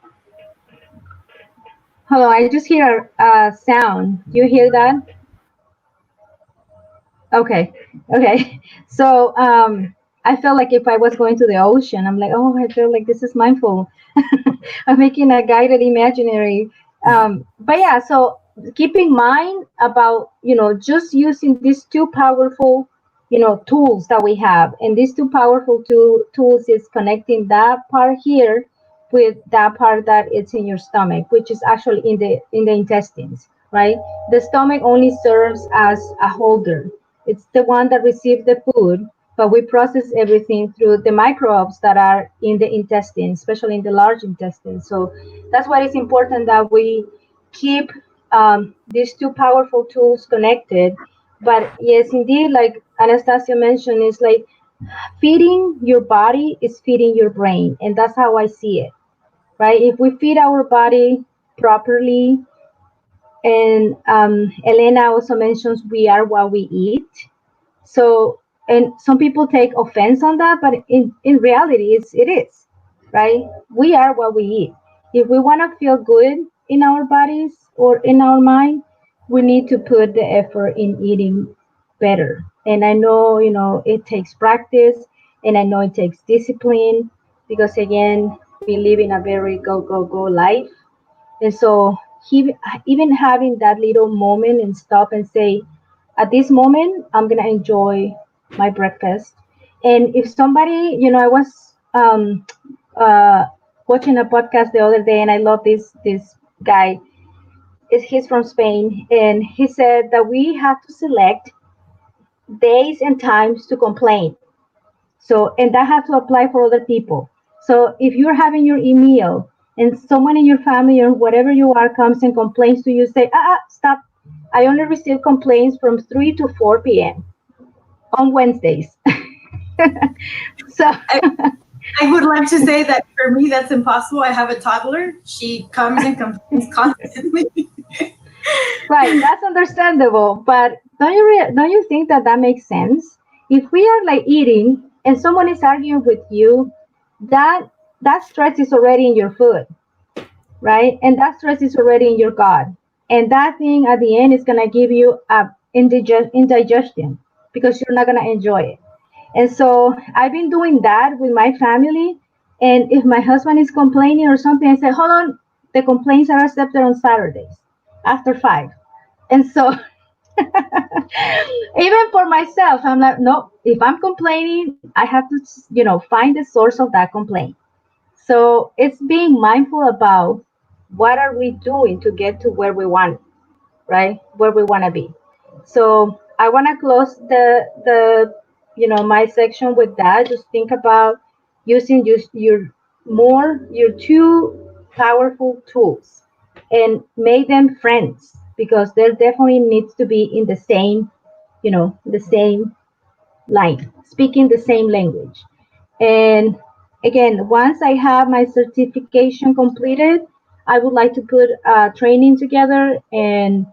hold on, I just hear a sound. Do you hear that? Okay, okay. So I felt like if I was going to the ocean, I'm like, oh, I feel like this is mindful. I'm making a guided imaginary. But yeah, so keep in mind about, just using these two powerful, tools that we have. And these two powerful tools is connecting that part here with that part that it's in your stomach, which is actually in the intestines, right? The stomach only serves as a holder. It's the one that receives the food, but we process everything through the microbes that are in the intestine, especially in the large intestine. So that's why it's important that we keep these two powerful tools connected. But yes, indeed, like Anastasia mentioned, is like feeding your body is feeding your brain, and that's how I see it, right? If we feed our body properly, and Elena also mentions we are what we eat. So, and some people take offense on that, but in reality, it is, right? We are what we eat. If we want to feel good in our bodies or in our mind, we need to put the effort in eating better. And I know, it takes practice, and I know it takes discipline, because again, we live in a very go, go, go life. And so, even having that little moment and stop and say, at this moment, I'm gonna enjoy my breakfast. And if somebody, I was uh, watching a podcast the other day, and I love this guy. He's from Spain, and he said that we have to select days and times to complain. So, and that has to apply for other people. So, if you're having your meal and someone in your family or whatever you are comes and complains to you, say, stop. I only receive complaints from 3 to 4 p.m. on Wednesdays. So I would like to say that for me, that's impossible. I have a toddler. She comes and complains constantly. right, that's understandable. But don't you think that makes sense? If we are like eating and someone is arguing with you, that stress is already in your food, right? And that stress is already in your gut. And that thing at the end is gonna give you a indigestion because you're not gonna enjoy it. And so I've been doing that with my family. And if my husband is complaining or something, I say, hold on, the complaints are accepted on Saturdays after 5. And so even for myself, I'm like, no, if I'm complaining, I have to, find the source of that complaint. So it's being mindful about what are we doing to get to where we want, right? Where we want to be. So I want to close my section with that. Just think about using your two powerful tools and make them friends, because there definitely needs to be in the same line, speaking the same language. And again, once I have my certification completed, I would like to put a training together and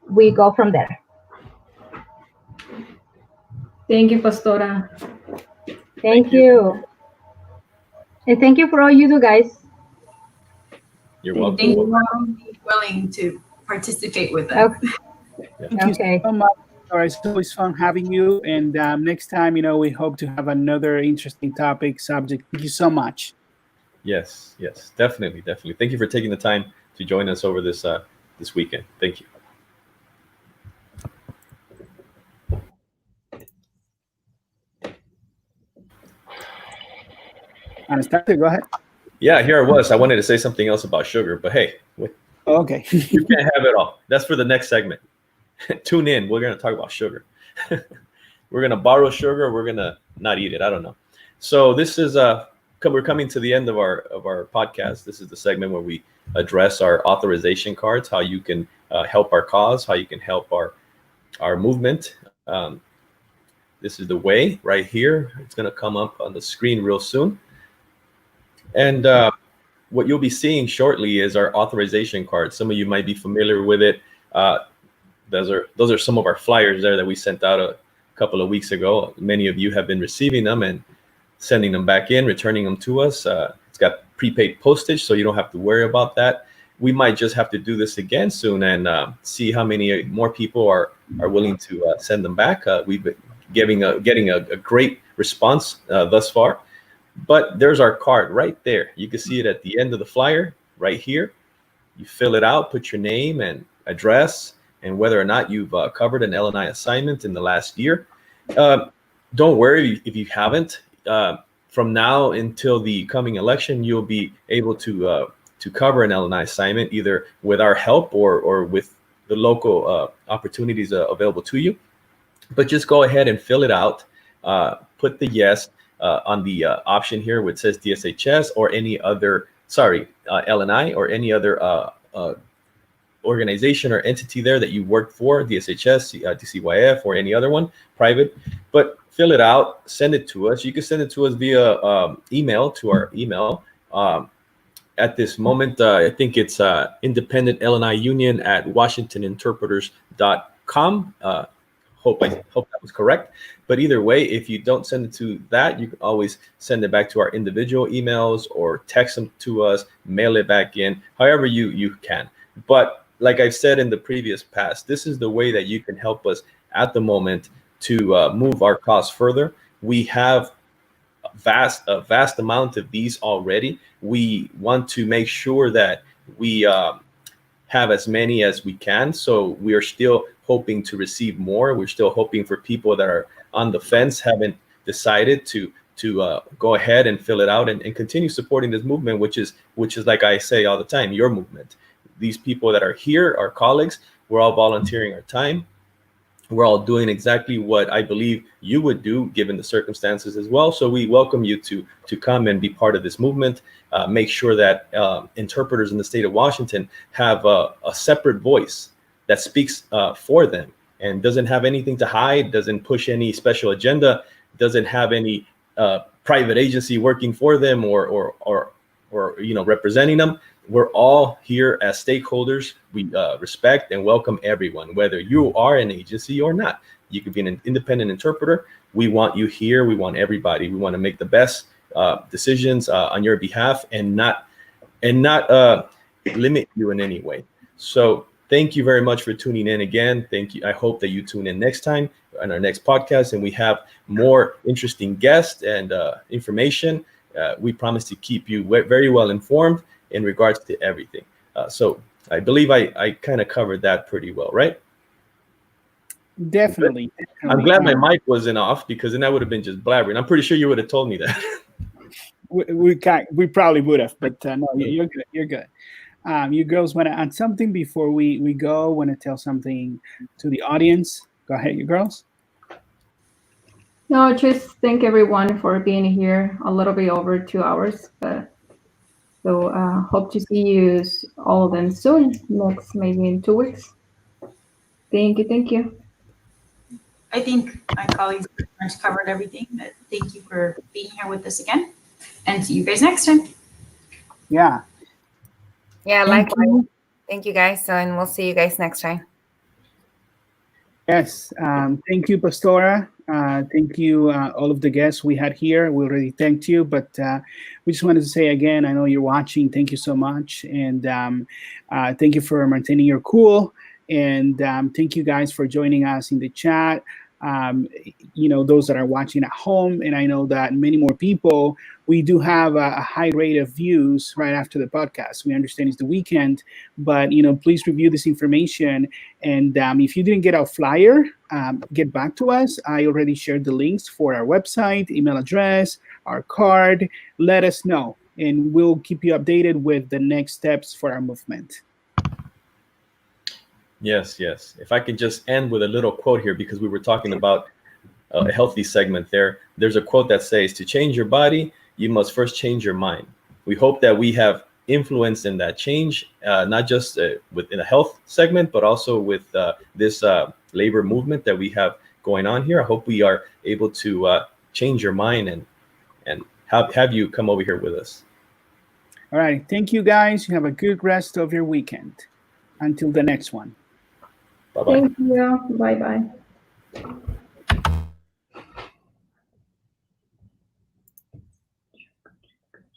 we go from there. Thank you, Pastora. Thank you. And thank you for all you do, guys. You're Thank welcome. you for being willing to participate with us. Thank you so much. All right, it's always fun having you. And next time, we hope to have another interesting subject. Thank you so much. Yes, definitely. Thank you for taking the time to join us over this weekend. Thank you. Anastasia, go ahead. Yeah, here I was. I wanted to say something else about sugar, but hey, okay. You can't have it all. That's for the next segment. Tune in. We're going to talk about sugar. We're going to borrow sugar. We're going to not eat it. I don't know. So this is we're coming to the end of our podcast. This is the segment where we address our authorization cards, how you can help our cause, how you can help our movement. This is the way right here. It's going to come up on the screen real soon. And what you'll be seeing shortly is our authorization card. Some of you might be familiar with it. Those are some of our flyers there that we sent out a couple of weeks ago. Many of you have been receiving them and sending them back in, returning them to us. It's got prepaid postage, so you don't have to worry about that. We might just have to do this again soon and see how many more people are willing to send them back. We've been getting a great response thus far. But there's our card right there. You can see it at the end of the flyer right here. You fill it out, put your name and address, and whether or not you've covered an L&I assignment in the last year. Don't worry if you haven't. From now until the coming election, you'll be able to cover an L&I assignment either with our help or with the local opportunities available to you. But just go ahead and fill it out. Put the yes on the option here where it says DSHS or any other, L&I or any other organization or entity there that you work for, DSHS, DCYF, or any other one, private. But fill it out, send it to us. You can send it to us via email to our email. At this moment, I think it's independent L&I union at washingtoninterpreters.com. Hope that was correct. But either way, if you don't send it to that, you can always send it back to our individual emails or text them to us, mail it back in, however you can. But like I've said in the previous past, this is the way that you can help us at the moment to move our cause further. We have a vast amount of these already. We want to make sure that we have as many as we can. So we are still hoping to receive more. We're still hoping for people that are on the fence, haven't decided to go ahead and fill it out and continue supporting this movement, which is like I say all the time, your movement. These people that are here, our colleagues, we're all volunteering our time. We're all doing exactly what I believe you would do given the circumstances as well. So we welcome you to come and be part of this movement. Make sure that interpreters in the state of Washington have a separate voice that speaks for them and doesn't have anything to hide, doesn't push any special agenda, doesn't have any private agency working for them or representing them. We're all here as stakeholders. We respect and welcome everyone, whether you are an agency or not. You could be an independent interpreter. We want you here. We want everybody. We want to make the best decisions on your behalf and not limit you in any way. So thank you very much for tuning in again. Thank you. I hope that you tune in next time on our next podcast, and we have more interesting guests and information. We promise to keep you very well informed in regards to everything. So I believe I kind of covered that pretty well, right? Definitely. I'm glad my mic wasn't off, because then I would have been just blabbering. I'm pretty sure you would have told me that. We probably would have, but no, you're good. You're good. You girls want to add something before we go? Want to tell something to the audience? Go ahead, you girls. No, just thank everyone for being here a little bit over 2 hours. So hope to see you all of them soon, next maybe in 2 weeks. Thank you. Thank you. I think my colleagues pretty much covered everything, but thank you for being here with us again. And see you guys next time. Yeah. Yeah, Thank likewise. you. Thank you, guys. And we'll see you guys next time. Yes. Thank you, Pastora. Thank you, all of the guests we had here. We already thanked you, but we just wanted to say again, I know you're watching. Thank you so much. And thank you for maintaining your cool. And thank you guys for joining us in the chat. Those that are watching at home, and I know that many more people, we do have a high rate of views right after the podcast. We understand it's the weekend, but please review this information. And if you didn't get our flyer, get back to us. I already shared the links for our website, email address, our card. Let us know, and we'll keep you updated with the next steps for our movement. Yes. If I could just end with a little quote here, because we were talking about a healthy segment there. There's a quote that says, to change your body, you must first change your mind. We hope that we have influence in that change, not just within a health segment, but also with this labor movement that we have going on here. I hope we are able to change your mind and have you come over here with us. All right. Thank you, guys. You have a good rest of your weekend. Until the next one. Bye-bye. Thank you. Bye-bye.